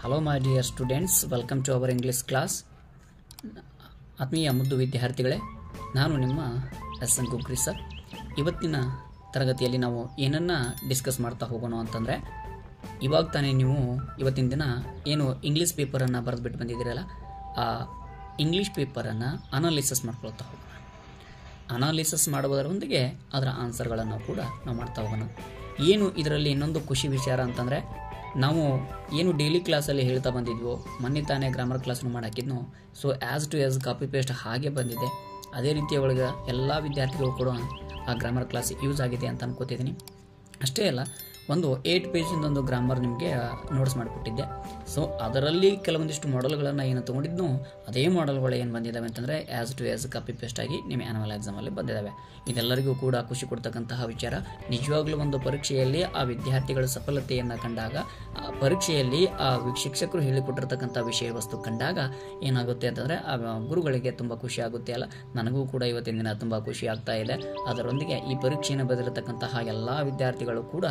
Hello my dear students, welcome to our English class. ಆತ್ಮೀಯ ಮುದ್ದು ವಿದ್ಯಾರ್ಥಿಗಳೇ, ನಾನು ನಿಮ್ಮ ಎಸ್ ಎನ್ ಕುಕ್ರಿ ಸರ್. ಇವತ್ತಿನ ತರಗತಿಯಲ್ಲಿ ನಾವು ಏನನ್ನ ಡಿಸ್ಕಸ್ ಮಾಡ್ತಾ ಹೋಗೋಣ ಅಂತಂದರೆ, ಇವಾಗ ತಾನೇ ನೀವು ಇವತ್ತಿನ ದಿನ ಏನು ಇಂಗ್ಲೀಷ್ ಪೇಪರನ್ನು ಬರೆದುಬಿಟ್ಟು ಬಂದಿದ್ದೀರಲ್ಲ, ಆ ಇಂಗ್ಲೀಷ್ ಪೇಪರನ್ನು ಅನಾಲಿಸಿಸ್ ಮಾಡ್ಕೊಳ್ತಾ ಹೋಗೋಣ. ಅನಾಲಿಸಿಸ್ ಮಾಡುವುದರೊಂದಿಗೆ ಅದರ ಆನ್ಸರ್ಗಳನ್ನು ಕೂಡ ನಾವು ಮಾಡ್ತಾ ಹೋಗೋಣ. ಏನು ಇದರಲ್ಲಿ ಇನ್ನೊಂದು ಖುಷಿ ವಿಚಾರ ಅಂತಂದರೆ, ನಾವು ಏನು ಡೈಲಿ ಕ್ಲಾಸಲ್ಲಿ ಹೇಳ್ತಾ ಬಂದಿದ್ವೋ, ಮೊನ್ನೆ ತಾನೇ ಗ್ರಾಮರ್ ಕ್ಲಾಸ್ನು ಮಾಡಿ ಹಾಕಿದ್ನು. So as to as copy paste ಹಾಗೆ ಬಂದಿದೆ. ಅದೇ ರೀತಿಯ ಒಳಗೆ ಎಲ್ಲ ವಿದ್ಯಾರ್ಥಿಗಳು ಕೂಡ ಆ ಗ್ರಾಮರ್ ಕ್ಲಾಸ್ ಯೂಸ್ ಆಗಿದೆ ಅಂತ ಅನ್ಕೋತಿದ್ದೀನಿ. ಅಷ್ಟೇ ಅಲ್ಲ, ಒಂದು 8 ಪೇಜಿಂದ ಒಂದು ಗ್ರಾಮರ್ ನಿಮಗೆ ನೋಟ್ಸ್ ಮಾಡಿಕೊಟ್ಟಿದ್ದೆ. ಸೊ ಅದರಲ್ಲಿ ಕೆಲವೊಂದಿಷ್ಟು ಮಾಡೆಲ್ಗಳನ್ನು ಏನು ತೊಗೊಂಡಿದ್ನು, ಅದೇ ಮಾಡೆಲ್ಗಳು ಏನು ಬಂದಿದ್ದಾವೆ ಅಂತಂದರೆ as to as copy paste ಆಗಿ ನಿಮ್ಮ ಆ್ಯನುವಲ್ ಎಕ್ಸಾಮಲ್ಲಿ ಬಂದಿದ್ದಾವೆ. ಇದೆಲ್ಲರಿಗೂ ಕೂಡ ಖುಷಿ ಕೊಡ್ತಕ್ಕಂತಹ ವಿಚಾರ. ನಿಜವಾಗ್ಲೂ ಒಂದು ಪರೀಕ್ಷೆಯಲ್ಲಿ ಆ ವಿದ್ಯಾರ್ಥಿಗಳ ಸಫಲತೆಯನ್ನು ಕಂಡಾಗ, ಆ ಪರೀಕ್ಷೆಯಲ್ಲಿ ಆ ಶಿಕ್ಷಕರು ಹೇಳಿಕೊಟ್ಟಿರ್ತಕ್ಕಂಥ ವಿಷಯ ವಸ್ತು ಕಂಡಾಗ ಏನಾಗುತ್ತೆ ಅಂತಂದರೆ ಆ ಗುರುಗಳಿಗೆ ತುಂಬ ಖುಷಿ ಆಗುತ್ತೆ. ಅಲ್ಲ, ನನಗೂ ಕೂಡ ಇವತ್ತಿನ ದಿನ ತುಂಬ ಖುಷಿ ಆಗ್ತಾ ಇದೆ. ಅದರೊಂದಿಗೆ ಈ ಪರೀಕ್ಷೆಯನ್ನು ಬರೆದಿರತಕ್ಕಂತಹ ಎಲ್ಲ ವಿದ್ಯಾರ್ಥಿಗಳು ಕೂಡ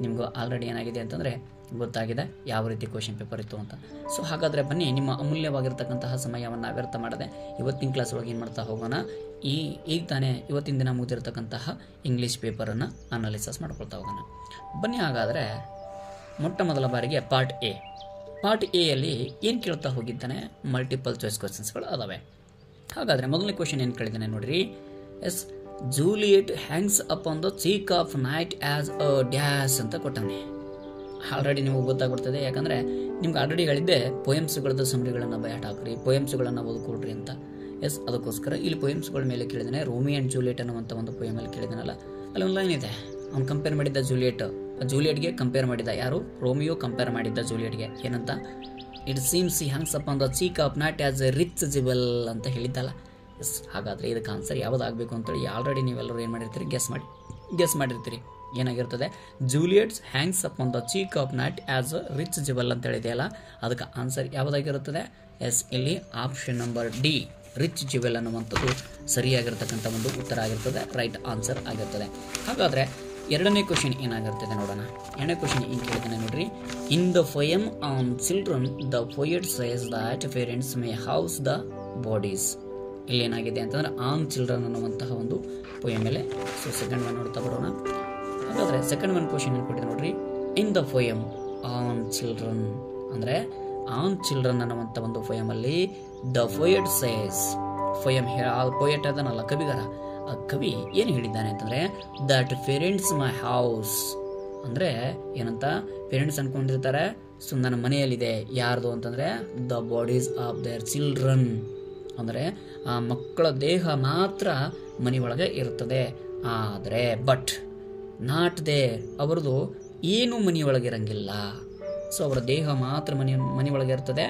ನಿಮಗೂ ಆಲ್ರೆಡಿ ಏನಾಗಿದೆ ಅಂತಂದರೆ ಗೊತ್ತಾಗಿದೆ ಯಾವ ರೀತಿ ಕ್ವಶನ್ ಪೇಪರ್ ಇತ್ತು ಅಂತ. ಸೊ ಹಾಗಾದರೆ ಬನ್ನಿ, ನಿಮ್ಮ ಅಮೂಲ್ಯವಾಗಿರ್ತಕ್ಕಂತಹ ಸಮಯವನ್ನು ವ್ಯರ್ಥ ಮಾಡದೆ ಇವತ್ತಿನ ಕ್ಲಾಸ್ ಒಳಗೆ ಏನು ಮಾಡ್ತಾ ಹೋಗೋಣ. ಈಗ ತಾನೇ ಇವತ್ತಿನ ದಿನ ಮುಗಿದಿರತಕ್ಕಂತಹ ಇಂಗ್ಲೀಷ್ ಪೇಪರನ್ನು ಅನಾಲಿಸಿಸ್ ಮಾಡ್ಕೊಳ್ತಾ ಹೋಗೋಣ. ಬನ್ನಿ, ಹಾಗಾದರೆ ಮೊಟ್ಟ ಮೊದಲ ಬಾರಿಗೆ ಪಾರ್ಟ್ ಎಯಲ್ಲಿ ಏನು ಕೇಳ್ತಾ ಹೋಗಿದ್ದಾನೆ, ಮಲ್ಟಿಪಲ್ ಚಾಯ್ಸ್ ಕ್ವಶನ್ಸ್ಗಳು ಅದಾವೆ. ಹಾಗಾದರೆ ಮೊದಲನೇ ಕ್ವಶನ್ ಏನು ಕೇಳಿದ್ದಾನೆ ನೋಡ್ರಿ. Yes, Juliet hangs up on the cheek of night as a dash ಅಂತ ಕೊಟ್ಟವನೆ. ಆಲ್ರೆಡಿ ನಿಮಗೆ ಗೊತ್ತಾಗ್ಬಿಡ್ತದೆ, ಯಾಕಂದರೆ ನಿಮ್ಗೆ ಆಲ್ರೆಡಿ ಹೇಳಿದ್ದೆ ಪೊಯಮ್ಸ್ಗಳದ್ದು ಸಮರಿಗಳನ್ನು ಬಯಾಟ್ ಹಾಕ್ರಿ, ಪೊಯಮ್ಸ್ಗಳನ್ನು ಓದ್ಕೊಡ್ರಿ ಅಂತ. ಎಸ್, ಅದಕ್ಕೋಸ್ಕರ ಇಲ್ಲಿ ಪೊಯಮ್ಸ್ಗಳ ಮೇಲೆ ಕೇಳಿದಾನೆ. ರೋಮಿಯೋ ಆ್ಯಂಡ್ ಜೂಲಿಯಟ್ ಅನ್ನುವಂಥ ಒಂದು ಪೊಯಮಲ್ಲಿ ಕೇಳಿದಾನಲ್ಲ, ಅಲ್ಲಿ ಒಂದು ಲೈನ್ ಇದೆ. ಅವ್ನು ಕಂಪೇರ್ ಮಾಡಿದ್ದ ಜೂಲಿಯಟ್ಗೆ ಕಂಪೇರ್ ಮಾಡಿದ್ದ. ಯಾರು? ರೋಮಿಯೋ ಕಂಪೇರ್ ಮಾಡಿದ್ದ ಜೂಲಿಯಟ್ಗೆ. ಏನಂತ? It seems he hangs up on the cheek of night as a rich jewel ಅಂತ ಹೇಳಿದ್ದಲ್ಲ. ಎಸ್, ಹಾಗಾದರೆ ಇದಕ್ಕೆ ಆನ್ಸರ್ ಯಾವುದಾಗಬೇಕು ಅಂತೇಳಿ ಆಲ್ರೆಡಿ ನೀವೆಲ್ಲರೂ ಏನು ಮಾಡಿರ್ತೀರಿ, ಗೆಸ್ ಮಾಡಿರ್ತೀರಿ. ಏನಾಗಿರ್ತದೆ? Juliet's hangs up on the cheek of night as a rich jewel ಅಂತ ಹೇಳಿದೆಯಲ್ಲ, ಅದಕ್ಕೆ ಆನ್ಸರ್ ಯಾವುದಾಗಿರುತ್ತದೆ? ಎಸ್, ಇಲ್ಲಿ option number D, rich jewel ಅನ್ನುವಂಥದ್ದು ಸರಿಯಾಗಿರ್ತಕ್ಕಂಥ ಒಂದು ಉತ್ತರ ಆಗಿರ್ತದೆ, ರೈಟ್ ಆನ್ಸರ್ ಆಗಿರ್ತದೆ. ಹಾಗಾದರೆ ಎರಡನೇ ಕ್ವಶನ್ ಏನಾಗಿರ್ತದೆ ನೋಡೋಣ. ಎರಡನೇ ಕ್ವಶನ್ ಏನು ಕೇಳಿದ್ದಾನೆ ನೋಡ್ರಿ. In the poem on children the poet says that parents May house the bodies. ಇಲ್ಲಿ ಏನಾಗಿದೆ ಅಂತಂದ್ರೆ ಆನ್ ಚಿಲ್ಡ್ರನ್ ಅನ್ನುವಂತಹ ಒಂದು ಪೊಯಮ್ ಮೇಲೆ. ಸೊ ಸೆಕೆಂಡ್ ಒನ್ ನೋಡ್ತಾ ಬರೋಣ. ಹಾಗಾದರೆ ಸೆಕೆಂಡ್ ಒನ್ ಕ್ವಶನ್ ಏನು ಕೊಟ್ಟಿದೆ ನೋಡ್ರಿ. In the poem on children ಅಂದರೆ ಆನ್ ಚಿಲ್ಡ್ರನ್ ಅನ್ನುವಂಥ ಒಂದು ಪೊಯಮಲ್ಲಿ ದ ಪೊಯೆಟ್ ಸೇಸ್, ಪೊಯೆಟ್ ಅದನ್ನಲ್ಲ, ಕವಿಗಾರ, ಆ ಕವಿ ಏನು ಹೇಳಿದ್ದಾನೆ ಅಂತಂದರೆ ದಟ್ ಪೇರೆಂಟ್ಸ್ ಮೈ ಹೌಸ್ ಅಂದರೆ ಏನಂತ? ಪೇರೆಂಟ್ಸ್ ಅನ್ಕೊಂಡಿರ್ತಾರೆ, ಸೊ ನನ್ನ ಮನೆಯಲ್ಲಿದೆ. ಯಾರ್ದು ಅಂತಂದರೆ the bodies of their children, ಅಂದರೆ ಆ ಮಕ್ಕಳ ದೇಹ ಮಾತ್ರ ಮನೆಯೊಳಗೆ ಇರ್ತದೆ. ಆದರೆ ಬಟ್ ನಾಟ್ ದೇರ್, ಅವರದು ಏನು ಮನೆಯೊಳಗೆ ಇರಂಗಿಲ್ಲ. ಸೊ ಅವರ ದೇಹ ಮಾತ್ರ ಮನೆಯೊಳಗೆ ಇರ್ತದೆ,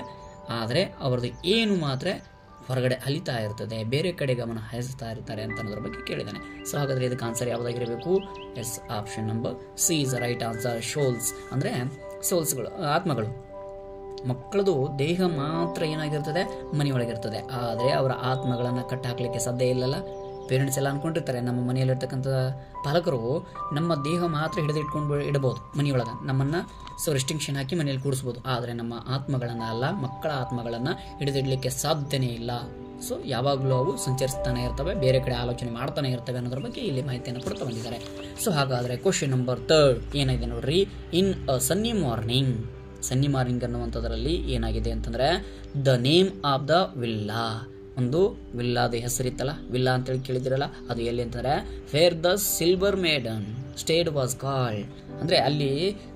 ಆದರೆ ಅವರದು ಏನು ಮಾತ್ರ ಹೊರಗಡೆ ಅಲಿತಾ ಇರ್ತದೆ, ಬೇರೆ ಕಡೆ ಗಮನ ಹರಿಸ್ತಾ ಇರ್ತಾರೆ ಅಂತ ಅನ್ನೋದ್ರ ಬಗ್ಗೆ ಕೇಳಿದ್ದಾನೆ. ಸೊ ಹಾಗಾದರೆ ಇದಕ್ಕೆ ಆನ್ಸರ್ ಯಾವುದಾಗಿರಬೇಕು? Yes, option number C is right answer. Souls ಅಂದರೆ ಸೋಲ್ಸ್ಗಳು, ಆತ್ಮಗಳು. ಮಕ್ಕಳದು ದೇಹ ಮಾತ್ರ ಏನಾಗಿರ್ತದೆ, ಮನೆಯೊಳಗಿರ್ತದೆ, ಆದರೆ ಅವರ ಆತ್ಮಗಳನ್ನು ಕಟ್ಟಾಕಲಿಕ್ಕೆ ಸಾಧ್ಯ ಇಲ್ಲಲ್ಲ. ಪೇರೆಂಟ್ಸ್ ಎಲ್ಲ ಅಂದ್ಕೊಂಡಿರ್ತಾರೆ, ನಮ್ಮ ಮನೆಯಲ್ಲಿರ್ತಕ್ಕಂಥ ಪಾಲಕರು ನಮ್ಮ ದೇಹ ಮಾತ್ರ ಹಿಡಿದು ಇಟ್ಕೊಂಡು ಇಡಬಹುದು ಮನೆಯೊಳಗೆ, ನಮ್ಮನ್ನು ಸೊ ರೆಸ್ಟ್ರಿಕ್ಷನ್ ಹಾಕಿ ಮನೆಯಲ್ಲಿ ಕೂಡಿಸ್ಬೋದು. ಆದರೆ ನಮ್ಮ ಆತ್ಮಗಳನ್ನು ಅಲ್ಲ, ಮಕ್ಕಳ ಆತ್ಮಗಳನ್ನು ಹಿಡಿದಿಡಲಿಕ್ಕೆ ಸಾಧ್ಯನೇ ಇಲ್ಲ. ಸೊ ಯಾವಾಗಲೂ ಅವು ಸಂಚರಿಸ್ತಾನೆ ಇರ್ತವೆ, ಬೇರೆ ಕಡೆ ಆಲೋಚನೆ ಮಾಡ್ತಾನೆ ಇರ್ತವೆ ಅನ್ನೋದ್ರ ಬಗ್ಗೆ ಇಲ್ಲಿ ಮಾಹಿತಿಯನ್ನು ಕೊಡ್ತಾ ಬಂದಿದ್ದಾರೆ. ಸೊ ಹಾಗಾದರೆ ಕ್ವಶನ್ ನಂಬರ್ 3 ಏನಿದೆ ನೋಡ್ರಿ. ಇನ್ ಅ ಸನ್ನಿ ಮಾರ್ನಿಂಗ್ ಅನ್ನುವಂಥದ್ರಲ್ಲಿ ಏನಾಗಿದೆ ಅಂತಂದರೆ the name of the villa, ಒಂದು ವಿಲ್ಲಾದ ಹೆಸರಿತ್ತಲ್ಲ, ವಿಲ್ಲಾ ಅಂತೇಳಿ ಕೇಳಿದಿರಲ್ಲ, ಅದು ಎಲ್ಲಿ ಅಂತಂದರೆ where the silver maiden stayed was called. ಅಂದರೆ ಅಲ್ಲಿ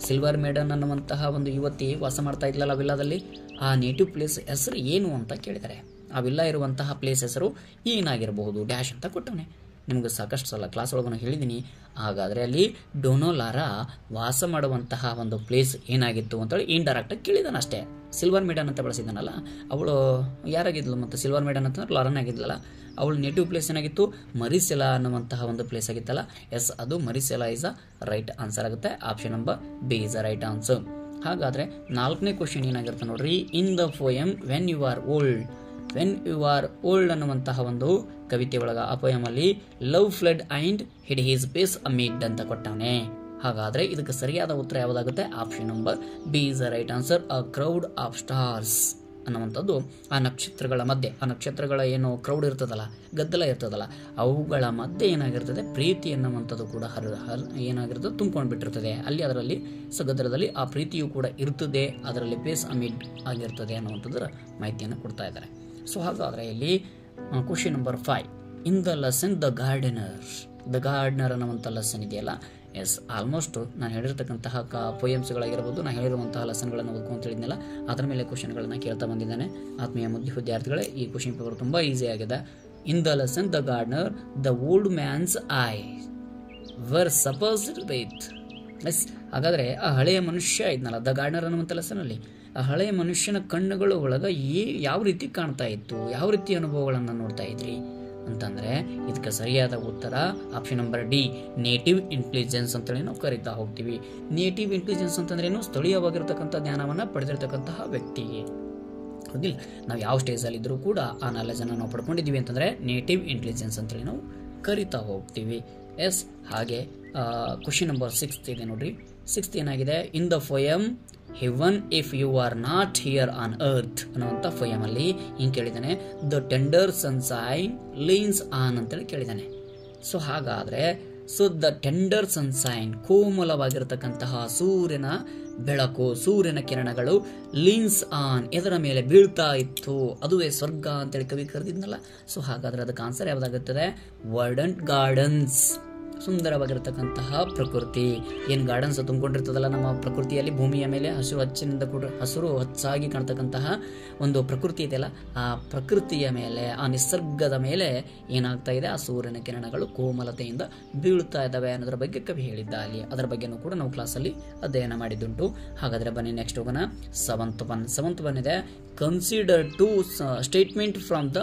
ಸಿಲ್ವರ್ ಮೇಡನ್ ಅನ್ನುವಂತಹ ಒಂದು ಯುವತಿ ವಾಸ ಮಾಡ್ತಾ ಇದ್ಲಲ್ಲ ವಿಲ್ಲಾದಲ್ಲಿ, ಆ ನೇಟಿವ್ ಪ್ಲೇಸ್ ಹೆಸರು ಏನು ಅಂತ ಕೇಳಿದ್ದಾರೆ. ಆ ವಿಲ್ಲಾ ಇರುವಂತಹ ಪ್ಲೇಸ್ ಹೆಸರು ಏನಾಗಿರಬಹುದು ಡ್ಯಾಶ್ ಅಂತ ಕೊಟ್ಟವನೆ. ನಿಮಗೆ ಸಾಕಷ್ಟು ಸಲ ಕ್ಲಾಸ್ ಒಳಗೂ ಹೇಳಿದ್ದೀನಿ. ಹಾಗಾದರೆ ಅಲ್ಲಿ ಡೊನೋಲಾರಾ ವಾಸ ಮಾಡುವಂತಹ ಒಂದು ಪ್ಲೇಸ್ ಏನಾಗಿತ್ತು ಅಂತೇಳಿ ಇಂಡೈರೆಕ್ಟಾಗಿ ಕೇಳಿದಾನೆ ಅಷ್ಟೇ. ಸಿಲ್ವರ್ ಮೇಡನ್ ಅಂತ ಬಳಸಿದ್ದಾನಲ್ಲ, ಅವಳು ಯಾರಾಗಿದ್ಲು? ಮತ್ತು ಸಿಲ್ವರ್ ಮೇಡನ್ ಅಂತಂದ್ರೆ ಲಾರನ್ ಆಗಿದ್ಲಲ್ಲ, ಅವಳು ನೇಟಿವ್ ಪ್ಲೇಸ್ ಏನಾಗಿತ್ತು? ಮರಿಸೆಲಾ ಅನ್ನುವಂತಹ ಒಂದು ಪ್ಲೇಸ್ ಆಗಿತ್ತಲ್ಲ. ಎಸ್, ಅದು ಮರಿಸೆಲಾ ಇಸ್ ಅ ರೈಟ್ ಆನ್ಸರ್ ಆಗುತ್ತೆ. Option number B is a right answer. ಹಾಗಾದರೆ ನಾಲ್ಕನೇ ಕ್ವಶನ್ ಏನಾಗಿರುತ್ತೆ ನೋಡ್ರಿ. In the poem when you are old ಅನ್ನುವಂತಹ ಒಂದು ಕವಿತೆ ಒಳಗ, ಆ ಪೊಯಮಲ್ಲಿ love fled and hid his face amid ಅಂತ ಕೊಟ್ಟವನೆ. ಹಾಗಾದರೆ ಇದಕ್ಕೆ ಸರಿಯಾದ ಉತ್ತರ ಯಾವುದಾಗುತ್ತೆ? Option number B is the right answer. A crowd of stars ಅನ್ನುವಂಥದ್ದು ಆ ನಕ್ಷತ್ರಗಳ ಮಧ್ಯೆ, ಆ ನಕ್ಷತ್ರಗಳ ಏನು ಕ್ರೌಡ್ ಇರ್ತದಲ್ಲ, ಗದ್ದಲ ಇರ್ತದಲ್ಲ, ಅವುಗಳ ಮಧ್ಯೆ ಏನಾಗಿರ್ತದೆ? ಪ್ರೀತಿ ಅನ್ನುವಂಥದ್ದು ಕೂಡ ಏನಾಗಿರ್ತದೆ? ತುಂಬ್ಕೊಂಡು ಬಿಟ್ಟಿರ್ತದೆ. ಅದರಲ್ಲಿ ಗದ್ದಲದಲ್ಲಿ ಆ ಪ್ರೀತಿಯು ಕೂಡ ಇರ್ತದೆ, ಅದರಲ್ಲಿ ಪೇಸ್ ಅಮಿಡ್ ಆಗಿರ್ತದೆ ಅನ್ನುವಂಥದ್ದರ ಮಾಹಿತಿಯನ್ನು ಕೊಡ್ತಾ ಇದ್ದಾರೆ. ಸೊ ಹಾಗಾದರೆ ಇಲ್ಲಿ question number 5, in the lesson the gardener ಅನ್ನುವಂಥ ಲೆಸನ್ ಇದೆಯಲ್ಲ, ಎಸ್ ಆಲ್ಮೋಸ್ಟ್ ನಾನು ಹೇಳಿರ್ತಕ್ಕಂತಹ ಪೊಯಮ್ಸ್ಗಳಾಗಿರ್ಬೋದು, ನಾನು ಹೇಳಿರುವಂತಹ ಲೆಸನ್ಗಳನ್ನು ಓದ್ಕೊಂತ ಹೇಳಿದ್ನಲ್ಲ, ಅದರ ಮೇಲೆ ಕ್ವಶನ್ಗಳನ್ನು ಕೇಳ್ತಾ ಬಂದಿದ್ದಾನೆ. ಆತ್ಮೀಯ ವಿದ್ಯಾರ್ಥಿಗಳೇ, ಈ ಕ್ವಶನ್ ಪೇಪರ್ ತುಂಬ ಈಸಿ ಆಗಿದೆ. In the lesson the gardener the old man's I were supposed with. Yes ಹಾಗಾದರೆ ಆ ಹಳೆಯ ಮನುಷ್ಯ ಇದ್ನಲ್ಲ, ದ ಗಾರ್ಡನರ್ ಅನ್ನುವಂಥ ಲೆಸನಲ್ಲಿ ಆ ಹಳೆಯ ಮನುಷ್ಯನ ಕಣ್ಣುಗಳ ಒಳಗೆ ಯಾವ ರೀತಿ ಕಾಣ್ತಾ ಇತ್ತು, ಯಾವ ರೀತಿ ಅನುಭವಗಳನ್ನು ನೋಡ್ತಾ ಇದ್ರಿ ಅಂತಂದರೆ ಇದಕ್ಕೆ ಸರಿಯಾದ ಉತ್ತರ option number D, native intelligence ಅಂತೇಳಿ ನಾವು ಕರಿತಾ ಹೋಗ್ತೀವಿ. ನೇಟಿವ್ ಇಂಟೆಲಿಜೆನ್ಸ್ ಅಂತಂದ್ರೆ ಏನು? ಸ್ಥಳೀಯವಾಗಿರ್ತಕ್ಕಂಥ ಜ್ಞಾನವನ್ನು ಪಡೆದಿರ್ತಕ್ಕಂತಹ ವ್ಯಕ್ತಿಗೆ. ಹೌದಿಲ್ಲ, ನಾವು ಯಾವ ಸ್ಟೇಜಲ್ಲಿ ಇದ್ರೂ ಕೂಡ ಆ ನಾಲೆಜನ್ನು ನಾವು ಪಡ್ಕೊಂಡಿದ್ದೀವಿ ಅಂತಂದರೆ ನೇಟಿವ್ ಇಂಟೆಲಿಜೆನ್ಸ್ ಅಂತೇಳಿ ನಾವು ಕರಿತಾ ಹೋಗ್ತೀವಿ. ಎಸ್ ಹಾಗೆ ಕ್ವಶನ್ ನಂಬರ್ 6 ಇದೆ ನೋಡ್ರಿ. 6 ಏನಾಗಿದೆ? In the poem heaven if you are not here on earth ಅನ್ನುವಂಥ ಪೊಯಮಲ್ಲಿ ಹಿಂಗೆ ಕೇಳಿದ್ದಾನೆ, the tender sunshine leans on ಅಂತೇಳಿ ಕೇಳಿದ್ದಾನೆ. ಸೊ ಹಾಗಾದರೆ ದ ಟೆಂಡರ್ ಸನ್ಸೈನ್, ಕೋಮಲವಾಗಿರತಕ್ಕಂತಹ ಸೂರ್ಯನ ಬೆಳಕು, ಸೂರ್ಯನ ಕಿರಣಗಳು ಲೀನ್ಸ್ ಆನ್, ಎದರ ಮೇಲೆ ಬೀಳ್ತಾ ಇತ್ತು, ಅದುವೇ ಸ್ವರ್ಗ ಅಂತೇಳಿ ಕವಿ ಕರೆದಿದ್ನಲ್ಲ. ಸೊ ಹಾಗಾದರೆ ಅದಕ್ಕೆ ಆನ್ಸರ್ ಯಾವುದಾಗುತ್ತದೆ? ವರ್ಡಂಟ್ ಗಾರ್ಡನ್ಸ್, ಸುಂದರವಾಗಿರತಕ್ಕಂತಹ ಪ್ರಕೃತಿ. ಏನು ಗಾರ್ಡನ್ಸ್ ತುಂಬಿಕೊಂಡಿರ್ತದಲ್ಲ ನಮ್ಮ ಪ್ರಕೃತಿಯಲ್ಲಿ, ಭೂಮಿಯ ಮೇಲೆ ಹಸಿರು ಹಚ್ಚಾಗಿ ಕಾಣ್ತಕ್ಕಂತಹ ಒಂದು ಪ್ರಕೃತಿ ಇದೆಯಲ್ಲ, ಆ ಪ್ರಕೃತಿಯ ಮೇಲೆ, ಆ ನಿಸರ್ಗದ ಮೇಲೆ ಏನಾಗ್ತಾ ಇದೆ? ಆ ಸೂರ್ಯನ ಕಿರಣಗಳು ಕೋಮಲತೆಯಿಂದ ಬೀಳ್ತಾ ಇದ್ದಾವೆ ಅನ್ನೋದ್ರ ಬಗ್ಗೆ ಕವಿ ಹೇಳಿದ್ದ ಅಲ್ಲಿ. ಅದರ ಬಗ್ಗೆನೂ ಕೂಡ ನಾವು ಕ್ಲಾಸಲ್ಲಿ ಅಧ್ಯಯನ ಮಾಡಿದ್ದುಂಟು. ಹಾಗಾದರೆ ಬನ್ನಿ ನೆಕ್ಸ್ಟ್ ಹೋಗೋಣ. 7th ಒನ್ ಇದೆ, consider 2 statement from the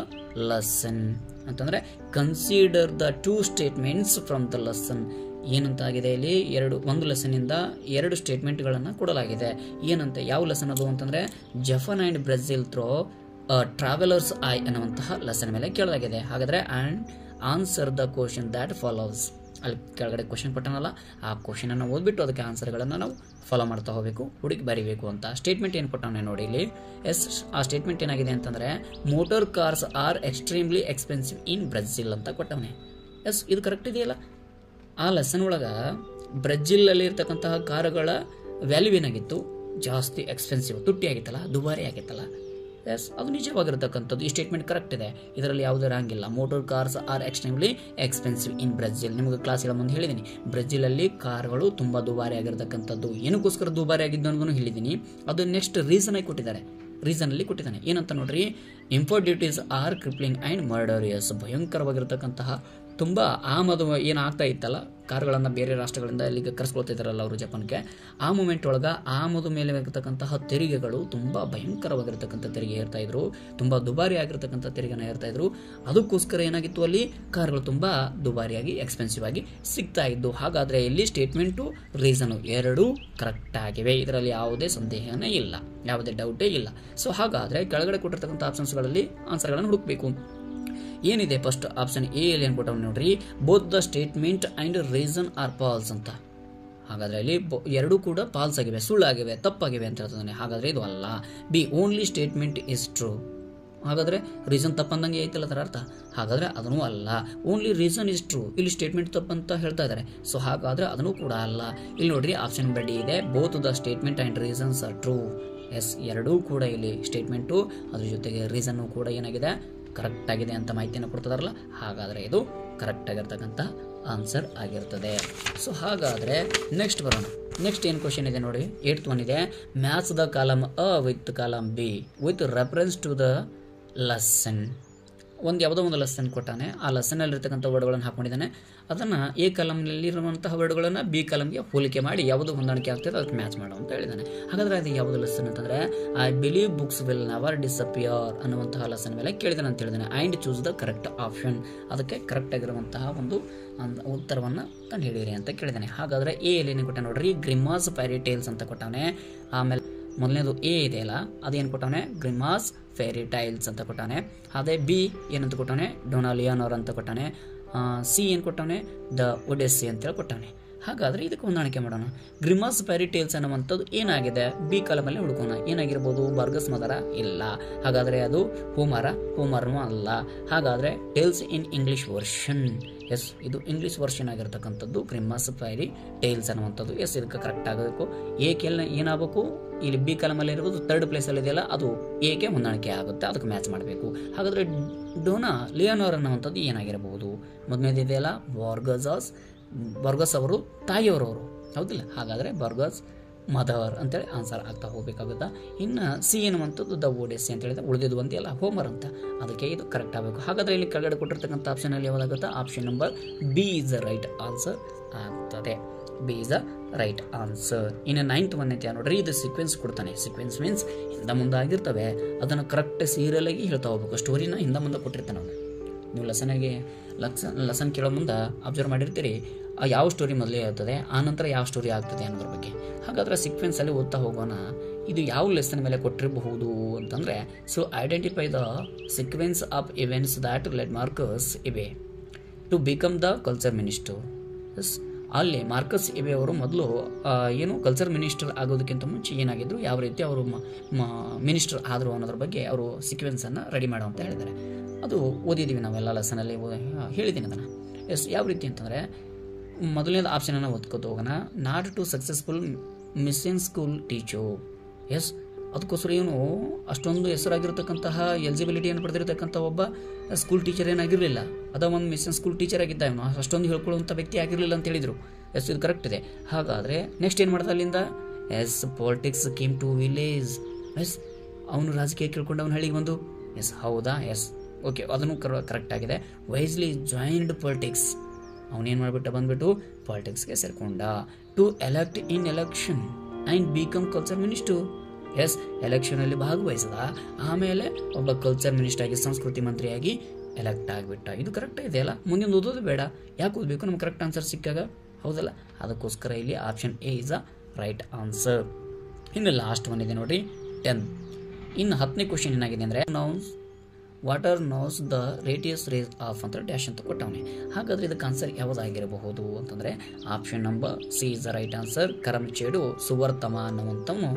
lesson ಅಂತಂದರೆ consider the 2 statements from the lesson. ಏನಂತಾಗಿದೆ ಇಲ್ಲಿ? ಒಂದು ಲೆಸನ್ನಿಂದ 2 ಸ್ಟೇಟ್ಮೆಂಟ್ಗಳನ್ನು ಕೊಡಲಾಗಿದೆ. ಏನಂತ, ಯಾವ ಲೆಸನ್ ಅದು ಅಂತಂದರೆ Japan and Brazil through traveller's eye ಅನ್ನುವಂತಹ ಲೆಸನ್ ಮೇಲೆ ಕೇಳಲಾಗಿದೆ. ಹಾಗಾದರೆ and answer the question that follows. ಅಲ್ಲಿ ಕೆಳಗಡೆ ಕ್ವಶನ್ ಕೊಟ್ಟನಲ್ಲ, ಆ ಕ್ವಶನನ್ನು ಓದ್ಬಿಟ್ಟು ಅದಕ್ಕೆ ಆನ್ಸರ್ಗಳನ್ನು ನಾವು ಫಾಲೋ ಮಾಡ್ತಾ ಹೋಗಬೇಕು, ಹುಡುಕಿ ಬರೀಬೇಕು ಅಂತ. ಸ್ಟೇಟ್ಮೆಂಟ್ ಏನು ಕೊಟ್ಟವನೇ ನೋಡಿ ಇಲ್ಲಿ. ಎಸ್ ಆ ಸ್ಟೇಟ್ಮೆಂಟ್ ಏನಾಗಿದೆ ಅಂತಂದರೆ motor cars are extremely expensive in Brazil ಅಂತ ಕೊಟ್ಟವನೇ. ಎಸ್ ಇದು ಕರೆಕ್ಟ್ ಇದೆಯಲ್ಲ. ಆ ಲೆಸನ್ ಒಳಗೆ ಬ್ರೆಜಿಲಲ್ಲಿ ಇರ್ತಕ್ಕಂತಹ ಕಾರುಗಳ ವ್ಯಾಲ್ಯೂ ಏನಾಗಿತ್ತು? ಜಾಸ್ತಿ ಎಕ್ಸ್ಪೆನ್ಸಿವ್, ತುಟ್ಟಿ ಆಗಿತ್ತಲ್ಲ, ದುಬಾರಿ ಆಗಿತ್ತಲ್ಲ. ಎಸ್ ಅದು ನಿಜವಾಗಿರತಕ್ಕಂಥದ್ದು. ಈ ಸ್ಟೇಟ್ಮೆಂಟ್ ಕರೆಕ್ಟ್ ಇದೆ, ಇದರಲ್ಲಿ ಯಾವುದೇ ರಾಂಗಿಲ್ಲ. Motor cars are extremely expensive in Brazil. ನಿಮಗೆ ಕ್ಲಾಸಿಗೆ ಮುಂದೆ ಹೇಳಿದ್ದೀನಿ, ಬ್ರೆಜಿಲಲ್ಲಿ ಕಾರ್ಗಳು ತುಂಬ ದುಬಾರಿ ಆಗಿರತಕ್ಕಂಥದ್ದು. ಏನಕ್ಕೋಸ್ಕರ ದುಬಾರಿ ಆಗಿದ್ದು ಅನ್ನೋದನ್ನು ಹೇಳಿದ್ದೀನಿ. ಅದು ನೆಕ್ಸ್ಟ್ ರೀಸನ್ ಆಗಿ ಕೊಟ್ಟಿದ್ದಾರೆ, ರೀಸನಲ್ಲಿ ಕೊಟ್ಟಿದ್ದಾನೆ. ಏನಂತ ನೋಡ್ರಿ, import duties are crippling and murderous. ಭಯಂಕರವಾಗಿರತಕ್ಕಂತಹ ತುಂಬ ಆಮದು ಏನಾಗ್ತಾ ಇತ್ತಲ್ಲ, ಕಾರುಗಳನ್ನು ಬೇರೆ ರಾಷ್ಟ್ರಗಳಿಂದ ಇಲ್ಲಿಗೆ ಕರೆಸ್ಕೊಳ್ತಿದ್ದಾರಲ್ಲ ಅವರು ಜಪಾನ್ಗೆ, ಆ ಮೂಮೆಂಟ್ ಒಳಗೆ ಆಮದು ಮೇಲೆ ಇರತಕ್ಕಂತಹ ತೆರಿಗೆಗಳು ತುಂಬ ಭಯಂಕರವಾಗಿರ್ತಕ್ಕಂಥ ತೆರಿಗೆ ಏರ್ತಾ ಇದ್ರು, ತುಂಬ ದುಬಾರಿ ಆಗಿರ್ತಕ್ಕಂಥ ತೆರಿಗೆನ ಏರ್ತಾ ಇದ್ರು. ಅದಕ್ಕೋಸ್ಕರ ಏನಾಗಿತ್ತು, ಅಲ್ಲಿ ಕಾರುಗಳು ತುಂಬ ದುಬಾರಿಯಾಗಿ ಎಕ್ಸ್ಪೆನ್ಸಿವ್ ಆಗಿ ಸಿಗ್ತಾ ಇದ್ದು. ಹಾಗಾದರೆ ಇಲ್ಲಿ ಸ್ಟೇಟ್ಮೆಂಟು ರೀಸನು ಎರಡೂ ಕರೆಕ್ಟ್ ಆಗಿವೆ, ಇದರಲ್ಲಿ ಯಾವುದೇ ಸಂದೇಹನೇ ಇಲ್ಲ, ಯಾವುದೇ ಡೌಟೇ ಇಲ್ಲ. ಸೊ ಹಾಗಾದರೆ ಕೆಳಗಡೆ ಕೊಟ್ಟಿರ್ತಕ್ಕಂಥ ಆಪ್ಷನ್ಸ್ಗಳಲ್ಲಿ ಆನ್ಸರ್ಗಳನ್ನು ಹುಡುಕಬೇಕು. ಏನಿದೆ ಫಸ್ಟ್ ಆಪ್ಷನ್ ಎ ಅಲ್ಲಿ ಏನು ಕೊಟ್ಟವ್ ನೋಡ್ರಿ, both the statement and reason or false ಅಂತ. ಹಾಗಾದರೆ ಇಲ್ಲಿ ಎರಡೂ ಕೂಡ ಫಾಲ್ಸ್ ಆಗಿವೆ, ಸುಳ್ಳಾಗಿವೆ, ತಪ್ಪಾಗಿವೆ ಅಂತ ಹೇಳ್ತಾನೆ. ಹಾಗಾದರೆ ಇದು ಅಲ್ಲ. B only statement is true. ಹಾಗಾದರೆ ರೀಸನ್ ತಪ್ಪಂದಂಗೆ ಐತಲ್ಲ ಅದರ ಅರ್ಥ. ಹಾಗಾದರೆ ಅದನ್ನೂ ಅಲ್ಲ. ಓನ್ಲಿ ರೀಸನ್ ಇಸ್ ಟ್ರೂ, ಇಲ್ಲಿ ಸ್ಟೇಟ್ಮೆಂಟ್ ತಪ್ಪಂತ ಹೇಳ್ತಾ ಇದ್ದಾರೆ. ಸೊ ಹಾಗಾದರೆ ಅದನ್ನು ಕೂಡ ಅಲ್ಲ. ಇಲ್ಲಿ ನೋಡ್ರಿ ಆಪ್ಷನ್ ನಂಬರ್ ಡಿ ಇದೆ, both the statement and reasons are true. Yes ಎರಡೂ ಕೂಡ ಇಲ್ಲಿ ಸ್ಟೇಟ್ಮೆಂಟು ಅದ್ರ ಜೊತೆಗೆ ರೀಸನ್ನು ಕೂಡ ಏನಾಗಿದೆ, ಕರೆಕ್ಟ್ ಆಗಿದೆ ಅಂತ ಮಾಹಿತಿಯನ್ನು ಕೊಡ್ತದಾರಲ್ಲ. ಹಾಗಾದರೆ ಇದು ಕರೆಕ್ಟ್ ಆಗಿರ್ತಕ್ಕಂಥ ಆನ್ಸರ್ ಆಗಿರ್ತದೆ. ಸೊ ಹಾಗಾದರೆ ನೆಕ್ಸ್ಟ್ ಬರೋಣ. ನೆಕ್ಸ್ಟ್ ಏನು ಕ್ವಶನ್ ಇದೆ ನೋಡಿ, 8th ಒನ್ ಇದೆ, match the column A with column B with reference to the lesson. ಯಾವುದೋ ಒಂದು ಲೆಸನ್ ಕೊಟ್ಟಾನೆ, ಆ ಲೆಸನ್ನಲ್ಲಿರ್ತಕ್ಕಂಥ ವರ್ಡ್ಗಳನ್ನು ಹಾಕೊಂಡಿದ್ದಾನೆ. ಅದನ್ನು ಎ ಕಾಲಮ್ನಲ್ಲಿರುವಂತಹ ವರ್ಡ್ಗಳನ್ನು ಬಿ ಕಾಲಮ್ಗೆ ಹೋಲಿಕೆ ಮಾಡಿ ಯಾವುದು ಹೊಂದಾಣಿಕೆ ಆಗ್ತದೆ ಅದಕ್ಕೆ ಮ್ಯಾಚ್ ಮಾಡು ಅಂತ ಹೇಳಿದ್ದಾನೆ. ಹಾಗಾದರೆ ಅದು ಯಾವುದು ಲೆಸನ್ ಅಂತಂದರೆ I believe books will never disappear ಅನ್ನುವಂತಹ ಲೆಸನ್ ಮೇಲೆ ಕೇಳಿದಾನೆ ಅಂತ ಹೇಳಿದ್ದಾನೆ. And choose the correct option, ಅದಕ್ಕೆ ಕರೆಕ್ಟ್ ಆಗಿರುವಂತಹ ಒಂದು ಉತ್ತರವನ್ನು ಕಂಡು ಹಿಡಿಯಿರಿ ಅಂತ ಕೇಳಿದ್ದಾನೆ. ಹಾಗಾದರೆ ಎ ಎಲ್ಲಿ ಏನು ಕೊಟ್ಟ ನೋಡ್ರಿ, ಗ್ರಿಮಾಸ್ ಫ್ಯಾರಿ ಟೇಲ್ಸ್ ಅಂತ ಕೊಟ್ಟಾನೆ. ಆಮೇಲೆ ಮೊದಲನೇದು ಎ ಇದೆಯಲ್ಲ ಅದೇನು ಕೊಟ್ಟಾನೆ, ಗ್ರಿಮಾಸ್ ಫೇರಿ ಟೈಲ್ಸ್ ಅಂತ ಕೊಟ್ಟಾನೆ. ಅದೇ ಬಿ ಏನಂತ ಕೊಟ್ಟಾನೆ, ಡೊನಾಲಿಯನ್ ಅವ್ರ ಅಂತ ಕೊಟ್ಟಾನೆ. ಸಿ ಏನು ಕೊಟ್ಟಾನೆ, ದ ಒಡೆಸ್ಸಿ ಅಂತೇಳಿ ಕೊಟ್ಟಾನೆ. ಹಾಗಾದರೆ ಇದಕ್ಕೆ ಹೊಂದಾಣಿಕೆ ಮಾಡೋಣ. ಗ್ರಿಮಾಸ್ ಫ್ಯಾರಿ ಟೇಲ್ಸ್ ಅನ್ನುವಂಥದ್ದು ಏನಾಗಿದೆ, ಬಿ ಕಾಲಮಲ್ಲಿ ಹುಡುಕೋಣ. ಏನಾಗಿರ್ಬೋದು, ಬರ್ಗಸ್ ಮದರ ಇಲ್ಲ. ಹಾಗಾದರೆ ಅದು ಹೋಮರ್ನೂ ಅಲ್ಲ. ಹಾಗಾದರೆ tales in English version, yes ಇದು ಇಂಗ್ಲಿಷ್ ವರ್ಷನ್ ಆಗಿರ್ತಕ್ಕಂಥದ್ದು ಗ್ರಿಮಾಸ್ ಫ್ಯಾರಿ ಟೇಲ್ಸ್ ಅನ್ನುವಂಥದ್ದು. ಎಸ್ ಇದಕ್ಕೆ ಕರೆಕ್ಟ್ ಆಗಬೇಕು. ಏಕೆಲ್ಲ ಏನಾಗಬೇಕು, ಇಲ್ಲಿ ಬಿ ಕಾಲಮಲ್ಲಿ ಇರ್ಬೋದು, ಥರ್ಡ್ ಪ್ಲೇಸಲ್ಲಿ ಇದೆಯಲ್ಲ ಅದು ಏಕೆ ಹೊಂದಾಣಿಕೆ ಆಗುತ್ತೆ, ಅದಕ್ಕೆ ಮ್ಯಾಚ್ ಮಾಡಬೇಕು. ಹಾಗಾದರೆ ಡೋನಾ ಲಿಯೋನಾರ್ ಅನ್ನುವಂಥದ್ದು ಏನಾಗಿರಬಹುದು, ಮೊದಲನೇದಿದೆಯಲ್ಲ ಬರ್ಗಸ್ ಅವರು ತಾಯಿಯವರವರು, ಹೌದಿಲ್ಲ. ಹಾಗಾದರೆ ಬರ್ಗಸ್ ಮದರ್ ಅಂತೇಳಿ ಆನ್ಸರ್ ಆಗ್ತಾ ಹೋಗಬೇಕಾಗುತ್ತಾ. ಇನ್ನು ಸಿ ಎನ್ನುವಂಥದ್ದು ದ ಓಡೆಸ್ಸಿ ಅಂತ ಹೇಳಿದ್ರೆ ಉಳಿದಿದ್ದು ಒಂದಿಲ್ಲ ಹೋಮರ್ ಅಂತ, ಅದಕ್ಕೆ ಇದು ಕರೆಕ್ಟ್ ಆಗಬೇಕು. ಹಾಗಾದರೆ ಇಲ್ಲಿ ಕೆಳಗಡೆ ಕೊಟ್ಟಿರ್ತಕ್ಕಂಥ ಆಪ್ಷನಲ್ಲಿ ಯಾವುದಾಗುತ್ತಾ, option number B is the right answer ಆಗ್ತದೆ. B is the right answer. ಇನ್ನು 9th ಒನ್ ಐತೆ ನೋಡ್ರಿ, ಇದು ಸೀಕ್ವೆನ್ಸ್ ಕೊಡ್ತಾನೆ. ಸೀಕ್ವೆನ್ಸ್ ಮೀನ್ಸ್ ಹಿಂದೆ ಮುಂದೆ ಆಗಿರ್ತವೆ, ಅದನ್ನು ಕರೆಕ್ಟ್ ಸೀರಿಯಲಾಗಿ ಹೇಳ್ತಾ ಹೋಗ್ಬೇಕು. ಸ್ಟೋರಿನ ಹಿಂದೆ ಮುಂದೆ ಕೊಟ್ಟಿರ್ತಾನೆ ಅವನು. ನೀವು ಲೆಸನ್ ಕೇಳೋ ಮುಂದೆ ಅಬ್ಸರ್ವ್ ಮಾಡಿರ್ತೀರಿ, ಯಾವ ಸ್ಟೋರಿ ಮೊದಲೇ ಇರ್ತದೆ, ಆನಂತರ ಯಾವ ಸ್ಟೋರಿ ಆಗ್ತದೆ ಅನ್ನೋದ್ರ ಬಗ್ಗೆ. ಹಾಗಾದರೆ ಸೀಕ್ವೆನ್ಸಲ್ಲಿ ಓದ್ತಾ ಹೋಗೋಣ. ಇದು ಯಾವ ಲೆಸನ್ ಮೇಲೆ ಕೊಟ್ಟಿರಬಹುದು ಅಂತಂದರೆ, so identify the sequence of events that led Marcus ಇವೆ to become the culture minister. Yes, ಅಲ್ಲಿ ಮಾರ್ಕಸ್ ಇವೆ ಅವರು ಮೊದಲು ಕಲ್ಚರ್ ಮಿನಿಸ್ಟರ್ ಆಗೋದಕ್ಕಿಂತ ಮುಂಚೆ ಏನಾಗಿದ್ರು, ಯಾವ ರೀತಿ ಅವರು ಮಿನಿಸ್ಟರ್ ಆದರು ಅನ್ನೋದ್ರ ಬಗ್ಗೆ ಅವರು ಸೀಕ್ವೆನ್ಸನ್ನು ರೆಡಿ ಮಾಡೋ ಅಂತ ಹೇಳಿದ್ದಾರೆ. ಅದು ಓದಿದ್ದೀವಿ ನಾವೆಲ್ಲ ಲೆಸನಲ್ಲಿ, ಹೇಳಿದ್ದೀನಿ ಅದನ್ನು. ಎಸ್, ಯಾವ ರೀತಿ ಅಂತಂದರೆ ಮೊದಲನೇದು ಆಪ್ಷನನ್ನು ಓದ್ಕೋತ ಹೋಗೋಣ. Not to successful mission school teacher. Yes, ಅದಕ್ಕೋಸ್ಕರ ಇವನು ಅಷ್ಟೊಂದು ಹೆಸರಾಗಿರ್ತಕ್ಕಂತಹ ಎಲಿಜಿಬಿಲಿಟಿಯನ್ನು ಪಡೆದಿರತಕ್ಕಂಥ ಒಬ್ಬ ಸ್ಕೂಲ್ ಟೀಚರ್ ಏನಾಗಿರಲಿಲ್ಲ. ಅದ ಒಂದು ಮಿಷನ್ ಸ್ಕೂಲ್ ಟೀಚರ್ ಆಗಿದ್ದ ಇವನು, ಅಷ್ಟೊಂದು ಹೇಳ್ಕೊಳ್ಳುವಂಥ ವ್ಯಕ್ತಿ ಆಗಿರಲಿಲ್ಲ ಅಂತ ಹೇಳಿದರು. ಎಸ್, ಇದು ಕರೆಕ್ಟ್ ಇದೆ. ಹಾಗಾದರೆ ನೆಕ್ಸ್ಟ್ ಏನು ಮಾಡ್ತಾ ಅಲ್ಲಿಂದ, yes politics came to village. Yes, ಅವನು ರಾಜಕೀಯ ಕೇಳ್ಕೊಂಡು ಅವನ ಹಳ್ಳಿಗೆ ಬಂದು. ಎಸ್, ಹೌದಾ, ಎಸ್ ಓಕೆ, ಅದನ್ನು ಕರೆಕ್ಟ್ ಆಗಿದೆ. ವೈಸ್ಲಿ ಜಾಯಿನ್ಡ್ ಪಾಲಿಟಿಕ್ಸ್, ಅವನೇನು ಬಂದ್ಬಿಟ್ಟು ಪಾಲಿಟಿಕ್ಸ್ಗೆ ಸೇರ್ಕೊಂಡ. To elect in election and become culture minister. Yes, ಎಲೆಕ್ಷನಲ್ಲಿ ಭಾಗವಹಿಸಿದ, ಆಮೇಲೆ ಒಬ್ಬ ಕಲ್ಚರ್ ಮಿನಿಸ್ಟರ್ ಆಗಿ, ಸಂಸ್ಕೃತಿ ಮಂತ್ರಿಯಾಗಿ ಎಲೆಕ್ಟ್ ಆಗಿಬಿಟ್ಟ. ಇದು ಕರೆಕ್ಟ್ ಇದೆಯಲ್ಲ, ಮುಂದಿನ ಓದೋದು ಬೇಡ, ಯಾಕೆ ಓದಬೇಕು, ನಮ್ಗೆ ಕರೆಕ್ಟ್ ಆನ್ಸರ್ ಸಿಕ್ಕಾಗ, ಹೌದಲ್ಲ. ಅದಕ್ಕೋಸ್ಕರ ಇಲ್ಲಿ option A is a right answer. ಇನ್ನು ಲಾಸ್ಟ್ ಒನ್ ಇದೆ ನೋಡಿರಿ, 10. ಇನ್ನು 10ನೇ ಕ್ವಶನ್ ಏನಾಗಿದೆ ಅಂದರೆ, water knows the radius race of ಅಂತ ಡ್ಯಾಶ್ ಅಂತ ಕೊಟ್ಟವನೇ. ಹಾಗಾದರೆ ಇದಕ್ಕೆ ಆನ್ಸರ್ ಯಾವುದಾಗಿರಬಹುದು ಅಂತಂದರೆ, option number C is the right answer. Karamchedu Suvartamma ಅನ್ನುವಂಥವನು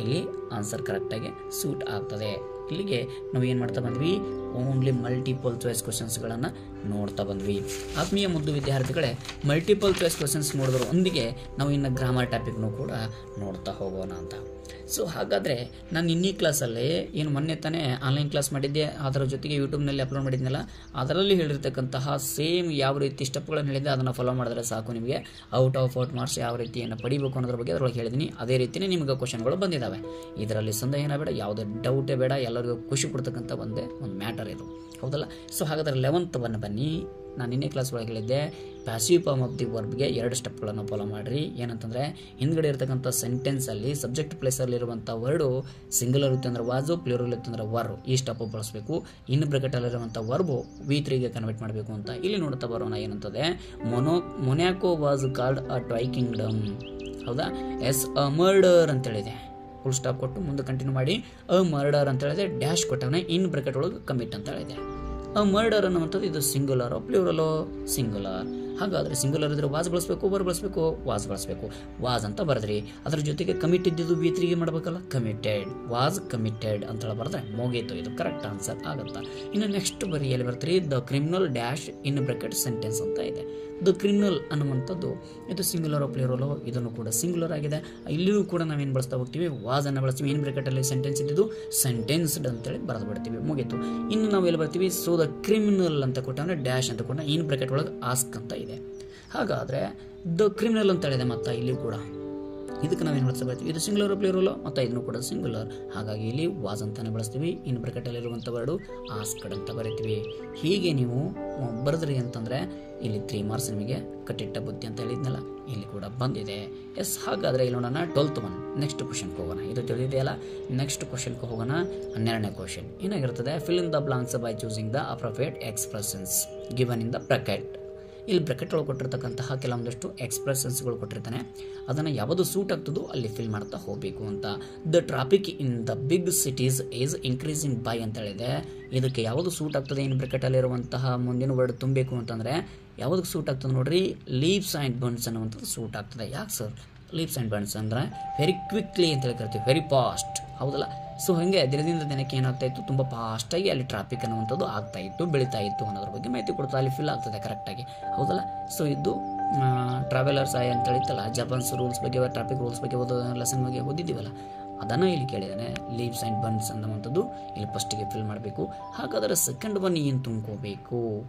ಇಲ್ಲಿ ಆನ್ಸರ್ ಕರೆಕ್ಟಾಗಿ ಸೂಟ್ ಆಗ್ತದೆ. ಇಲ್ಲಿಗೆ ನಾವು ಏನು ಮಾಡ್ತಾ ಬಂದ್ವಿ, ಓನ್ಲಿ ಮಲ್ಟಿಪಲ್ ಚಾಯ್ಸ್ ಕ್ವಶನ್ಸ್ಗಳನ್ನು ನೋಡ್ತಾ ಬಂದ್ವಿ. ಆತ್ಮೀಯ ಮುದ್ದು ವಿದ್ಯಾರ್ಥಿಗಳೇ, ಮಲ್ಟಿಪಲ್ ಚಾಯ್ಸ್ ಕ್ವಶನ್ಸ್ ನೋಡಿದ್ರ ಒಂದಿಗೆ ನಾವು ಇನ್ನು ಗ್ರಾಮರ್ ಟಾಪಿಕ್ನೂ ಕೂಡ ನೋಡ್ತಾ ಹೋಗೋಣ ಅಂತ. ಸೊ ಹಾಗಾದರೆ ನಾನು ಇನ್ನೀ ಕ್ಲಾಸಲ್ಲಿ ಏನು ಮೊನ್ನೆ ತಾನೇ ಆನ್ಲೈನ್ ಕ್ಲಾಸ್ ಮಾಡಿದ್ದೆ, ಅದರ ಜೊತೆಗೆ ಯೂಟ್ಯೂಬ್ನಲ್ಲಿ ಅಪ್ಲೋಡ್ ಮಾಡಿದ್ನಲ್ಲ, ಅದರಲ್ಲಿ ಹೇಳಿರ್ತಕ್ಕಂತಹ ಸೇಮ್ ಯಾವ ರೀತಿ ಸ್ಟೆಪ್ಗಳನ್ನು ಹೇಳಿದ್ದೆ ಅದನ್ನು ಫಾಲೋ ಮಾಡಿದ್ರೆ ಸಾಕು. ನಿಮಗೆ ಔಟ್ ಆಫ್ ಮಾರ್ಕ್ಸ್ ಯಾವ ರೀತಿಯನ್ನು ಪಡಿಬೇಕು ಅನ್ನೋದ್ರ ಬಗ್ಗೆ ಅದರೊಳಗೆ ಹೇಳಿದ್ದೀನಿ. ಅದೇ ರೀತಿಯೇ ನಿಮಗೆ ಕ್ವಶನ್ಗಳು ಬಂದಿದ್ದಾವೆ. ಇದರಲ್ಲಿ ಸಂದೇಹ ಏನಾಗಬೇಡ, ಯಾವುದೇ ಡೌಟೇ ಬೇಡ, ಎಲ್ಲರಿಗೂ ಖುಷಿ ಕೊಡ್ತಕ್ಕಂಥ ಒಂದು ಮ್ಯಾಟರ್ ಇದು, ಹೌದಲ್ಲ. ಸೊ ಹಾಗಾದರೆ 11th ಬನ್ನಿ. ನಾನು ನಿನ್ನೆ ಕ್ಲಾಸ್ ಒಳಗೆ ಹೇಳಿದ್ದೆ, ಪ್ಯಾಸಿವ್ ಫಾರ್ಮ್ ಆಫ್ ದಿ ವರ್ಬ್ಗೆ 2 ಸ್ಟೆಪ್ಗಳನ್ನು ಫಾಲೋ ಮಾಡಿರಿ. ಏನಂತಂದರೆ, ಹಿಂದ್ಗಡೆ ಇರತಕ್ಕಂಥ ಸೆಂಟೆನ್ಸಲ್ಲಿ ಸಬ್ಜೆಕ್ಟ್ ಪ್ಲೇಸಲ್ಲಿರುವಂಥ ವರ್ಡು ಸಿಂಗುಲರ್ ಇತ್ತು ಅಂದರೆ ವಾಜು, ಪ್ಲೂರಲ್ ಇತ್ತು ಅಂದರೆ ವರ್, ಈ ಸ್ಟೆಪ್ ಬಳಸಬೇಕು. ಇನ್ನು ಬ್ರಾಕೆಟಲ್ಲಿರುವಂಥ ವರ್ಬು V3ಗೆ ಕನ್ವರ್ಟ್ ಮಾಡಬೇಕು ಅಂತ ಇಲ್ಲಿ ನೋಡ್ತಾ ಬರೋಣ. ಏನಂತದೆ, Monaco was called a toy kingdom, ಹೌದಾ. ಎಸ್, ಅ ಮರ್ಡರ್ ಅಂತೇಳಿದೆ, ಫುಲ್ ಸ್ಟಾಪ್ ಕೊಟ್ಟು ಮುಂದೆ ಕಂಟಿನ್ಯೂ ಮಾಡಿ ಅ ಮರ್ಡರ್ ಅಂತ ಹೇಳಿದೆ, ಡ್ಯಾಶ್ ಕೊಟ್ಟವನೇ, ಇನ್ ಬ್ರಾಕೆಟ್ ಒಳಗೆ ಕಮಿಟ್ ಅಂತ ಹೇಳಿದೆ. ಅ ಮರ್ಡರ್ ಅನ್ನುವಂಥದ್ದು ಇದು ಸಿಂಗುಲರೋ ಪ್ಲೂರಲೋ, ಸಿಂಗುಲರ್. ಹಾಗಾದರೆ ಸಿಂಗುಲರ್ ಇದ್ರೆ ವಾಸ್ ಬಳಸಬೇಕು, ವರ್ ಬಳಸಬೇಕು, ವಾಸ್ ಬಳಸಬೇಕು. ವಾಸ್ ಅಂತ ಬರೆದ್ರಿ, ಅದ್ರ ಜೊತೆಗೆ ಕಮಿಟ್ ಇದ್ದಿದ್ದು V3ಗೆ ಮಾಡಬೇಕಲ್ಲ, ಕಮಿಟೆಡ್, ವಾಸ್ ಕಮಿಟೆಡ್ ಅಂತೇಳಿ ಬರೆದ್ರೆ ಮುಗೀತು. ಇದು ಕರೆಕ್ಟ್ ಆನ್ಸರ್ ಆಗುತ್ತಾ. ಇನ್ನು ನೆಕ್ಸ್ಟ್ ಬರೀ ಎಲ್ಲಿ ಬರ್ತೀರಿ, the criminal dash in bracket sentence ಅಂತ ಇದೆ. ದ ಕ್ರಿಮಿನಲ್ ಅನ್ನುವಂಥದ್ದು ಇದು ಸಿಂಗುಲರೋ ಪ್ಲೂರಲೋ, ಇದನ್ನು ಕೂಡ ಸಿಂಗುಲರ್ ಆಗಿದೆ. ಇಲ್ಲಿಯೂ ಕೂಡ ನಾವೇನು ಬಳಸ್ತಾ ಹೋಗ್ತೀವಿ, ವಾಸ್ ಅನ್ನು ಬಳಸ್ತೀವಿ. ಇನ್ ಬ್ರಾಕೆಟಲ್ಲಿ ಸೆಂಟೆನ್ಸ್ ಇದ್ದಿದ್ದು ಸೆಂಟೆನ್ಸ್ಡ್ ಅಂತೇಳಿ ಬರೆದು ಬಿಡ್ತೀವಿ, ಮುಗೀತು. ಇನ್ನು ನಾವು ಎಲ್ಲಿ ಬರ್ತೀವಿ, ಸೊ ದ ಕ್ರಿಮಿನಲ್ ಅಂತ ಕೊಟ್ಟಂದ್ರೆ ಡ್ಯಾಶ್ ಅಂತ ಕೊಟ್ಟ, ಇನ್ ಬ್ರಾಕೆಟ್ ಒಳಗೆ ಆಸ್ಕ್ ಅಂತ ಇದೆ. ಹಾಗಾದರೆ ದ ಕ್ರಿಮಿನಲ್ ಅಂತ ಹೇಳಿದೆ, ಮತ್ತು ಇಲ್ಲಿ ಕೂಡ ಇದಕ್ಕೆ ನಾವೇನು ಬಳಸ್ತಾ ಬರ್ತೀವಿ, ಇದು ಸಿಂಗುಲರ್ ಪ್ಲೂರಲ್, ಮತ್ತು ಇದನ್ನು ಕೂಡ ಸಿಂಗುಲರ್. ಹಾಗಾಗಿ ಇಲ್ಲಿ ವಾಸ್ ಅಂತಾನೆ ಬಳಸ್ತೀವಿ. ಇನ್ ಬ್ರಾಕೆಟಲ್ಲಿರುವಂಥ ವರ್ಡು ಆಸ್ಕ್ಡ್ ಅಂತ ಬರಿತೀವಿ. ಹೀಗೆ ನೀವು ಬರೆದ್ರಿ ಅಂತಂದರೆ ಇಲ್ಲಿ 3 ಮಾರ್ಕ್ಸ್ ನಿಮಗೆ ಕಟ್ಟಿಟ್ಟ ಬುದ್ಧಿ ಅಂತ ಹೇಳಿದ್ನಲ್ಲ, ಇಲ್ಲಿ ಕೂಡ ಬಂದಿದೆ. ಎಸ್, ಹಾಗಾದರೆ ಇಲ್ಲಿ ನೋಡೋಣ 12th ಒನ್. ನೆಕ್ಸ್ಟ್ ಕ್ವಶನ್ಗೆ ಹೋಗೋಣ. ಇದು ತಿಳಿದಿದೆಯಲ್ಲ, ನೆಕ್ಸ್ಟ್ ಕ್ವಶನ್ಗೆ ಹೋಗೋಣ. 12ನೇ ಕ್ವಶನ್ ಏನಾಗಿರ್ತದೆ, fill in the blanks by choosing the appropriate expressions given in the bracket. ಇಲ್ಲಿ ಬ್ರಾಕೆಟ್ ಒಳಗೆ ಕೊಟ್ಟಿರ್ತಕ್ಕಂತಹ ಕೆಲವೊಂದಷ್ಟು ಎಕ್ಸ್ಪ್ರೆಷನ್ಸ್ಗಳು ಕೊಟ್ಟಿರ್ತಾನೆ, ಅದನ್ನು ಯಾವುದು ಸೂಟ್ ಆಗ್ತದೋ ಅಲ್ಲಿ ಫಿಲ್ ಮಾಡ್ತಾ ಹೋಗಬೇಕು ಅಂತ. The traffic in the big cities is increasing by ಅಂತ ಹೇಳಿದೆ. ಇದಕ್ಕೆ ಯಾವುದು ಸೂಟ್ ಆಗ್ತದೆ, ಇನ್ ಬ್ರಾಕೆಟಲ್ಲಿರುವಂತಹ ಮುಂದಿನ ವರ್ಡ್ ತುಂಬಬೇಕು ಅಂತಂದರೆ ಯಾವುದಕ್ಕೆ ಸೂಟ್ ಆಗ್ತದೆ ನೋಡ್ರಿ, ಲೀವ್ಸ್ ಆ್ಯಂಡ್ ಬರ್ನ್ಸ್ ಅನ್ನುವಂಥದ್ದು ಸೂಟ್ ಆಗ್ತದೆ. ಯಾಕೆ ಸರ್? ಲೀವ್ಸ್ ಆ್ಯಂಡ್ ಬರ್ನ್ಸ್ ಅಂದರೆ ವೆರಿ ಕ್ವಿಕ್ಲಿ ಅಂತ ಹೇಳಿ ಕರಿತೀವಿ, ವೆರಿ ಫಾಸ್ಟ್, ಹೌದಲ್ಲ. ಸೊ ಹಾಗೆ ದಿನದಿಂದ ದಿನಕ್ಕೆ ಏನಾಗ್ತಾ ಇತ್ತು, ತುಂಬ ಫಾಸ್ಟಾಗಿ ಅಲ್ಲಿ ಟ್ರಾಫಿಕ್ ಅನ್ನುವಂಥದ್ದು ಆಗ್ತಾ ಇತ್ತು, ಬೆಳೀತಾ ಇತ್ತು ಅನ್ನೋದ್ರ ಬಗ್ಗೆ ಮಾಹಿತಿ ಕೊಡ್ತಾ ಅಲ್ಲಿ ಫಿಲ್ ಆಗ್ತದೆ ಕರೆಕ್ಟಾಗಿ, ಹೌದಲ್ಲ. ಸೊ ಇದು ಟ್ರಾವೆಲರ್ಸ್ ಆಯ್ ಅಂತ ಹೇಳಿತ್ತಲ್ಲ, ಜಪಾನ್ಸ್ ರೂಲ್ಸ್ ಬಗ್ಗೆ, ಟ್ರಾಫಿಕ್ ರೂಲ್ಸ್ ಬಗ್ಗೆ ಲೆಸನ್ ಬಗ್ಗೆ ಓದಿದ್ದೀವಲ್ಲ, ಅದನ್ನು ಇಲ್ಲಿ ಕೇಳಿದ್ದಾನೆ. ಲೀವ್ಸ್ ಆ್ಯಂಡ್ ಬರ್ನ್ಸ್ ಅನ್ನುವಂಥದ್ದು ಇಲ್ಲಿ ಫಸ್ಟಿಗೆ ಫಿಲ್ ಮಾಡಬೇಕು. ಹಾಗಾದರೆ ಸೆಕೆಂಡ್ ಒನ್ ಏನು ತುಂಬ್ಕೋಬೇಕು,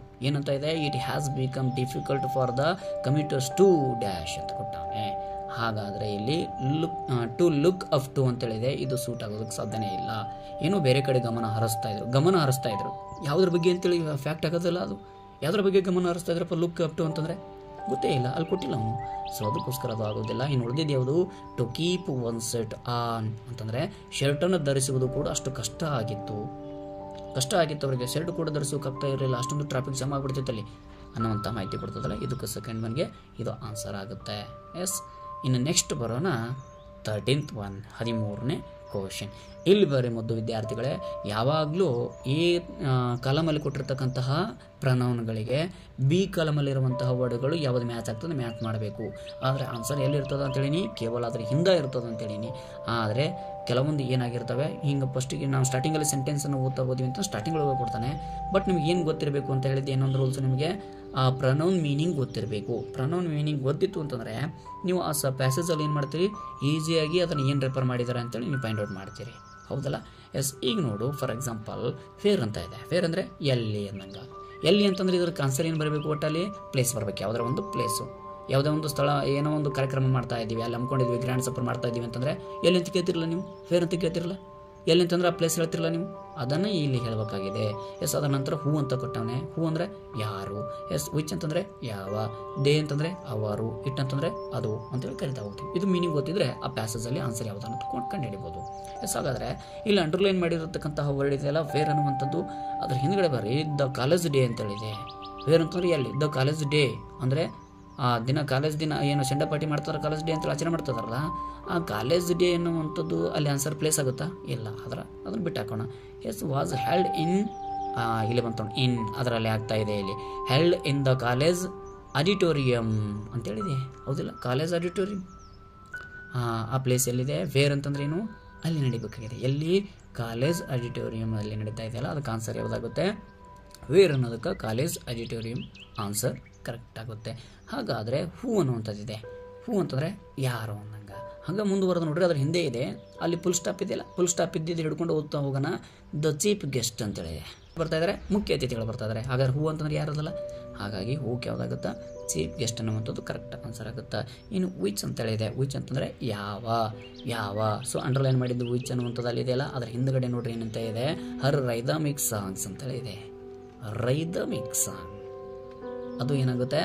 ಏನಂತ ಇದೆ, it has become difficult for the commuters to dash ಅಂತ ಕೊಟ್ಟಾನೆ. ಹಾಗಾದರೆ ಇಲ್ಲಿ ಲುಕ್ ಅಪ್ ಟು ಅಂತೇಳಿದೆ, ಇದು ಸೂಟ್ ಆಗೋದಕ್ಕೆ ಸಾಧ್ಯನೇ ಇಲ್ಲ. ಏನೋ ಬೇರೆ ಕಡೆ ಗಮನ ಹರಿಸ್ತಾ ಇದ್ರು. ಯಾವುದ್ರ ಬಗ್ಗೆ ಅಂತೇಳಿ ಫ್ಯಾಕ್ಟ್ ಆಗೋದಿಲ್ಲ ಅದು. ಯಾವುದ್ರ ಬಗ್ಗೆ ಗಮನ ಹರಿಸ್ತಾ ಇದ್ರಪ್ಪ, ಲುಕ್ ಅಪ್ ಟು ಅಂತಂದರೆ ಗೊತ್ತೇ ಇಲ್ಲ, ಅಲ್ಲಿ ಕೊಟ್ಟಿಲ್ಲ ಅವನು. ಸೊ ಅದಕ್ಕೋಸ್ಕರ ಅದು ಆಗೋದಿಲ್ಲ. ಇನ್ನು ಉಳಿದಿದ್ದು ಯಾವುದು, to keep one set on ಅಂತಂದರೆ ಶರ್ಟನ್ನು ಧರಿಸುವುದು ಕೂಡ ಅಷ್ಟು ಕಷ್ಟ ಆಗಿತ್ತು ಅವರಿಗೆ. ಶರ್ಟ್ ಕೂಡ ಧರಿಸೋಕ್ಕಾಗ್ತಾ ಇರಲಿಲ್ಲ, ಅಷ್ಟೊಂದು ಟ್ರಾಫಿಕ್ ಜಾಮ್ ಆಗಿಬಿಡ್ತಿತ್ತು ಅಲ್ಲಿ ಅನ್ನುವಂಥ ಮಾಹಿತಿ ಕೊಡ್ತದಲ್ಲ. ಇದಕ್ಕೆ ಸೆಕೆಂಡ್ ಒನ್ಗೆ ಇದು ಆನ್ಸರ್ ಆಗುತ್ತೆ. ಎಸ್. ಇನ್ನು ನೆಕ್ಸ್ಟ್ ಬರೋಣ 13th ಒನ್, 13ನೇ ಕ್ವಶನ್. ಇಲ್ಲಿ ಬರೀ ಮುದ್ದು ವಿದ್ಯಾರ್ಥಿಗಳೇ, ಯಾವಾಗಲೂ ಈ ಕಾಲಮಲ್ಲಿ ಕೊಟ್ಟಿರ್ತಕ್ಕಂತಹ ಪ್ರನೌನ್ಗಳಿಗೆ ಬಿ ಕಾಲಮಲ್ಲಿರುವಂತಹ ವರ್ಡ್ಗಳು ಯಾವುದು ಮ್ಯಾಚ್ ಆಗ್ತದೆ ಮ್ಯಾಚ್ ಮಾಡಬೇಕು. ಆದರೆ ಆನ್ಸರ್ ಎಲ್ಲಿರ್ತದೆ ಅಂತೇಳೀನಿ, ಕೇವಲ ಅದ್ರ ಹಿಂದೆ ಇರ್ತದೆ ಅಂತೇಳೀನಿ. ಆದರೆ ಕೆಲವೊಂದು ಏನಾಗಿರ್ತವೆ, ಹಿಂಗೆ ಫಸ್ಟಿಗೆ ನಾವು ಸ್ಟಾರ್ಟಿಂಗಲ್ಲಿ ಸೆಂಟೆನ್ಸನ್ನು ಓದ್ತಾ ಹೋದ್ವಿ ಅಂತ ಸ್ಟಾರ್ಟಿಂಗ್ ಒಳಗೆ ಕೊಡ್ತಾನೆ. ಬಟ್ ನಿಮ್ಗೆ ಏನು ಗೊತ್ತಿರಬೇಕು ಅಂತ ಹೇಳಿದ್ದು, ಏನೊಂದು ರೂಲ್ಸ್, ನಿಮಗೆ ಆ ಪ್ರನೌನ್ ಮೀನಿಂಗ್ ಗೊತ್ತಿರಬೇಕು. ಪ್ರನೌನ್ ಮೀನಿಂಗ್ ಗೊತ್ತಿತ್ತು ಅಂತಂದರೆ ನೀವು ಆ ಪ್ಯಾಸೇಜಲ್ಲಿ ಏನು ಮಾಡ್ತೀರಿ, ಈಸಿಯಾಗಿ ಅದನ್ನು ಏನು ರೆಫರ್ ಮಾಡಿದ್ದಾರೆ ಅಂತೇಳಿ ನೀವು ಫೈಂಡ್ ಔಟ್ ಮಾಡ್ತೀರಿ, ಹೌದಲ್ಲ. ಎಸ್. ಈಗ ನೋಡು, ಫಾರ್ ಎಕ್ಸಾಂಪಲ್ ಫೇರ್ ಅಂತ ಇದೆ. ಫೇರ್ ಅಂದರೆ ಎಲ್ಲಿ ಅನ್ನಂಗೆ. ಎಲ್ಲಿ ಅಂತಂದರೆ ಇದಕ್ಕೆ ಆನ್ಸರ್ ಏನು ಬರಬೇಕು, ಒಟ್ಟಲ್ಲಿ ಪ್ಲೇಸ್ ಬರಬೇಕು, ಯಾವುದರ ಒಂದು ಪ್ಲೇಸು, ಯಾವುದೇ ಒಂದು ಸ್ಥಳ, ಏನೋ ಒಂದು ಕಾರ್ಯಕ್ರಮ ಮಾಡ್ತಾ ಇದ್ದೀವಿ, ಅಲ್ಲಿ ಹಮ್ಮಿಕೊಂಡಿದ್ವಿ, ಗ್ರ್ಯಾಂಡ್ ಸಪರ್ ಮಾಡ್ತಾ ಇದ್ದೀವಿ ಅಂತಂದರೆ ಎಲ್ಲಿ ಅಂತ ಕೇಳ್ತಿರಲ್ಲ ನೀವು, ಫೇರ್ ಅಂತ ಕೇಳ್ತಿರಲ್ಲ, ಎಲ್ಲಿ ಅಂತಂದ್ರೆ ಆ ಪ್ಲೇಸ್ ಹೇಳ್ತಿರಲ್ಲ ನೀವು, ಅದನ್ನು ಇಲ್ಲಿ ಹೇಳಬೇಕಾಗಿದೆ. ಎಸ್. ಅದರ ನಂತರ ಹೂ ಅಂತ ಕೊಟ್ಟವನೆ. ಹೂ ಅಂದರೆ ಯಾರು. ಎಸ್. ವಿಚ್ ಅಂತಂದರೆ ಯಾವ. ದೇ ಅಂತಂದರೆ ಅವರು. ಇಟ್ ಅಂತಂದರೆ ಅದು ಅಂತೇಳಿ ಕರಿತಾ ಹೋಗ್ತೀವಿ. ಇದು ಮೀನಿಂಗ್ ಗೊತ್ತಿದ್ರೆ ಆ ಪ್ಯಾಸೇಜಲ್ಲಿ ಆನ್ಸರ್ ಯಾವುದನ್ನು ಕಂಡು ಹಿಡಿಬೋದು. ಎಸ್. ಹಾಗಾದರೆ ಇಲ್ಲಿ ಅಂಡರ್ಲೈನ್ ಮಾಡಿರತಕ್ಕಂತಹ ವರ್ಡ್ ಇದೆಯಲ್ಲ, ಫೇರ್ ಅನ್ನುವಂಥದ್ದು, ಅದ್ರ ಹಿಂದ್ಗಡೆ ಬರ್ರಿ ದ ಕಾಲೇಜ್ ಡೇ ಅಂತೇಳಿದೆ. ಫೇರ್ ಅಂತಂದ್ರೆ ಎಲ್ಲಿ, ದ ಕಾಲೇಜ್ ಡೇ ಅಂದರೆ ಆ ದಿನ, ಕಾಲೇಜ್ ದಿನ ಏನು ಸೆಂಡ ಪಾರ್ಟಿ ಮಾಡ್ತಾರೆ, ಕಾಲೇಜ್ ಡೇ ಅಂತ ಆಚರಣೆ ಮಾಡ್ತಾರಲ್ಲ, ಆ ಕಾಲೇಜ್ ಡೇ ಅನ್ನುವಂಥದ್ದು ಅಲ್ಲಿ ಆನ್ಸರ್ ಪ್ಲೇಸ್ ಆಗುತ್ತಾ, ಇಲ್ಲ. ಅದನ್ನು ಬಿಟ್ಟು ಹಾಕೋಣ. ಎಸ್. ವಾಸ್ ಹೆಲ್ಡ್ ಇನ್, ಇಲ್ಲಿ ಬಂತ ಇನ್, ಅದರಲ್ಲಿ ಆಗ್ತಾ ಇದೆ ಇಲ್ಲಿ, held in the college auditorium ಅಂತೇಳಿದೆ, ಹೌದಿಲ್ಲ. ಕಾಲೇಜ್ ಆಡಿಟೋರಿಯಂ ಆ ಪ್ಲೇಸ್ ಎಲ್ಲಿದೆ. ವೇರ್ ಅಂತಂದ್ರೆ ಏನು, ಅಲ್ಲಿ ನಡಿಬೇಕಾಗಿದೆ. ಎಲ್ಲಿ, ಕಾಲೇಜ್ ಆಡಿಟೋರಿಯಂ ಅಲ್ಲಿ ನಡೀತಾ ಇದೆಯಲ್ಲ, ಅದಕ್ಕೆ ಆನ್ಸರ್ ಯಾವುದಾಗುತ್ತೆ, ವೇರ್ ಅನ್ನೋದಕ್ಕೆ ಕಾಲೇಜ್ ಆಡಿಟೋರಿಯಂ ಆನ್ಸರ್ ಕರೆಕ್ಟ್ ಆಗುತ್ತೆ. ಹಾಗಾದರೆ ಹೂ ಅನ್ನುವಂಥದ್ದಿದೆ. ಹೂ ಅಂತಂದರೆ ಯಾರು ಅನ್ನಂಗೆ. ಹಾಗೆ ಮುಂದುವರೆದು ನೋಡ್ರಿ, ಅದ್ರ ಹಿಂದೆ ಇದೆ, ಅಲ್ಲಿ ಫುಲ್ ಸ್ಟಾಪ್ ಇದೆಯಲ್ಲ, ಫುಲ್ ಸ್ಟಾಪ್ ಇದ್ದಿದ್ದು ಹಿಡ್ಕೊಂಡು ಓದ್ತಾ ಹೋಗೋಣ. ದ ಚೀಫ್ ಗೆಸ್ಟ್ ಅಂತೇಳಿದೆ, ಬರ್ತಾ ಇದ್ದಾರೆ, ಮುಖ್ಯ ಅತಿಥಿಗಳು ಬರ್ತಾ ಇದ್ದಾರೆ. ಹಾಗಾದ್ರೆ ಹೂ ಅಂತಂದ್ರೆ ಯಾರದಲ್ಲ, ಹಾಗಾಗಿ ಹೂಕ್ಕೆ ಯಾವುದಾಗುತ್ತಾ, ಚೀಫ್ ಗೆಸ್ಟ್ ಅನ್ನುವಂಥದ್ದು ಕರೆಕ್ಟ್ ಆನ್ಸರ್ ಆಗುತ್ತಾ. ಇನ್ನು ವಿಚ್ ಅಂತೇಳಿದೆ. ವಿಚ್ ಅಂತಂದರೆ ಯಾವ. ಸೊ ಅಂಡರ್ಲೈನ್ ಮಾಡಿದ್ದು ವಿಚ್ ಅನ್ನುವಂಥದ್ದು ಅಲ್ಲಿ ಇದೆಯಲ್ಲ, ಅದ್ರ ಹಿಂದ್ಗಡೆ ನೋಡ್ರಿ ಏನಂತ ಇದೆ, ಹರ್ ರೈದಮಿಕ್ ಸಾಂಗ್ಸ್ ಅಂತೇಳಿ ಇದೆ. ರೈದಮಿಕ್ ಸಾಂಗ್ ಅದು ಏನಾಗುತ್ತೆ,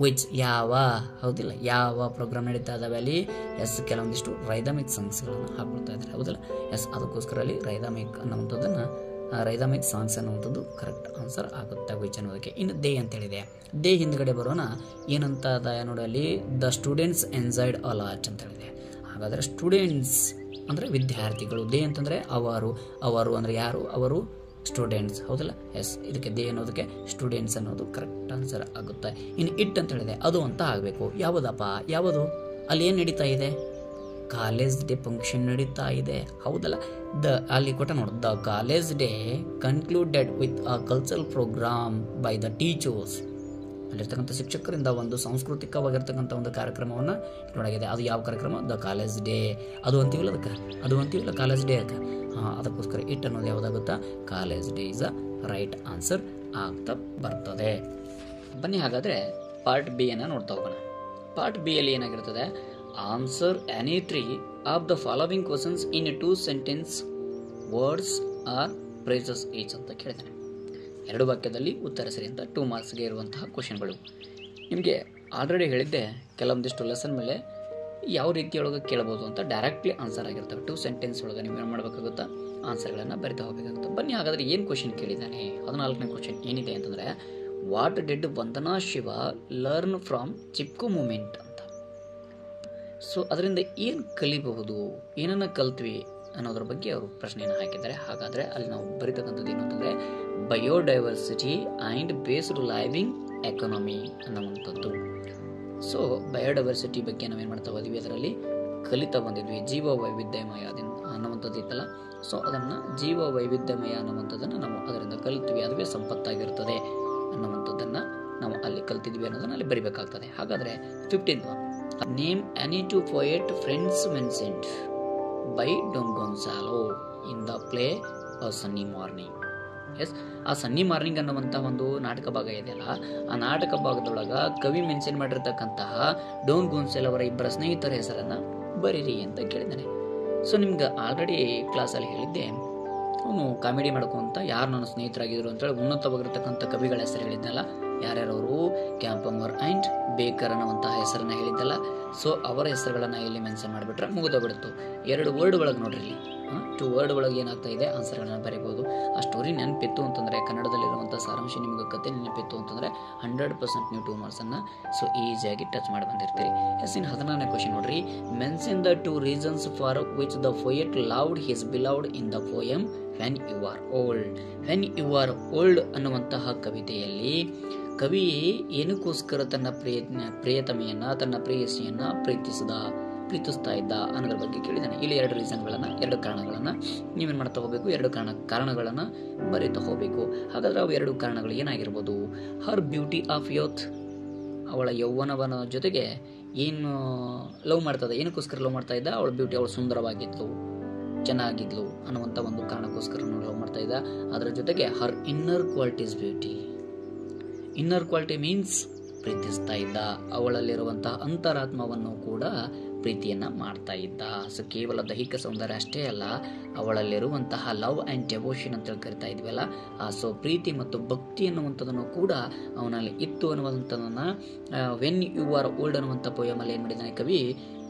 ವಿಚ್ ಯಾವ, ಹೌದಿಲ್ಲ. ಯಾವ ಪ್ರೋಗ್ರಾಮ್ ನಡೀತಾ ಇದ್ದಾವೆ ಅಲ್ಲಿ, ಎಸ್. ಕೆಲವೊಂದಿಷ್ಟು ರೈದಮಿಕ್ ಸಾಂಗ್ಸ್ಗಳನ್ನು ಹಾಕ್ಬಿಡ್ತಾ ಇದ್ದಾರೆ, ಹೌದಿಲ್ಲ. ಎಸ್. ಅದಕ್ಕೋಸ್ಕರ ಅಲ್ಲಿ ರೈದಮಿಕ್ ಅನ್ನುವಂಥದ್ದನ್ನು, ರೈದಮಿಕ್ ಸಾಂಗ್ಸ್ ಅನ್ನುವಂಥದ್ದು ಕರೆಕ್ಟ್ ಆನ್ಸರ್ ಆಗುತ್ತೆ ವಿಚ್ ಅನ್ನೋದಕ್ಕೆ. ಇನ್ನು ದೇ ಅಂತೇಳಿದೆ. ದೇ ಹಿಂದ್ಗಡೆ ಬರೋಣ, ಏನಂತ ಅದ ನೋಡಿ ಅಲ್ಲಿ, the students enjoyed a lot ಅಂತೇಳಿದೆ. ಹಾಗಾದರೆ ಸ್ಟೂಡೆಂಟ್ಸ್ ಅಂದರೆ ವಿದ್ಯಾರ್ಥಿಗಳು. ದೇ ಅಂತಂದರೆ ಅವರು ಅಂದರೆ ಯಾರು, ಅವರು ಸ್ಟೂಡೆಂಟ್ಸ್, ಹೌದಲ್ಲ. ಎಸ್. ಇದಕ್ಕೆ ದೇ ಅನ್ನೋದಕ್ಕೆ ಸ್ಟೂಡೆಂಟ್ಸ್ ಅನ್ನೋದು ಕರೆಕ್ಟ್ ಆನ್ಸರ್ ಆಗುತ್ತೆ. ಇನ್ನು ಇಟ್ ಅಂತ ಹೇಳಿದೆ, ಅದು ಅಂತ ಆಗಬೇಕು. ಯಾವುದಪ್ಪ, ಯಾವುದು, ಅಲ್ಲಿ ಏನು ನಡೀತಾ ಇದೆ, ಕಾಲೇಜ್ ಡೇ ಫಂಕ್ಷನ್ ನಡೀತಾ ಇದೆ, ಹೌದಲ್ಲ. ಅಲ್ಲಿ ಕೊಟ್ಟ ನೋಡು, the college day concluded with a cultural programme by the teachers. ಅಲ್ಲಿರ್ತಕ್ಕಂಥ ಶಿಕ್ಷಕರಿಂದ ಒಂದು ಸಾಂಸ್ಕೃತಿಕವಾಗಿರ್ತಕ್ಕಂಥ ಒಂದು ಕಾರ್ಯಕ್ರಮವನ್ನು ನೋಡಾಗಿದೆ. ಅದು ಯಾವ ಕಾರ್ಯಕ್ರಮ, ದ ಕಾಲೇಜ್ ಡೇ. ಅದು ಅಂತೀವಲ್ಲ ಕಾಲೇಜ್ ಡೇ ಅದಕ್ಕೆ. ಅದಕ್ಕೋಸ್ಕರ ಇಟ್ ಅನ್ನೋದು ಯಾವುದಾಗುತ್ತಾ, college day is a right answer ಆಗ್ತಾ ಬರ್ತದೆ. ಬನ್ನಿ ಹಾಗಾದರೆ ಪಾರ್ಟ್ ಬಿ ಅನ್ನು ನೋಡ್ತಾ ಹೋಗೋಣ. ಪಾರ್ಟ್ ಬಿ ಅಲ್ಲಿ ಏನಾಗಿರ್ತದೆ, answer any 3 of the following questions in 2 sentence, words or phrases each ಅಂತ ಕೇಳಿದ್ದಾನೆ. 2 ವಾಕ್ಯದಲ್ಲಿ ಉತ್ತರ ಸರಿ ಅಂತ 2 ಮಾರ್ಕ್ಸ್ಗೆ ಇರುವಂತಹ ಕ್ವಶನ್ಗಳು. ನಿಮಗೆ ಆಲ್ರೆಡಿ ಹೇಳಿದ್ದೆ, ಕೆಲವೊಂದಿಷ್ಟು ಲೆಸನ್ ಮೇಲೆ ಯಾವ ರೀತಿಯೊಳಗೆ ಕೇಳಬಹುದು ಅಂತ ಡೈರೆಕ್ಟ್ಲಿ ಆನ್ಸರ್ ಆಗಿರ್ತವೆ. 2 ಸೆಂಟೆನ್ಸ್ ಒಳಗೆ ನೀವು ಏನು ಮಾಡಬೇಕಾಗುತ್ತಾ, ಆನ್ಸರ್ಗಳನ್ನು ಬರಿತಾ ಹೋಗಬೇಕಾಗುತ್ತೆ. ಬನ್ನಿ ಹಾಗಾದರೆ ಏನು ಕ್ವಶನ್ ಕೇಳಿದ್ದಾನೆ. 14ನೇ ಕ್ವಶನ್ ಏನಿದೆ ಅಂತಂದರೆ, what did Vandana Shiva learn from Chipko movement ಅಂತ. ಸೊ ಅದರಿಂದ ಏನು ಕಲಿಬಹುದು, ಏನನ್ನ ಕಲ್ತ್ವಿ ಅನ್ನೋದ್ರ ಬಗ್ಗೆ ಅವರು ಪ್ರಶ್ನೆಯನ್ನು ಹಾಕಿದ್ದಾರೆ. ಹಾಗಾದರೆ ಅಲ್ಲಿ ನಾವು ಬರೀತಕ್ಕಂಥದ್ದು ಏನು ಅಂತಂದರೆ, biodiversity and based living economy ಅನ್ನುವಂಥದ್ದು. ಸೊ ಬಯೋಡೈವರ್ಸಿಟಿ ಬಗ್ಗೆ ನಾವೇನು ಮಾಡ್ತಾ ಹೋದ್ವಿ, ಅದರಲ್ಲಿ ಕಲಿತಾ ಬಂದಿದ್ವಿ. ಜೀವ ವೈವಿಧ್ಯಮಯ ಅನ್ನುವಂಥದ್ದು ಇತ್ತಲ್ಲ, ಸೊ ಅದನ್ನು ಜೀವ ವೈವಿಧ್ಯಮಯ ಅನ್ನುವಂಥದ್ದನ್ನು ನಾವು ಅದರಿಂದ ಕಲಿತೀವಿ. ಅದುವೇ ಸಂಪತ್ತಾಗಿರ್ತದೆ ಅನ್ನುವಂಥದ್ದನ್ನು ನಾವು ಅಲ್ಲಿ ಕಲ್ತಿದ್ವಿ ಅನ್ನೋದನ್ನು ಅಲ್ಲಿ ಬರಿಬೇಕಾಗ್ತದೆ. ಹಾಗಾದರೆ 15th name any two poet friends mentioned by Don Gonzalo in the play a sunny morning. Yes, ಆ ಸನ್ನಿ ಮಾರ್ನಿಂಗ್ ಅನ್ನುವಂಥ ಒಂದು ನಾಟಕ ಭಾಗ ಇದೆಯಲ್ಲ, ಆ ನಾಟಕ ಭಾಗದೊಳಗೆ ಕವಿ ಮೆನ್ಷನ್ ಮಾಡಿರ್ತಕ್ಕಂತಹ ಡಾನ್ ಗೊನ್ಸಾಲೋ ಅವರ ಇಬ್ಬರ ಸ್ನೇಹಿತರ ಹೆಸರನ್ನು ಬರೀರಿ ಅಂತ ಕೇಳಿದ್ದಾನೆ. ಸೊ ನಿಮ್ಗೆ ಆಲ್ರೆಡಿ ಕ್ಲಾಸಲ್ಲಿ ಹೇಳಿದ್ದೆ, ಅವನು ಕಾಮಿಡಿ ಮಾಡ್ಕೊಂತ ಯಾರು ನನ್ನ ಸ್ನೇಹಿತರಾಗಿದ್ರು ಅಂತೇಳಿ ಉನ್ನತವಾಗಿರ್ತಕ್ಕಂಥ ಕವಿಗಳ ಹೆಸರು ಹೇಳಿದ್ನಲ್ಲ, ಯಾರ್ಯಾರವರು ಕ್ಯಾಂಪಮರ್ ಆ್ಯಂಡ್ ಬೇಕರ್ ಅನ್ನುವಂತಹ ಹೆಸರನ್ನ ಹೇಳಿದ್ದಲ್ಲ. ಸೊ ಅವರ ಹೆಸರುಗಳನ್ನು ಇಲ್ಲಿ ಮೆನ್ಷನ್ ಮಾಡಿಬಿಟ್ರೆ ಮುಗಿದೋಗ್ಬಿಡ್ತು. 2 ವರ್ಡ್ ಒಳಗೆ ನೋಡ್ರಿ, ಇಲ್ಲಿ 2 ವರ್ಡ್ ಒಳಗೆ ಏನಾಗ್ತಾ ಇದೆ, ಆನ್ಸರ್ಗಳನ್ನ ಬರೀಬೋದು. ಆ ಸ್ಟೋರಿ ನೆನಪಿತ್ತು ಅಂತಂದರೆ, ಕನ್ನಡದಲ್ಲಿರುವಂಥ ಸಾರಾಂಶ ನಿಮಗೆ ಕತೆ ನೆನಪಿತ್ತು ಅಂತಂದರೆ 100% ನೀವು 2 ಮಾರ್ಕ್ಸನ್ನು ಸೊ ಈಸಿಯಾಗಿ ಟಚ್ ಮಾಡಿ ಬಂದಿರ್ತೀರಿ. ಎಸ್, ಇನ್ನು 14ನೇ ಕ್ವಶನ್ ನೋಡ್ರಿ. Mention the 2 reasons for which the poet loved his beloved in the poem when you are old. When you are old ಅನ್ನುವಂತಹ ಕವಿತೆಯಲ್ಲಿ ಕವಿ ಏನಕ್ಕೋಸ್ಕರ ತನ್ನ ಪ್ರಿಯತಮೆಯನ್ನ, ತನ್ನ ಪ್ರೇಯಸಿಯನ್ನ ಪ್ರೀತಿಸ್ತಾ ಇದ್ದ ಅನ್ನೋದ್ರ ಬಗ್ಗೆ ಕೇಳಿದ್ದಾನೆ. ಇಲ್ಲಿ 2 ರೀಸನ್ಗಳನ್ನು, 2 ಕಾರಣಗಳನ್ನು ನೀವೇನು ಮಾಡ್ತಾ ಹೋಗಬೇಕು, 2 ಕಾರಣಗಳನ್ನು ಬರೀತಾ ಹೋಗಬೇಕು. ಹಾಗಾದ್ರೆ ಅವು 2 ಕಾರಣಗಳು ಏನಾಗಿರ್ಬೋದು? ಹರ್ ಬ್ಯೂಟಿ ಆಫ್ ಯೂತ್, ಅವಳ ಯೌವನವನ ಜೊತೆಗೆ ಏನು ಲವ್ ಮಾಡ್ತದೆ, ಏನಕ್ಕೋಸ್ಕರ ಲವ್ ಮಾಡ್ತಾ ಇದ್ದ? ಅವಳ ಬ್ಯೂಟಿ, ಅವಳು ಸುಂದರವಾಗಿದ್ಲು, ಚೆನ್ನಾಗಿದ್ಲು ಅನ್ನುವಂಥ ಒಂದು ಕಾರಣಕ್ಕೋಸ್ಕರ ಲವ್ ಮಾಡ್ತಾ ಇದ್ದ. ಅದರ ಜೊತೆಗೆ her inner qualities beauty. Inner quality means ಪ್ರೀತಿಸ್ತಾ ಇದ್ದ, ಅವಳಲ್ಲಿರುವಂತಹ ಅಂತರಾತ್ಮವನ್ನು ಕೂಡ ಪ್ರೀತಿಯನ್ನ ಮಾಡ್ತಾ ಇದ್ದ. ಸೊ ಕೇವಲ ದೈಹಿಕ ಸೌಂದರ್ಯ ಅಷ್ಟೇ ಅಲ್ಲ, ಅವಳಲ್ಲಿರುವಂತಹ ಲವ್ ಆ್ಯಂಡ್ ಡೆವೋಷನ್ ಅಂತ ಕರಿತಾ ಇದ್ವಲ್ಲ, ಸೊ ಪ್ರೀತಿ ಮತ್ತು ಭಕ್ತಿ ಅನ್ನುವಂಥದ್ದನ್ನು ಕೂಡ ಅವನಲ್ಲಿ ಇತ್ತು ಅನ್ನುವಂಥದ್ದನ್ನು ವೆನ್ ಯು ಆರ್ ಓಲ್ಡ್ ಅನ್ನುವಂಥ ಪೋಯಮಲ್ಲಿ ಏನು ಮಾಡಿದ್ದಾನೆ ಕವಿ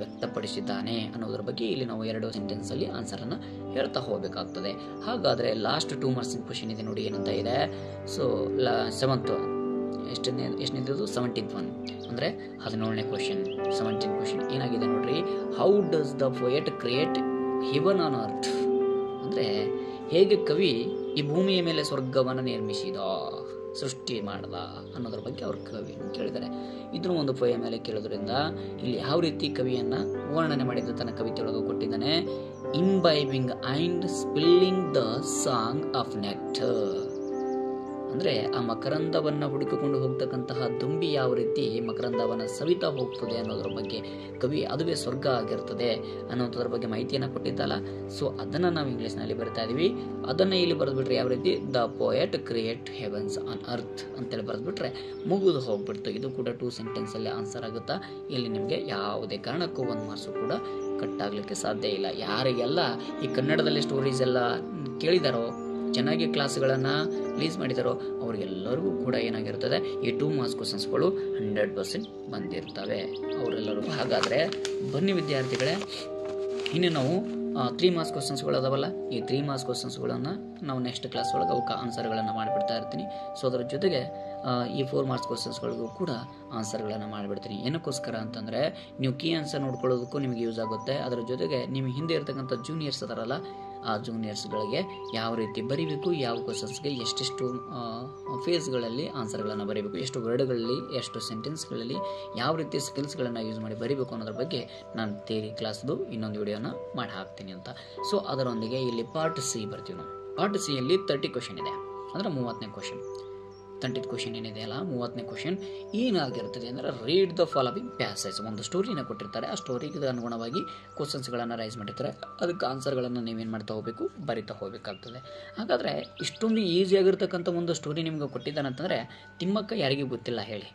ವ್ಯಕ್ತಪಡಿಸಿದ್ದಾನೆ ಅನ್ನೋದ್ರ ಬಗ್ಗೆ ಇಲ್ಲಿ ನಾವು 2 ಸೆಂಟೆನ್ಸಲ್ಲಿ ಆನ್ಸರನ್ನು ಹೇಳ್ತಾ ಹೋಗಬೇಕಾಗ್ತದೆ. ಹಾಗಾದರೆ ಲಾಸ್ಟ್ 2 ಮಾರ್ಕ್ಸಿನ ಕ್ವಶನ್ ಇದೆ ನೋಡಿ, ಏನಂತ ಇದೆ. ಸೊ 7th ಎಷ್ಟನೇದು 17th ಒನ್ ಅಂದರೆ 17ನೇ ಕ್ವಶನ್. 17th ಕ್ವಶನ್ ಏನಾಗಿದೆ ನೋಡ್ರಿ. How does the poet create heaven on earth? ಅಂದರೆ ಹೇಗೆ ಕವಿ ಈ ಭೂಮಿಯ ಮೇಲೆ ಸ್ವರ್ಗವನ್ನು ನಿರ್ಮಿಸಿದ, ಸೃಷ್ಟಿ ಮಾಡ್ದ ಅನ್ನೋದ್ರ ಬಗ್ಗೆ ಅವ್ರ ಕವಿ ಕೇಳಿದ್ದಾರೆ. ಇದನ್ನು ಒಂದು ಪೊಯ ಮೇಲೆ ಕೇಳೋದ್ರಿಂದ ಇಲ್ಲಿ ಯಾವ ರೀತಿ ಕವಿಯನ್ನು ವರ್ಣನೆ ಮಾಡಿದ್ದು ತನ್ನ ಕವಿತೆಯೊಳಗೆ ಕೊಟ್ಟಿದ್ದಾನೆ. Imbibing and spilling the song of nectar. ಅಂದರೆ ಆ ಮಕರಂದವನ್ನು ಹುಡುಕಿಕೊಂಡು ಹೋಗ್ತಕ್ಕಂತಹ ದುಂಬಿ ಯಾವ ರೀತಿ ಮಕರಂದವನ್ನು ಸವಿತಾ ಹೋಗ್ತದೆ ಅನ್ನೋದ್ರ ಬಗ್ಗೆ ಕವಿ, ಅದುವೇ ಸ್ವರ್ಗ ಆಗಿರ್ತದೆ ಅನ್ನೋದ್ರ ಬಗ್ಗೆ ಮಾಹಿತಿಯನ್ನು ಕೊಟ್ಟಿದ್ದಲ್ಲ. ಸೊ ಅದನ್ನು ನಾವು ಇಂಗ್ಲೀಷ್ನಲ್ಲಿ ಬರಿತಾ ಇದೀವಿ. ಅದನ್ನು ಇಲ್ಲಿ ಬರೆದ್ಬಿಟ್ರೆ ಯಾವ ರೀತಿ, the poet create heavens on earth ಅಂತೇಳಿ ಬರೆದ್ಬಿಟ್ರೆ ಮುಗಿದು ಹೋಗ್ಬಿಡ್ತು. ಇದು ಕೂಡ 2 ಸೆಂಟೆನ್ಸಲ್ಲಿ ಆನ್ಸರ್ ಆಗುತ್ತಾ. ಇಲ್ಲಿ ನಿಮಗೆ ಯಾವುದೇ ಕಾರಣಕ್ಕೂ 1 ಮಾರ್ಕ್ಸು ಕೂಡ ಕಟ್ಟಾಗಲಿಕ್ಕೆ ಸಾಧ್ಯ ಇಲ್ಲ. ಯಾರಿಗೆಲ್ಲ ಈ ಕನ್ನಡದಲ್ಲಿ ಸ್ಟೋರೀಸ್ ಎಲ್ಲ ಕೇಳಿದಾರೋ, ಚೆನ್ನಾಗಿ ಕ್ಲಾಸ್ಗಳನ್ನು ಲೀಸ್ ಮಾಡಿದಾರೋ, ಅವ್ರಿಗೆಲ್ಲರಿಗೂ ಕೂಡ ಏನಾಗಿರ್ತದೆ, ಈ 2 ಮಾರ್ಕ್ಸ್ ಕ್ವಶನ್ಸ್ಗಳು 100% ಬಂದಿರ್ತವೆ ಅವರೆಲ್ಲರಿಗೂ. ಹಾಗಾದರೆ ಬನ್ನಿ ವಿದ್ಯಾರ್ಥಿಗಳೇ, ಇನ್ನು ನಾವು 3 ಮಾರ್ಕ್ಸ್ ಕ್ವಶನ್ಸ್ಗಳು ಅದಾವಲ್ಲ, ಈ 3 ಮಾರ್ಕ್ಸ್ ಕ್ವಶನ್ಸ್ಗಳನ್ನು ನಾವು ನೆಕ್ಸ್ಟ್ ಕ್ಲಾಸ್ ಒಳಗೆ ಅವಕ್ಕೆ ಆನ್ಸರ್ಗಳನ್ನು ಮಾಡಿಬಿಡ್ತಾ ಇರ್ತೀನಿ. ಸೊ ಅದರ ಜೊತೆಗೆ ಈ 4 ಮಾರ್ಕ್ಸ್ ಕ್ವಶನ್ಸ್ಗಳಿಗೂ ಕೂಡ ಆನ್ಸರ್ಗಳನ್ನು ಮಾಡಿಬಿಡ್ತೀನಿ. ಏನಕ್ಕೋಸ್ಕರ ಅಂತಂದರೆ ನೀವು ಕೀ ಆನ್ಸರ್ ನೋಡ್ಕೊಳ್ಳೋದಕ್ಕೂ ನಿಮಗೆ ಯೂಸ್ ಆಗುತ್ತೆ. ಅದರ ಜೊತೆಗೆ ನಿಮ್ಮ ಹಿಂದೆ ಇರ್ತಕ್ಕಂಥ ಜೂನಿಯರ್ಸ್ ಅದಾರಲ್ಲ, ಆ ಜೂನಿಯರ್ಸ್ಗಳಿಗೆ ಯಾವ ರೀತಿ ಬರೀಬೇಕು, ಯಾವ ಕ್ವಶನ್ಸ್ಗೆ ಎಷ್ಟೆಷ್ಟು ಫೇಸ್ಗಳಲ್ಲಿ ಆನ್ಸರ್ಗಳನ್ನು ಬರೀಬೇಕು, ಎಷ್ಟು ವರ್ಡ್ಗಳಲ್ಲಿ, ಎಷ್ಟು ಸೆಂಟೆನ್ಸ್ಗಳಲ್ಲಿ ಯಾವ ರೀತಿ ಸ್ಕಿಲ್ಸ್ಗಳನ್ನು ಯೂಸ್ ಮಾಡಿ ಬರೀಬೇಕು ಅನ್ನೋದ್ರ ಬಗ್ಗೆ ನಾನು ಥಿಯರಿ ಕ್ಲಾಸ್ದು ಇನ್ನೊಂದು ವಿಡಿಯೋನ ಮಾಡಿ ಹಾಕ್ತೀನಿ ಅಂತ. ಸೊ ಅದರೊಂದಿಗೆ ಇಲ್ಲಿ ಪಾರ್ಟ್ ಸಿ ಬರ್ತೀವಿ ನಾವು. ಪಾರ್ಟ್ ಸಿಯಲ್ಲಿ 30 ಕ್ವಶನ್ ಇದೆ, ಅಂದರೆ 30ನೇ ಕ್ವಶನ್. 30th ಕ್ವಶನ್ ಏನಿದೆ ಅಲ್ಲ, 30ನೇ ಕ್ವಶನ್ ಏನಾಗಿರ್ತದೆ ಅಂದರೆ, ರೀಡ್ ದ ಫಾಲೋವಿಂಗ್ ಪ್ಯಾಸೇಜ್. ಒಂದು ಸ್ಟೋರಿನ ಕೊಟ್ಟಿರ್ತಾರೆ, ಆ ಸ್ಟೋರಿಗೆ ಅನುಗುಣವಾಗಿ ಕ್ವಶನ್ಸ್ಗಳನ್ನು ರೈಸ್ ಮಾಡಿರ್ತಾರೆ, ಅದಕ್ಕೆ ಆನ್ಸರ್ಗಳನ್ನು ನೀವೇನು ಮಾಡ್ತಾ ಹೋಗಬೇಕು, ಬರಿತಾ ಹೋಗಬೇಕಾಗ್ತದೆ. ಹಾಗಾದರೆ ಇಷ್ಟೊಂದು ಈಸಿಯಾಗಿರ್ತಕ್ಕಂಥ ಒಂದು ಸ್ಟೋರಿ ನಿಮ್ಗೆ ಕೊಟ್ಟಿದ್ದಾನಂತಂದರೆ, ತಿಮ್ಮಕ್ಕ ಯಾರಿಗೂ ಗೊತ್ತಿಲ್ಲ ಹೇಳಿ,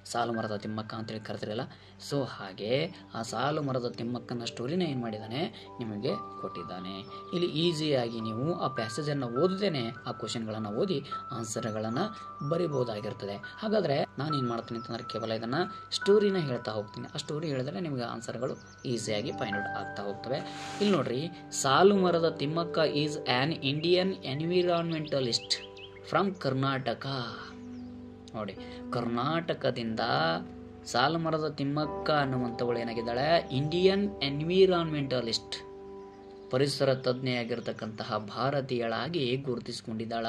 ಸಾಲು ಮರದ ತಿಮ್ಮಕ್ಕ ಅಂತೇಳಿ ಕರೆದಿರಲ್ಲ. ಸೊ ಹಾಗೆ ಆ ಸಾಲು ಮರದ ತಿಮ್ಮಕ್ಕನ ಸ್ಟೋರಿನ ಏನು ಮಾಡಿದ್ದಾನೆ, ನಿಮಗೆ ಕೊಟ್ಟಿದ್ದಾನೆ. ಇಲ್ಲಿ ಈಸಿಯಾಗಿ ನೀವು ಆ ಪ್ಯಾಸೇಜನ್ನು ಓದದೇನೆ ಆ ಕ್ವಶನ್ಗಳನ್ನು ಓದಿ ಆನ್ಸರ್ಗಳನ್ನು ಬರಿಬೋದಾಗಿರ್ತದೆ. ಹಾಗಾದರೆ ನಾನು ಏನು ಮಾಡ್ತೀನಿ ಅಂತಂದರೆ, ಕೇವಲ ಇದನ್ನು ಸ್ಟೋರಿನ ಹೇಳ್ತಾ ಹೋಗ್ತೀನಿ. ಆ ಸ್ಟೋರಿ ಹೇಳಿದ್ರೆ ನಿಮಗೆ ಆನ್ಸರ್ಗಳು ಈಸಿಯಾಗಿ ಫೈಂಡ್ ಔಟ್ ಆಗ್ತಾ ಹೋಗ್ತವೆ. ಇಲ್ಲಿ ನೋಡ್ರಿ, ಸಾಲು ಮರದ Thimmakka is an Indian environmentalist from Karnataka. ನೋಡಿ, ಕರ್ನಾಟಕದಿಂದ ಸಾಲುಮರದ ತಿಮ್ಮಕ್ಕ ಅನ್ನುವಂಥವಳು ಏನಾಗಿದ್ದಾಳೆ, ಇಂಡಿಯನ್ ಎನ್ವಿರಾನ್ಮೆಂಟಲಿಸ್ಟ್. ಪರಿಸರ ತಜ್ಞೆಯಾಗಿರ್ತಕ್ಕಂತಹ ಭಾರತೀಯಳಾಗಿ ಗುರುತಿಸಿಕೊಂಡಿದ್ದಾಳ.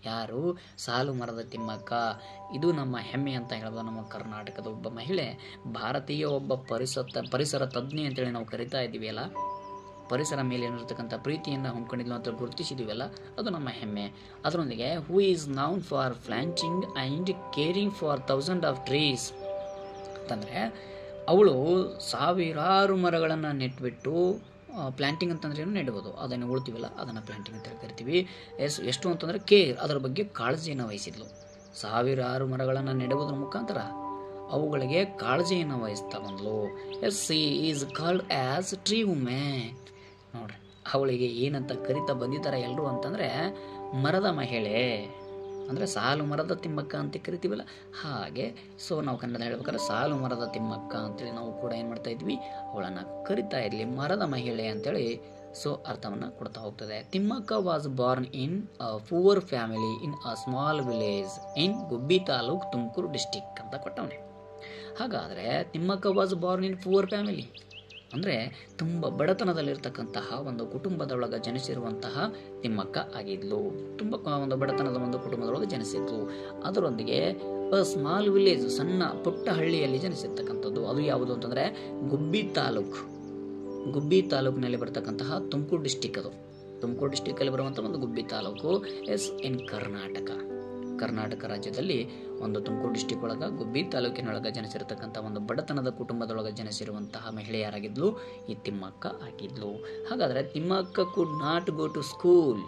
ಯಾರು? ಸಾಲು ಮರದ ತಿಮ್ಮಕ್ಕ. ಇದು ನಮ್ಮ ಹೆಮ್ಮೆ ಅಂತ ಹೇಳೋದು. ನಮ್ಮ ಕರ್ನಾಟಕದ ಒಬ್ಬ ಮಹಿಳೆ, ಭಾರತೀಯ ಒಬ್ಬ ಪರಿಸರ ತಜ್ಞೆ ಅಂತೇಳಿ ನಾವು ಕರಿತಾ ಇದ್ದೀವಿ ಅಲ್ಲ, ಪರಿಸರ ಮೇಲೆ ಏನಿರ್ತಕ್ಕಂಥ ಪ್ರೀತಿಯನ್ನು ಹೊಂದ್ಕೊಂಡಿದ್ಲು ಅಂತ ಗುರುತಿಸಿದ್ದೀವಲ್ಲ, ಅದು ನಮ್ಮ ಹೆಮ್ಮೆ. ಅದರೊಂದಿಗೆ who is noun for planting and caring for thousand of trees ಅಂತಂದರೆ, ಅವಳು ಸಾವಿರಾರು ಮರಗಳನ್ನು ನೆಟ್ಬಿಟ್ಟು, ಪ್ಲಾಂಟಿಂಗ್ ಅಂತಂದ್ರೆ ಏನು? ನೆಡುವುದು. ಅದನ್ನು ಉಳ್ತೀವಲ್ಲ, ಅದನ್ನು ಪ್ಲಾಂಟಿಂಗ್ ಅಂತ ಕರಿತೀವಿ. ಎಷ್ಟು ಅಂತಂದರೆ ಕೇರ್, ಅದರ ಬಗ್ಗೆ ಕಾಳಜಿಯನ್ನು ವಹಿಸಿದ್ಲು. ಸಾವಿರಾರು ಮರಗಳನ್ನು ನೆಡುವುದರ ಮುಖಾಂತರ ಅವುಗಳಿಗೆ ಕಾಳಜಿಯನ್ನು ವಹಿಸ್ತಾ ಬಂದ್ಲು. C is called as tree women. ನೋಡ್ರಿ, ಅವಳಿಗೆ ಏನಂತ ಕರಿತಾ ಬಂದಿದ್ದಾರೆ ಎಲ್ಲರೂ ಅಂತಂದರೆ ಮರದ ಮಹಿಳೆ, ಅಂದರೆ ಸಾಲು ಮರದ ತಿಮ್ಮಕ್ಕ ಅಂತ ಕರಿತೀವಲ್ಲ ಹಾಗೆ. ಸೊ ನಾವು ಕನ್ನಡ ಹೇಳ್ಬೇಕಾದ್ರೆ ಸಾಲು ಮರದ ತಿಮ್ಮಕ್ಕ ಅಂತೇಳಿ ನಾವು ಕೂಡ ಏನು ಮಾಡ್ತಾ ಇದ್ವಿ, ಅವಳನ್ನು ಕರಿತಾ ಇರಲಿ ಮರದ ಮಹಿಳೆ ಅಂತೇಳಿ ಸೊ ಅರ್ಥವನ್ನು ಕೊಡ್ತಾ ಹೋಗ್ತದೆ. Thimmakka was born in a poor family in a small village in Gubbi taluk, Tumakuru district ಅಂತ ಕೊಟ್ಟವನೆ. ಹಾಗಾದರೆ Thimmakka was born in poor family ಅಂದರೆ ತುಂಬ ಬಡತನದಲ್ಲಿರ್ತಕ್ಕಂತಹ ಒಂದು ಕುಟುಂಬದೊಳಗೆ ಜನಿಸಿರುವಂತಹ ತಿಮ್ಮಕ್ಕ ಆಗಿದ್ಲು. ತುಂಬ ಒಂದು ಬಡತನದ ಒಂದು ಕುಟುಂಬದೊಳಗೆ ಜನಿಸಿದ್ಲು. ಅದರೊಂದಿಗೆ ಸ್ಮಾಲ್ ವಿಲೇಜ್, ಸಣ್ಣ ಪುಟ್ಟ ಹಳ್ಳಿಯಲ್ಲಿ ಜನಿಸಿರ್ತಕ್ಕಂಥದ್ದು. ಅದು ಯಾವುದು ಅಂತಂದರೆ ಗುಬ್ಬಿ ತಾಲೂಕಿನಲ್ಲಿ ಬರ್ತಕ್ಕಂತಹ ತುಮಕೂರು ಡಿಸ್ಟಿಕ್. ಅದು ತುಮಕೂರು ಡಿಸ್ಟಿಕ್ಕಲ್ಲಿ ಬರುವಂಥ ಒಂದು ಗುಬ್ಬಿ ತಾಲೂಕು ಇನ್ ಕರ್ನಾಟಕ ರಾಜ್ಯದಲ್ಲಿ ಒಂದು ತುಮಕೂರು ಡಿಸ್ಟಿಕ್ ಒಳಗೆ ಗುಬ್ಬಿ ತಾಲೂಕಿನೊಳಗೆ ಜನಿಸಿರತಕ್ಕಂಥ ಒಂದು ಬಡತನದ ಕುಟುಂಬದೊಳಗೆ ಜನಿಸಿರುವಂತಹ ಮಹಿಳೆ ಯಾರಾಗಿದ್ಲು? ಈ ತಿಮ್ಮಕ್ಕ ಆಗಿದ್ಲು. ಹಾಗಾದರೆ Thimmakka could not go to school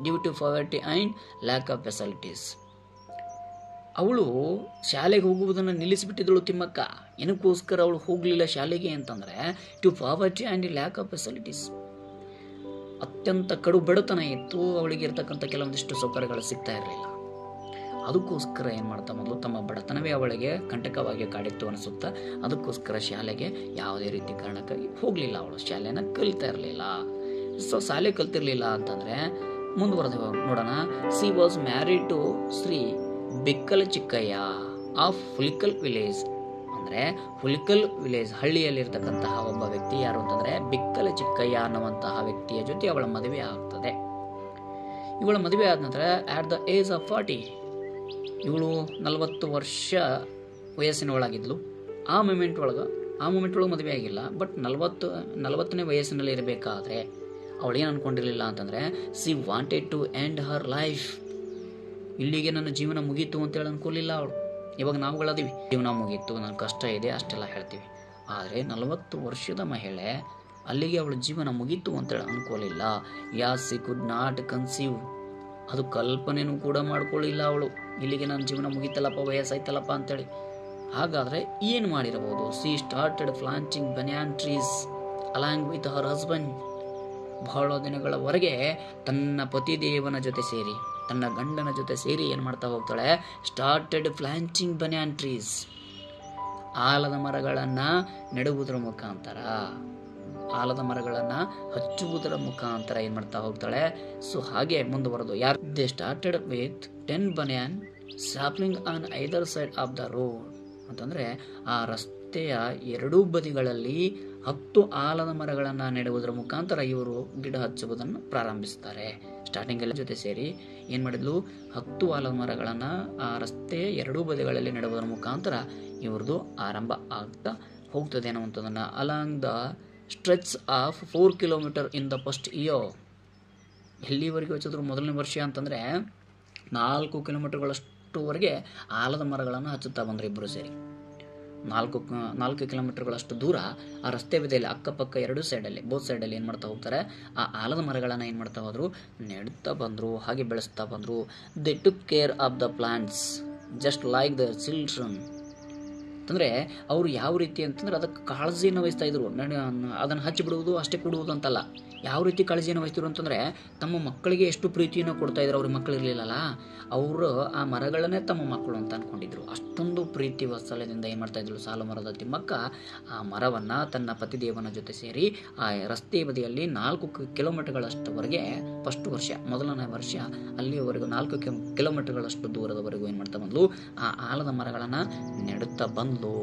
due to poverty and lack of facilities. ಅವಳು ಶಾಲೆಗೆ ಹೋಗುವುದನ್ನು ನಿಲ್ಲಿಸಿಬಿಟ್ಟಿದ್ದಳು ತಿಮ್ಮಕ್ಕ. ಏನಕ್ಕೋಸ್ಕರ ಅವಳು ಹೋಗಲಿಲ್ಲ ಶಾಲೆಗೆ ಅಂತಂದರೆ to poverty and lack of facilities. ಅತ್ಯಂತ ಕಡು ಬಡತನ ಇತ್ತು, ಅವಳಿಗೆ ಇರ್ತಕ್ಕಂಥ ಕೆಲವೊಂದಿಷ್ಟು ಸೌಕರ್ಯಗಳು ಸಿಗ್ತಾ ಇರಲಿಲ್ಲ. ಅದಕ್ಕೋಸ್ಕರ ಏನು ಮಾಡ್ತಾ ಮೊದಲು ತಮ್ಮ ಬಡತನವೇ ಅವಳಿಗೆ ಕಂಟಕವಾಗಿ ಕಾಡಿತ್ತು ಅನಿಸುತ್ತಾ, ಅದಕ್ಕೋಸ್ಕರ ಶಾಲೆಗೆ ಯಾವುದೇ ರೀತಿ ಕಾರಣಕ್ಕಾಗಿ ಹೋಗಲಿಲ್ಲ. ಅವಳು ಶಾಲೆನ ಕಲಿತಾ ಇರಲಿಲ್ಲ. ಸೊ ಶಾಲೆ ಕಲ್ತಿರ್ಲಿಲ್ಲ ಅಂತಂದರೆ ಮುಂದುವರೆದು ನೋಡೋಣ. She was married to Shri Bikkala Chikkayya of Hulikal village. ಅಂದರೆ ಹುಲಿಕಲ್ ವಿಲೇಜ್ ಹಳ್ಳಿಯಲ್ಲಿರ್ತಕ್ಕಂತಹ ಒಬ್ಬ ವ್ಯಕ್ತಿ ಯಾರು ಅಂತಂದರೆ ಬಿಕ್ಕಲ ಚಿಕ್ಕಯ್ಯ ಅನ್ನುವಂತಹ ವ್ಯಕ್ತಿಯ ಜೊತೆ ಅವಳ ಮದುವೆ ಆಗ್ತದೆ. ಇವಳ ಮದುವೆ ಆದ ನಂತರ ಆಟ್ ದ ಏಜ್ ಆಫ್ 40, ಇವಳು 40 ವರ್ಷ ವಯಸ್ಸಿನೊಳಗಿದ್ಲು. ಆ ಮೂಮೆಂಟ್ ಒಳಗೆ ಮದುವೆ ಆಗಿಲ್ಲ. ಬಟ್ 40ನೇ ವಯಸ್ಸಿನಲ್ಲಿ ಇರಬೇಕಾದ್ರೆ ಅವಳು ಏನು ಅಂದ್ಕೊಂಡಿರಲಿಲ್ಲ ಅಂತಂದರೆ she wanted to end her life. ಇಲ್ಲಿಗೆ ನನ್ನ ಜೀವನ ಮುಗೀತು ಅಂತೇಳಿ ಅನ್ಕೊಳ್ಳಿಲ್ಲ ಅವಳು. ಇವಾಗ ನಾವುಗಳದೀವಿ, ಜೀವನ ಮುಗೀತು, ನನ್ನ ಕಷ್ಟ ಇದೆ ಅಷ್ಟೆಲ್ಲ ಹೇಳ್ತೀವಿ. ಆದರೆ 40 ವರ್ಷದ ಮಹಿಳೆ ಅಲ್ಲಿಗೆ ಅವಳ ಜೀವನ ಮುಗೀತು ಅಂತೇಳಿ ಅನ್ಕೊಳ್ಳಿಲ್ಲ. As she could not conceive, ಅದು ಕಲ್ಪನೆನೂ ಕೂಡ ಮಾಡ್ಕೊಳ್ಳಿಲ್ಲ ಅವಳು. ಇಲ್ಲಿಗೆ ನನ್ನ ಜೀವನ ಮುಗೀತಲ್ಲಪ್ಪ, ವಯಸ್ಸಾಯ್ತಲ್ಲಪ್ಪ ಅಂತೇಳಿ. ಹಾಗಾದರೆ ಏನು ಮಾಡಿರಬಹುದು? C started planting banyan trees along with her husband. ಬಹಳ ದಿನಗಳವರೆಗೆ ತನ್ನ ಪತಿದೇವನ ಜೊತೆ ಸೇರಿ, ತನ್ನ ಗಂಡನ ಜೊತೆ ಸೇರಿ ಏನು ಮಾಡ್ತಾ ಹೋಗ್ತಾಳೆ? ಸ್ಟಾರ್ಟೆಡ್ ಪ್ಲಾಂಟಿಂಗ್ ಬನ್ಯಾನ್ ಟ್ರೀಸ್, ಆಲದ ಮರಗಳನ್ನು ನೆಡುವುದರ ಮುಖಾಂತರ, ಆಲದ ಮರಗಳನ್ನು ಹಚ್ಚುವುದರ ಮುಖಾಂತರ ಏನು ಮಾಡ್ತಾ ಹೋಗ್ತಾಳೆ? ಸೊ ಹಾಗೆ ಮುಂದುವರೆದು ಯಾರು they started with 10 banyan sapling on either side of the road ಅಂತಂದರೆ ಆ ರಸ್ತೆಯ ಎರಡೂ ಬದಿಗಳಲ್ಲಿ 10 ಆಲದ ಮರಗಳನ್ನು ನೆಡುವುದರ ಮುಖಾಂತರ ಇವರು ಗಿಡ ಹಚ್ಚುವುದನ್ನು ಪ್ರಾರಂಭಿಸ್ತಾರೆ. ಸ್ಟಾರ್ಟಿಂಗಲ್ಲಿ ಜೊತೆ ಸೇರಿ ಏನು ಮಾಡಿದ್ಲು? 10 ಆಲದ ಮರಗಳನ್ನು ಆ ರಸ್ತೆಯ ಎರಡೂ ಬದಿಗಳಲ್ಲಿ ನೆಡುವುದರ ಮುಖಾಂತರ ಇವ್ರದ್ದು ಆರಂಭ ಆಗ್ತಾ ಹೋಗ್ತದೆ ಅನ್ನುವಂಥದ್ದನ್ನು. Along the stretch of 4 kilometre in the first year. ಎಲ್ಲಿವರೆಗೆ ಹಚ್ಚಿದ್ರು? ಮೊದಲನೇ ವರ್ಷ ಅಂತಂದರೆ 4 ಕಿಲೋಮೀಟರ್ಗಳಷ್ಟುವರೆಗೆ ಆಲದ ಮರಗಳನ್ನು ಹಚ್ಚುತ್ತಾ ಬಂದರು ಇಬ್ಬರು ಸೇರಿ. 4 ಕಿಲೋಮೀಟರ್ಗಳಷ್ಟು ದೂರ ಆ ರಸ್ತೆ ಬದಿಯಲ್ಲಿ ಅಕ್ಕಪಕ್ಕ ಎರಡೂ ಸೈಡಲ್ಲಿ, ಬೋತ್ ಸೈಡಲ್ಲಿ ಏನು ಮಾಡ್ತಾ ಹೋಗ್ತಾರೆ? ಆ ಆಲದ ಮರಗಳನ್ನು ಏನು ಮಾಡ್ತಾ ಹೋದರು? ನೆಡ್ತಾ ಬಂದರು, ಹಾಗೆ ಬೆಳೆಸ್ತಾ ಬಂದರು. They took care of the plants just like the children. ಅಂತಂದರೆ ಅವರು ಯಾವ ರೀತಿ ಅಂತಂದರೆ ಅದಕ್ಕೆ ಕಾಳಜಿಯನ್ನು ವಹಿಸ್ತಾ ಇದ್ರು. ಅದನ್ನು ಹಚ್ಚಿಬಿಡುವುದು ಅಷ್ಟೇ ಕೊಡುವುದು ಅಂತಲ್ಲ. ಯಾವ ರೀತಿ ಕಾಳಜಿಯನ್ನು ವಹಿಸ್ತಿದ್ರು ಅಂತಂದರೆ ತಮ್ಮ ಮಕ್ಕಳಿಗೆ ಎಷ್ಟು ಪ್ರೀತಿಯನ್ನು ಕೊಡ್ತಾ ಇದ್ರು. ಅವ್ರಿಗೆ ಮಕ್ಕಳು ಇರಲಿಲ್ಲಲ್ಲ, ಅವರು ಆ ಮರಗಳನ್ನೇ ತಮ್ಮ ಮಕ್ಕಳು ಅಂತ ಅಂದ್ಕೊಂಡಿದ್ರು. ಅಷ್ಟೊಂದು ಪ್ರೀತಿ ವಾತ್ಸಲ್ಯದಿಂದ ಏನು ಮಾಡ್ತಾ ಇದ್ರು ಸಾಲು ಮರದ ತಿಮ್ಮಕ್ಕ ಆ ಮರವನ್ನು ತನ್ನ ಪತಿದೇವನ ಜೊತೆ ಸೇರಿ ಆ ರಸ್ತೆ ಬದಿಯಲ್ಲಿ 4 ಕಿಲೋಮೀಟರ್ಗಳಷ್ಟುವರೆಗೆ ಫಸ್ಟ್ ವರ್ಷ, ಮೊದಲನೇ ವರ್ಷ ಅಲ್ಲಿವರೆಗೂ 4 ಕಿಲೋಮೀಟರ್ಗಳಷ್ಟು ದೂರದವರೆಗೂ ಏನು ಮಾಡ್ತಾ ಬಂದ್ಲು? ಆ ಆಲದ ಮರಗಳನ್ನು ನೆಡುತ್ತಾ ಬಂದ್ಲು.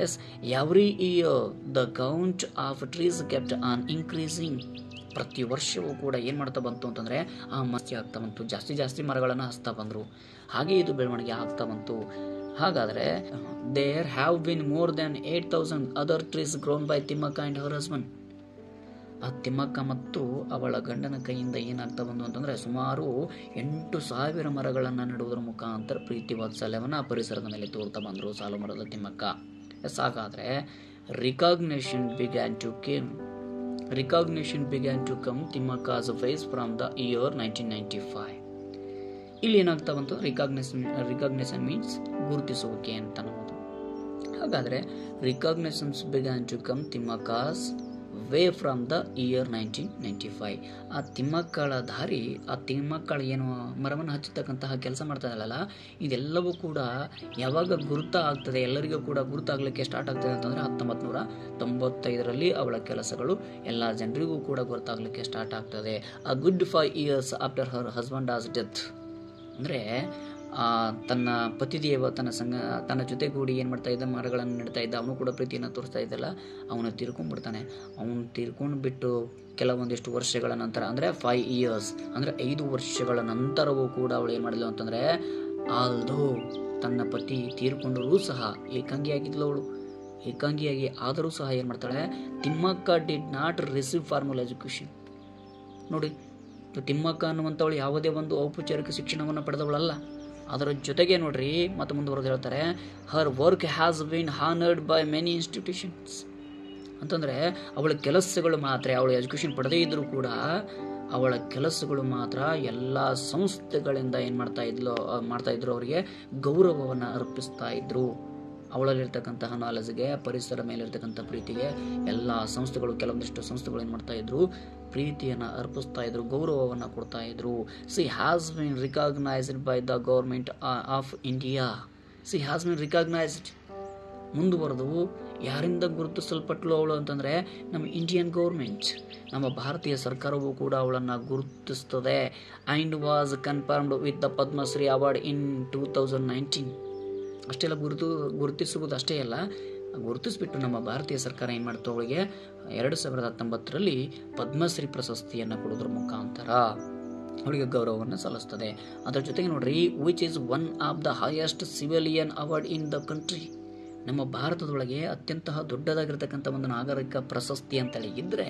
Yes, every year the count of trees kept on increasing. ಪ್ರತಿ ವರ್ಷವೂ ಕೂಡ ಏನು ಮಾಡ್ತಾ ಬಂತು ಅಂತಂದರೆ ಆ ಮಸ್ತಿ ಆಗ್ತಾ ಬಂತು, ಜಾಸ್ತಿ ಮರಗಳನ್ನು ಹಚ್ತಾ ಬಂದರು. ಹಾಗೆ ಇದು ಬೆಳವಣಿಗೆ ಆಗ್ತಾ ಬಂತು. ಹಾಗಾದರೆ there have been more than 8,000 other trees grown by Thimmakka and her husband. ಆ ತಿಮ್ಮಕ್ಕ ಮತ್ತು ಅವಳ ಗಂಡನ ಕೈಯಿಂದ ಏನಾಗ್ತಾ ಬಂದು ಅಂತಂದರೆ ಸುಮಾರು 8,000 ಮರಗಳನ್ನು ನೆಡುವುದರ ಮುಖಾಂತರ ಪ್ರೀತಿ ವಾತ್ಸಲ್ಯವನ್ನು ಆ ಪರಿಸರದ ಮೇಲೆ ತೋರ್ತಾ ಬಂದರು ಸಾಲುಮರದ ತಿಮ್ಮಕ್ಕ. ಹಾಗಾದರೆ recognition began to come Thimmakka's face from the year 1995. ಇಲ್ಲಿ ಏನಾಗ್ತಾ ಬಂತು, ರಿಕಾಗ್ನಿಷನ್ ಮೀನ್ಸ್ ಗುರುತಿಸುವಿಕೆ ಅಂತ ನಮ್ಮದು. ಹಾಗಾದರೆ recognitions began to come Thimmakka's way from the year 1995. ಆ ತಿಮ್ಮಕ್ಕಳ ದಾರಿ, ಆ ತಿಮ್ಮಕ್ಕಳ ಏನು ಮರವನ್ನು ಹಚ್ಚತಕ್ಕಂತಹ ಕೆಲಸ ಮಾಡ್ತಾ ಇದ್ದಲ್ಲ, ಇದೆಲ್ಲವೂ ಕೂಡ ಯಾವಾಗ ಗುರುತ ಆಗ್ತದೆ, ಎಲ್ಲರಿಗೂ ಕೂಡ ಗುರುತಾಗಲಿಕ್ಕೆ ಸ್ಟಾರ್ಟ್ ಆಗ್ತದೆ ಅಂತಂದರೆ 1995ರಲ್ಲಿ ಅವಳ ಕೆಲಸಗಳು ಎಲ್ಲ ಜನರಿಗೂ ಕೂಡ ಗುರುತಾಗಲಿಕ್ಕೆ ಸ್ಟಾರ್ಟ್ ಆಗ್ತದೆ. ಆ good 5 years after her husband as death. ಅಂದರೆ ತನ್ನ ಪತಿದೇವ ತನ್ನ ಜೊತೆಗೂಡಿ ಏನು ಮಾಡ್ತಾ ಇದ್ದ, ಮರಗಳನ್ನು ನೆಡ್ತಾ ಇದ್ದ, ಅವನು ಕೂಡ ಪ್ರೀತಿಯನ್ನು ತೋರಿಸ್ತಾ ಇದ್ದಲ್ಲ, ಅವನು ತೀರ್ಕೊಂಡ್ಬಿಡ್ತಾನೆ. ಅವನು ತೀರ್ಕೊಂಡು ಬಿಟ್ಟು ಕೆಲವೊಂದಿಷ್ಟು ವರ್ಷಗಳ ನಂತರ ಅಂದರೆ 5 years ಅಂದರೆ 5 ವರ್ಷಗಳ ನಂತರವೂ ಕೂಡ ಅವಳು ಏನು ಮಾಡಿದ್ಲು ಅಂತಂದರೆ, ಆಲ್ದೋ ತನ್ನ ಪತಿ ತೀರ್ಕೊಂಡರೂ ಸಹ ಏಕಾಂಗಿಯಾಗಿದ್ಲು ಅವಳು. ಏಕಾಂಗಿಯಾಗಿ ಆದರೂ ಸಹ ಏನು ಮಾಡ್ತಾಳೆ, Thimmakka did not receive formal education. ನೋಡಿ, ತಿಮ್ಮಕ್ಕ ಅನ್ನುವಂಥವಳು ಯಾವುದೇ ಒಂದು ಔಪಚಾರಿಕ ಶಿಕ್ಷಣವನ್ನು ಪಡೆದವಳಲ್ಲ. ಅದರ ಜೊತೆಗೆ ನೋಡ್ರಿ ಮತ್ತೆ ಮುಂದುವರೆದು ಹೇಳ್ತಾರೆ, her work has been honoured by many institutions. ಅಂತಂದರೆ ಅವಳ ಕೆಲಸಗಳು ಮಾತ್ರ, ಅವಳು ಎಜುಕೇಷನ್ ಪಡೆದೇ ಇದ್ದರೂ ಕೂಡ ಅವಳ ಕೆಲಸಗಳು ಮಾತ್ರ ಎಲ್ಲ ಸಂಸ್ಥೆಗಳಿಂದ ಏನು ಮಾಡ್ತಾ ಇದ್ರು, ಅವರಿಗೆ ಗೌರವವನ್ನು ಅರ್ಪಿಸ್ತಾ ಇದ್ರು. ಅವಳಲ್ಲಿರ್ತಕ್ಕಂತಹ ನಾಲೆಜ್ಗೆ, ಪರಿಸರ ಮೇಲಿರ್ತಕ್ಕಂಥ ಪ್ರೀತಿಗೆ ಎಲ್ಲ ಸಂಸ್ಥೆಗಳು, ಕೆಲವೊಂದಿಷ್ಟು ಸಂಸ್ಥೆಗಳು ಏನು ಮಾಡ್ತಾ ಇದ್ರು, ಪ್ರೀತಿಯನ್ನು ಅರ್ಪಿಸ್ತಾ ಇದ್ರು, ಗೌರವವನ್ನು ಕೊಡ್ತಾ ಇದ್ರು. She has been recognised by the government of India. ಮುಂದುವರೆದು ಯಾರಿಂದ ಗುರುತಿಸಲ್ಪಟ್ಟಳು ಅವಳು ಅಂತಂದರೆ, ನಮ್ಮ ಇಂಡಿಯನ್ ಗೌರ್ಮೆಂಟ್, ನಮ್ಮ ಭಾರತೀಯ ಸರ್ಕಾರವು ಕೂಡ ಅವಳನ್ನು ಗುರುತಿಸ್ತದೆ. And was conferred with the Padma Shri award in 2019. ಅಷ್ಟೆಲ್ಲ ಗುರುತಿಸುವುದು ಅಷ್ಟೇ ಅಲ್ಲ, ಗುರುತಿಸ್ಬಿಟ್ಟು ನಮ್ಮ ಭಾರತೀಯ ಸರ್ಕಾರ ಏನು ಮಾಡ್ತು, ಅವಳಿಗೆ 2019ರಲ್ಲಿ ಪದ್ಮಶ್ರೀ ಪ್ರಶಸ್ತಿಯನ್ನು ಕೊಡೋದ್ರ ಮುಖಾಂತರ ಅವಳಿಗೆ ಗೌರವವನ್ನು ಸಲ್ಲಿಸ್ತದೆ. ಅದರ ಜೊತೆಗೆ ನೋಡ್ರಿ, which is one of the highest civilian award in the country. ನಮ್ಮ ಭಾರತದೊಳಗೆ ಅತ್ಯಂತ ದೊಡ್ಡದಾಗಿರ್ತಕ್ಕಂಥ ಒಂದು ನಾಗರಿಕ ಪ್ರಶಸ್ತಿ ಅಂತೇಳಿ ಇದ್ದರೆ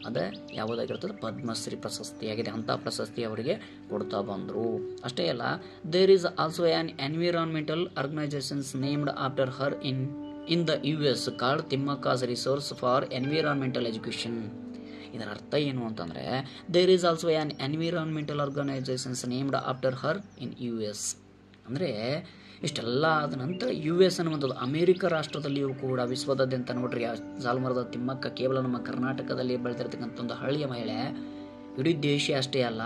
ಅದು ಯಾವುದಾಗಿರ್ತದೆ, ಪದ್ಮಶ್ರೀ ಪ್ರಶಸ್ತಿಯಾಗಿದೆ. ಅಂಥ ಪ್ರಶಸ್ತಿ ಅವರಿಗೆ ಕೊಡ್ತಾ ಬಂದರು. ಅಷ್ಟೇ ಅಲ್ಲ, there is also an environmental organisations named after her in the US called Thimmakka's resource for environmental education. ಇದರ ಅರ್ಥ ಏನು ಅಂತಂದರೆ, there is also an environmental organisations named after her in US. ಅಂದರೆ ಇಷ್ಟೆಲ್ಲ ಆದ ನಂತರ US ಅನ್ನುವಂಥದ್ದು ಅಮೇರಿಕ ರಾಷ್ಟ್ರದಲ್ಲಿಯೂ ಕೂಡ ವಿಶ್ವದಾದ್ಯಂತ ನೋಡ್ರಿ, ಸಾಲುಮರದ ತಿಮ್ಮಕ್ಕ ಕೇವಲ ನಮ್ಮ ಕರ್ನಾಟಕದಲ್ಲಿ ಬೆಳೆದಿರ್ತಕ್ಕಂಥ ಒಂದು ಹಳ್ಳಿಯ ಮಹಿಳೆ, ಇಡೀ ದೇಶ ಅಷ್ಟೇ ಅಲ್ಲ,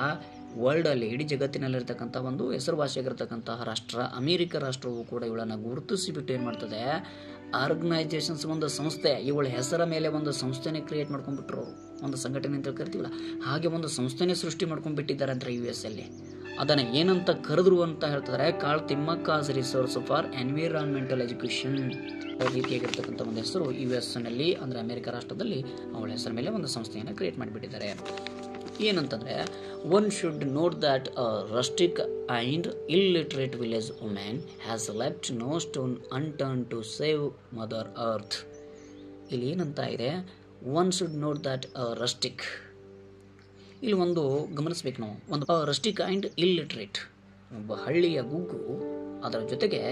ವರ್ಲ್ಡಲ್ಲಿ ಇಡೀ ಜಗತ್ತಿನಲ್ಲಿರ್ತಕ್ಕಂಥ ಒಂದು ಹೆಸರುವಾಸಿಯಾಗಿರ್ತಕ್ಕಂತಹ ರಾಷ್ಟ್ರ ಅಮೇರಿಕ ರಾಷ್ಟ್ರವು ಕೂಡ ಇವಳನ್ನು ಗುರುತಿಸಿಬಿಟ್ಟು ಏನು ಮಾಡ್ತದೆ, ಆರ್ಗನೈಸೇಷನ್ಸ್ ಒಂದು ಸಂಸ್ಥೆ, ಇವಳ ಹೆಸರ ಮೇಲೆ ಒಂದು ಸಂಸ್ಥೆನೇ ಕ್ರಿಯೇಟ್ ಮಾಡ್ಕೊಂಡ್ಬಿಟ್ರು. ಒಂದು ಸಂಘಟನೆ ಅಂತ ಕೇಳ್ತೀವಲ್ಲ, ಹಾಗೆ ಒಂದು ಸಂಸ್ಥೆನೇ ಸೃಷ್ಟಿ ಮಾಡ್ಕೊಂಡ್ಬಿಟ್ಟಿದ್ದಾರೆ ಅಂತ US ಅಲ್ಲಿ. ಅದನ್ನು ಏನಂತ ಕರೆದ್ರು ಅಂತ ಹೇಳ್ತಿದ್ದಾರೆ, ಕಾಳ್ ತಿಮ್ಮಕ್ಕಾಸ್ ರಿಸೋರ್ಸ್ ಫಾರ್ ಎನ್ವಿರಾನ್ಮೆಂಟಲ್ ಎಜುಕೇಷನ್ ರೀತಿಯಾಗಿರ್ತಕ್ಕಂಥ ಒಂದು ಹೆಸರು US ನಲ್ಲಿ, ಅಂದರೆ ಅಮೆರಿಕ ರಾಷ್ಟ್ರದಲ್ಲಿ ಅವಳ ಹೆಸರ ಮೇಲೆ ಒಂದು ಸಂಸ್ಥೆಯನ್ನು ಕ್ರಿಯೇಟ್ ಮಾಡಿಬಿಟ್ಟಿದ್ದಾರೆ. ಏನಂತಂದರೆ, one should note that a rustic and illiterate village women has left no stone unturned to save mother earth. ಇಲ್ಲಿ ಏನಂತ ಇದೆ, one should note that a rustic. ಇಲ್ಲಿ ಒಂದು ಗಮನಿಸ್ಬೇಕು ನಾವು, ಒಂದು ರಸ್ಟಿಕ್ ಆ್ಯಂಡ್ ಇಲ್ಲಿಟ್ರೇಟ್, ಒಬ್ಬ ಹಳ್ಳಿಯ ಗುಗ್ಗು, ಅದರ ಜೊತೆಗೆ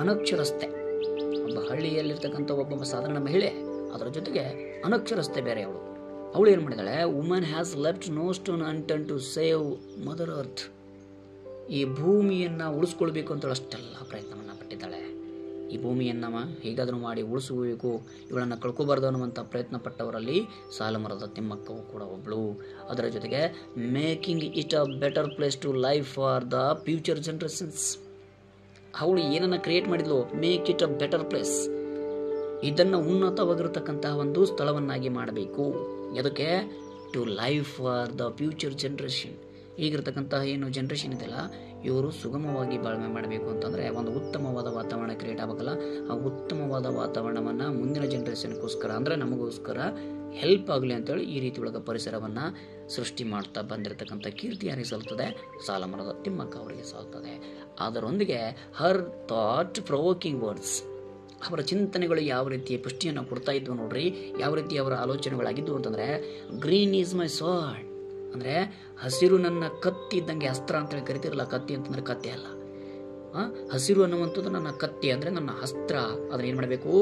ಅನಕ್ಷರಸ್ಥೆ, ಒಬ್ಬ ಹಳ್ಳಿಯಲ್ಲಿರ್ತಕ್ಕಂಥ ಒಬ್ಬ ಸಾಧಾರಣ ಮಹಿಳೆ, ಅದರ ಜೊತೆಗೆ ಅನಕ್ಷರಸ್ಥೆ ಬೇರೆ ಅವಳು. ಅವಳು ಏನು ಮಾಡಿದಾಳೆ, woman has left no stone unturned to save mother earth. ಈ ಭೂಮಿಯನ್ನು ಉಳಿಸ್ಕೊಳ್ಬೇಕು ಅಂತ ಅಷ್ಟೆಲ್ಲ ಪ್ರಯತ್ನವನ್ನು ಪಟ್ಟಿದ್ದಾಳೆ. ಈ ಭೂಮಿಯನ್ನು ಹೇಗಾದರೂ ಮಾಡಿ ಉಳಿಸಬೇಕು, ಇವಳನ್ನು ಕಳ್ಕೊಬಾರ್ದು ಅನ್ನುವಂಥ ಪ್ರಯತ್ನ ಪಟ್ಟವರಲ್ಲಿ ಸಾಲುಮರದ ತಿಮ್ಮಕ್ಕವು ಕೂಡ ಒಬ್ಬಳು. ಅದರ ಜೊತೆಗೆ making it a better place to life for the future generations. ಅವಳು ಏನನ್ನು ಕ್ರಿಯೇಟ್ ಮಾಡಿದ್ಲು, make it a better place, ಇದನ್ನು ಉನ್ನತವಾಗಿರತಕ್ಕಂತಹ ಒಂದು ಸ್ಥಳವನ್ನಾಗಿ ಮಾಡಬೇಕು. ಅದಕ್ಕೆ to life for the future generation. ಈಗಿರ್ತಕ್ಕಂತಹ ಏನು ಜನ್ರೇಷನ್ ಇದೆಯಲ್ಲ, ಇವರು ಸುಗಮವಾಗಿ ಬಾಳ್ವೆ ಮಾಡಬೇಕು ಅಂತಂದರೆ ಒಂದು ಉತ್ತಮವಾದ ವಾತಾವರಣ ಕ್ರಿಯೇಟ್ ಆಗಬೇಕಲ್ಲ. ಆ ಉತ್ತಮವಾದ ವಾತಾವರಣವನ್ನು ಮುಂದಿನ ಜನ್ರೇಷನ್ಗೋಸ್ಕರ, ಅಂದರೆ ನಮಗೋಸ್ಕರ ಹೆಲ್ಪ್ ಆಗಲಿ ಅಂತೇಳಿ ಈ ರೀತಿ ಒಳಗೆ ಪರಿಸರವನ್ನು ಸೃಷ್ಟಿ ಮಾಡ್ತಾ ಬಂದಿರತಕ್ಕಂಥ ಕೀರ್ತಿ ಯಾರಿಗೆ ಸಲ್ತದೆ? ಸಾಲುಮರದ ತಿಮ್ಮಕ್ಕ ಅವರಿಗೆ ಸಲ್ತದೆ. ಅದರೊಂದಿಗೆ ಹರ್ ಥಾಟ್ ಪ್ರೊವೋಕಿಂಗ್ ವರ್ಡ್ಸ್, ಅವರ ಚಿಂತನೆಗಳು ಯಾವ ರೀತಿ ಪುಷ್ಟಿಯನ್ನು ಕೊಡ್ತಾ ಇದ್ವು ನೋಡ್ರಿ, ಯಾವ ರೀತಿ ಅವರ ಆಲೋಚನೆಗಳಾಗಿದ್ವು ಅಂತಂದರೆ, ಗ್ರೀನ್ ಈಸ್ ಮೈ ಸ್ವಾರ್ಡ್ ಅಂದರೆ ಹಸಿರು ನನ್ನ ಕತ್ತಿ ಇದ್ದಂಗೆ, ಅಸ್ತ್ರ ಅಂತೇಳಿ ಕರಿತಿರಲ್ಲ, ಕತ್ತಿ ಅಂತಂದರೆ ಕತ್ತೆ ಅಲ್ಲ, ಹಸಿರು ಅನ್ನುವಂಥದ್ದು ನನ್ನ ಕತ್ತಿ ಅಂದರೆ ನನ್ನ ಅಸ್ತ್ರ. ಅದನ್ನ ಏನು ಮಾಡಬೇಕು?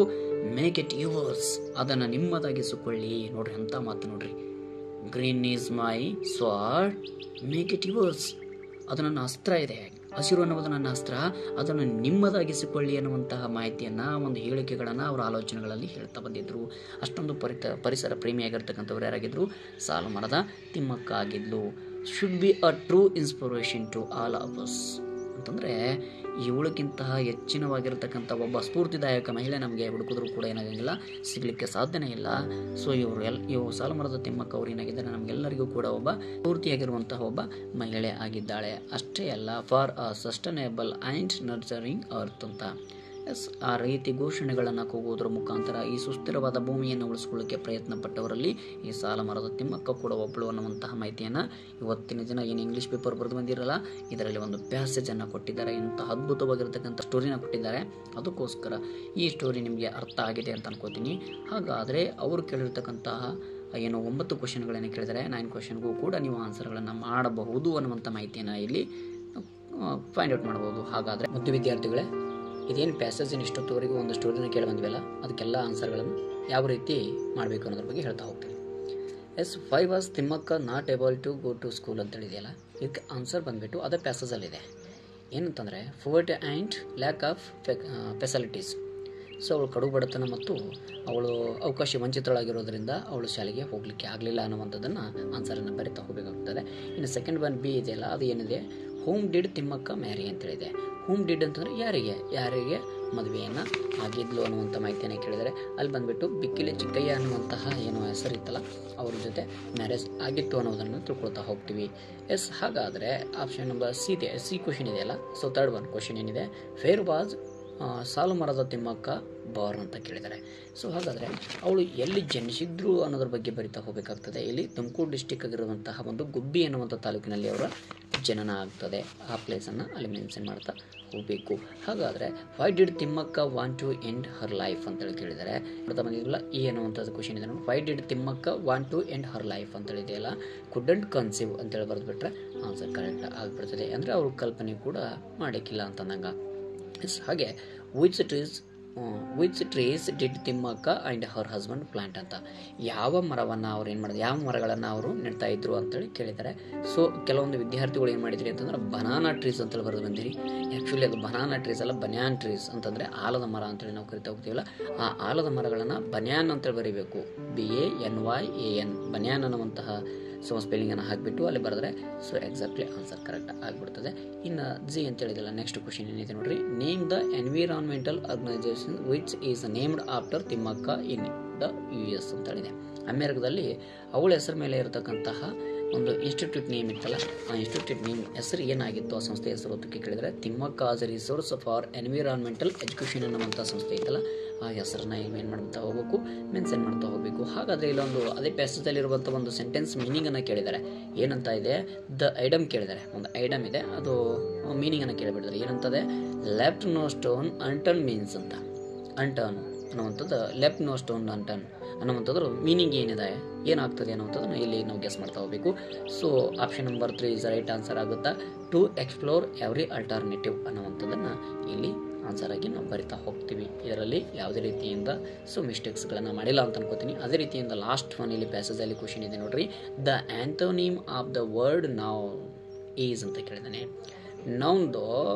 ಮೇಕ್ ಇಟ್ ಯುವರ್ಸ್, ಅದನ್ನು ನಿಮ್ಮದಾಗಿಸಿಕೊಳ್ಳಿ. ನೋಡ್ರಿ ಅಂತ ಮಾತು ನೋಡ್ರಿ, green is my sword make it yours, ಅದು ನನ್ನ ಅಸ್ತ್ರ ಇದೆ, ಹಸಿರು ಅನ್ನುವುದು ನನ್ನ ಅಸ್ತ್ರ, ಅದನ್ನು ನಿಮ್ಮದಾಗಿಸಿಕೊಳ್ಳಿ ಅನ್ನುವಂತಹ ಮಾಹಿತಿಯನ್ನು, ಒಂದು ಹೇಳಿಕೆಗಳನ್ನು ಅವರ ಆಲೋಚನೆಗಳಲ್ಲಿ ಹೇಳ್ತಾ ಬಂದಿದ್ದರು. ಅಷ್ಟೊಂದು ಪರಿಸರ ಪ್ರೇಮಿಯಾಗಿರ್ತಕ್ಕಂಥವ್ರು ಯಾರಾಗಿದ್ದರು? ಸಾಲುಮರದ ತಿಮ್ಮಕ್ಕ ಆಗಿದ್ಲು. Should be a true inspiration to all of us ಅಂತಂದರೆ, ಇವಳಕ್ಕಿಂತ ಹೆಚ್ಚಿನವಾಗಿರ್ತಕ್ಕಂಥ ಒಬ್ಬ ಸ್ಫೂರ್ತಿದಾಯಕ ಮಹಿಳೆ ನಮಗೆ ಹುಡುಕಿದ್ರು ಕೂಡ ಏನಾಗಂಗಿಲ್ಲ, ಸಿಗಲಿಕ್ಕೆ ಸಾಧ್ಯನೇ ಇಲ್ಲ. ಸೊ ಇವು ಸಾಲುಮರದ ತಿಮ್ಮಕ್ಕ ಅವ್ರು ಏನಾಗಿದ್ದಾರೆ, ನಮಗೆಲ್ಲರಿಗೂ ಕೂಡ ಒಬ್ಬ ಸ್ಫೂರ್ತಿಯಾಗಿರುವಂತಹ ಒಬ್ಬ ಮಹಿಳೆ ಆಗಿದ್ದಾಳೆ. ಅಷ್ಟೇ ಅಲ್ಲ, for a sustainable and nurturing earth ಅಂತ ಆ ರೀತಿ ಘೋಷಣೆಗಳನ್ನು ಕೂಗುವುದರ ಮುಖಾಂತರ ಈ ಸುಸ್ಥಿರವಾದ ಭೂಮಿಯನ್ನು ಉಳಿಸ್ಕೊಳ್ಳೋಕ್ಕೆ ಪ್ರಯತ್ನ ಪಟ್ಟವರಲ್ಲಿ ಈ ಸಾಲುಮರದ ತಿಮ್ಮಕ್ಕ ಕೂಡ ಒಬ್ಬಳು ಅನ್ನುವಂತಹ ಮಾಹಿತಿಯನ್ನು ಇವತ್ತಿನ ದಿನ ಏನು ಇಂಗ್ಲೀಷ್ ಪೇಪರ್ ಬರೆದು ಬಂದಿರಲ್ಲ, ಇದರಲ್ಲಿ ಒಂದು ಪ್ಯಾಸೇಜನ್ನು ಕೊಟ್ಟಿದ್ದಾರೆ. ಇಂಥ ಅದ್ಭುತವಾಗಿರ್ತಕ್ಕಂಥ ಸ್ಟೋರಿನ ಕೊಟ್ಟಿದ್ದಾರೆ. ಅದಕ್ಕೋಸ್ಕರ ಈ ಸ್ಟೋರಿ ನಿಮಗೆ ಅರ್ಥ ಆಗಿದೆ ಅಂತ ಅನ್ಕೋತೀನಿ. ಹಾಗಾದರೆ ಅವರು ಕೇಳಿರ್ತಕ್ಕಂತಹ ಏನು 9 ಕ್ವಶನ್ಗಳನ್ನು ಕೇಳಿದರೆ 9 ಕ್ವಶನ್ಗೂ ಕೂಡ ನೀವು ಆನ್ಸರ್ಗಳನ್ನು ಮಾಡಬಹುದು ಅನ್ನುವಂಥ ಮಾಹಿತಿಯನ್ನು ಇಲ್ಲಿ ಫೈಂಡ್ ಔಟ್ ಮಾಡ್ಬೋದು. ಹಾಗಾದರೆ ಮುದ್ದು ವಿದ್ಯಾರ್ಥಿಗಳೇ, ಇದೇನು ಪ್ಯಾಸೇಜಿನ ಇಷ್ಟೊತ್ತುವರೆಗೂ ಒಂದು ಸ್ಟೋರಿನ ಕೇಳಿ ಬಂದ್ವಲ್ಲ, ಅದಕ್ಕೆಲ್ಲ ಆನ್ಸರ್ಗಳನ್ನು ಯಾವ ರೀತಿ ಮಾಡಬೇಕು ಅನ್ನೋದ್ರ ಬಗ್ಗೆ ಹೇಳ್ತಾ ಹೋಗ್ತೀನಿ. Why was Thimmakka not able to go to school ಅಂತೇಳಿದೆಯಲ್ಲ, ಇದಕ್ಕೆ ಆನ್ಸರ್ ಬಂದುಬಿಟ್ಟು ಅದೇ ಪ್ಯಾಸೇಜಲ್ಲಿದೆ. ಏನಂತಂದರೆ, poverty and lack of facilities. So ಅವಳು ಕಡು ಬಡತನ ಮತ್ತು ಅವಳು ಅವಕಾಶ ವಂಚಿತಳಾಗಿರೋದ್ರಿಂದ ಅವಳು ಶಾಲೆಗೆ ಹೋಗಲಿಕ್ಕೆ ಆಗಲಿಲ್ಲ ಅನ್ನುವಂಥದ್ದನ್ನು ಆನ್ಸರನ್ನು ಬರಿತಾ ಹೋಗಬೇಕಾಗ್ತದೆ. ಇನ್ನು ಸೆಕೆಂಡ್ ಒನ್ ಬಿ ಇದೆಯಲ್ಲ, ಅದು ಏನಿದೆ, ಹೋಮ್ ಡಿಡ್ ತಿಮ್ಮಕ್ಕ ಮ್ಯಾರಿ ಅಂತೇಳಿದೆ. ಹೋಮ್ ಡಿಡ್ ಅಂತಂದರೆ ಯಾರಿಗೆ ಮದುವೆಯನ್ನು ಆಗಿದ್ಲು ಅನ್ನುವಂಥ ಮಾಹಿತಿಯನ್ನು ಕೇಳಿದರೆ, ಅಲ್ಲಿ ಬಂದುಬಿಟ್ಟು ಬಿಕ್ಕಿಲೆ ಚಿಕ್ಕಯ್ಯ ಅನ್ನುವಂತಹ ಏನು ಹೆಸರಿತ್ತಲ್ಲ, ಅವ್ರ ಜೊತೆ ಮ್ಯಾರೇಜ್ ಆಗಿತ್ತು ಅನ್ನೋದನ್ನು ತಿಳ್ಕೊಳ್ತಾ ಹೋಗ್ತೀವಿ. ಹಾಗಾದರೆ ಆಪ್ಷನ್ ನಂಬರ್ ಸಿ ಕ್ವಶನ್ ಇದೆಯಲ್ಲ, ಸೊ ಥರ್ಡ್ ಒನ್ ಕ್ವಶನ್ ಏನಿದೆ, ಫೇರ್ ವಾಸ್ ಸಾಲುಮರದ ತಿಮ್ಮಕ್ಕ ಬಾರ್ನ್ ಅಂತ ಕೇಳಿದ್ದಾರೆ. ಸೊ ಹಾಗಾದರೆ ಅವಳು ಎಲ್ಲಿ ಜನಿಸಿದ್ರು ಅನ್ನೋದ್ರ ಬಗ್ಗೆ ಬರಿತಾ ಹೋಗಬೇಕಾಗ್ತದೆ. ಇಲ್ಲಿ ತುಮಕೂರು ಡಿಸ್ಟಿಕ್ ಆಗಿರುವಂತಹ ಒಂದು ಗುಬ್ಬಿ ಅನ್ನುವಂಥ ತಾಲೂಕಿನಲ್ಲಿ ಅವರ ಜನನ ಆಗ್ತದೆ. ಆ ಪ್ಲೇಸನ್ನು ಅಲ್ಲಿ ಮೆನ್ಷನ್ ಮಾಡ್ತಾ ಹೋಗಬೇಕು. ಹಾಗಾದರೆ why did Thimmakka want to end her life ಅಂತೇಳಿ ಕೇಳಿದ್ದಾರೆ. ಬರ್ತಾ ಬಂದಿದ್ವಲ್ಲ, ಈ ಅನ್ನುವಂಥದ್ದು ಕ್ವಶನ್ ಇದೆ ನೋಡಿ. Why did Thimmakka want to end her life ಅಂತೇಳಿದೆಯಲ್ಲ, ಕುಡಂಟ್ ಕನ್ಸೀವ್ ಅಂತೇಳಿ ಬರೆದ್ಬಿಟ್ರೆ ಆನ್ಸರ್ ಕರೆಕ್ಟ್ ಆಗಿಬಿಡ್ತದೆ. ಅಂದರೆ ಅವ್ರ ಕಲ್ಪನೆ ಕೂಡ ಮಾಡೋಕ್ಕಿಲ್ಲ ಅಂತಂದಂಗೆ. ಹಾಗೆ which trees did Thimmakka and her husband plant ಅಂತ, ಯಾವ ಮರವನ್ನು ಅವ್ರು ಏನು ಮಾಡಿದ್ರು, ಯಾವ ಮರಗಳನ್ನು ಅವರು ನೆಡ್ತಾ ಇದ್ರು ಅಂತೇಳಿ ಕೇಳಿದ್ದಾರೆ. ಸೊ ಕೆಲವೊಂದು ವಿದ್ಯಾರ್ಥಿಗಳು ಏನು ಮಾಡಿದ್ರಿ ಅಂತಂದ್ರೆ ಬನಾನಾ ಟ್ರೀಸ್ ಅಂತೇಳಿ ಬರೆದು ಬಂದಿರಿ. ಆ್ಯಕ್ಚುಲಿ ಅದು ಬನಾನಾ ಟ್ರೀಸ್ ಅಲ್ಲ, ಬನ್ಯಾನ್ ಟ್ರೀಸ್ ಅಂತಂದರೆ ಆಲದ ಮರ ಅಂತೇಳಿ ನಾವು ಕರಿತಾ ಹೋಗ್ತೀವಲ್ಲ, ಆ ಆಲದ ಮರಗಳನ್ನು ಬನ್ಯಾನ್ ಅಂತೇಳಿ ಬರೀಬೇಕು. BANYAN ಬನ್ಯಾನ್ ಅನ್ನುವಂತಹ ಸ್ಪೆಲ್ಲಿಂಗನ್ನು ಹಾಕಿಬಿಟ್ಟು ಅಲ್ಲಿ ಬರೆದ್ರೆ ಸೊ ಎಕ್ಸಾಕ್ಟ್ಲಿ ಆನ್ಸರ್ ಕರೆಕ್ಟ್ ಆಗಿಬಿಡ್ತದೆ. ಇನ್ನು ಜಿ ಅಂತ ಹೇಳಿದಲ್ಲ, ನೆಕ್ಸ್ಟ್ ಕ್ವಶನ್ ಏನಿದೆ ನೋಡ್ರಿ, name the environmental organisation which is named after Thimmakka in the US ಅಂತ ಹೇಳಿದೆ. ಅಮೆರಿಕದಲ್ಲಿ ಅವಳ ಹೆಸರು ಮೇಲೆ ಇರತಕ್ಕಂತಹ ಒಂದು ಇನ್ಸ್ಟಿಟ್ಯೂಟ್ ನೇಮ್ ಇತ್ತಲ್ಲ, ಆ ಇನ್ಸ್ಟಿಟ್ಯೂಟ್ ನೇಮ್ ಹೆಸರು ಏನಾಗಿತ್ತು, ಆ ಸಂಸ್ಥೆ ಹೆಸರು ಹೊತ್ತಕ್ಕೆ ಕೇಳಿದರೆ Thimmakka as A resource for environmental education ಅನ್ನುವಂಥ ಸಂಸ್ಥೆ ಇತ್ತಲ್ಲ, ಆ ಹೆಸರನ್ನ ಏನು ಮಾಡ್ತಾ ಹೋಗಬೇಕು, ಮೆನ್ಷನ್ ಮಾಡ್ತಾ ಹೋಗಬೇಕು. ಹಾಗಾದರೆ ಇಲ್ಲೊಂದು ಅದೇ ಪ್ಯಾಸೇಜಲ್ಲಿರುವಂಥ ಒಂದು ಸೆಂಟೆನ್ಸ್ ಮೀನಿಂಗನ್ನು ಕೇಳಿದ್ದಾರೆ. ಏನಂತ ಇದೆ, ದ ಐಡಮ್ ಕೇಳಿದ್ದಾರೆ. ಒಂದು ಐಡಮ್ ಇದೆ, ಅದು ಮೀನಿಂಗನ್ನು ಕೇಳಿಬಿಡ್ತಾರೆ. ಏನಂತದೆ, ಲೆಫ್ಟ್ ನೋ ಸ್ಟೋನ್ ಅನ್ಟರ್ನ್ ಮೀನ್ಸ್ ಅಂತ. ಅನ್ಟರ್ನ್ ಅನ್ನುವಂಥದ್ದು, ಲೆಫ್ಟ್ ನೋ ಸ್ಟೋನ್ ಅನ್ಟರ್ನ್ ಅನ್ನುವಂಥದ್ದು ಮೀನಿಂಗ್ ಏನಿದೆ, ಏನಾಗ್ತದೆ ಅನ್ನುವಂಥದ್ದನ್ನು ಇಲ್ಲಿ ನಾವು ಗೆಸ್ ಮಾಡ್ತಾ ಹೋಗಬೇಕು. So option number 3 is right answer ಆಗುತ್ತಾ. ಟು ಎಕ್ಸ್ಪ್ಲೋರ್ ಎವ್ರಿ ಆಲ್ಟರ್ನೇಟಿವ್ ಅನ್ನುವಂಥದ್ದನ್ನು ಇಲ್ಲಿ ಆನ್ಸರ್ ಆಗಿ ನಾವು ಬರಿತಾ ಹೋಗ್ತೀವಿ. ಇದರಲ್ಲಿ ಯಾವುದೇ ರೀತಿಯಿಂದ ಮಿಸ್ಟೇಕ್ಸ್ಗಳನ್ನು ಮಾಡಿಲ್ಲ ಅಂತ ಅನ್ಕೋತೀನಿ. ಅದೇ ರೀತಿಯಿಂದ ಲಾಸ್ಟ್ ಒನ್ ಇಲ್ಲಿ ಪ್ಯಾಸೇಜಲ್ಲಿ ಕ್ವಶನ್ ಇದೆ ನೋಡ್ರಿ, the antonym of the word now is ಅಂತ ಕೇಳಿದ್ದಾನೆ. ನೌನ್ದು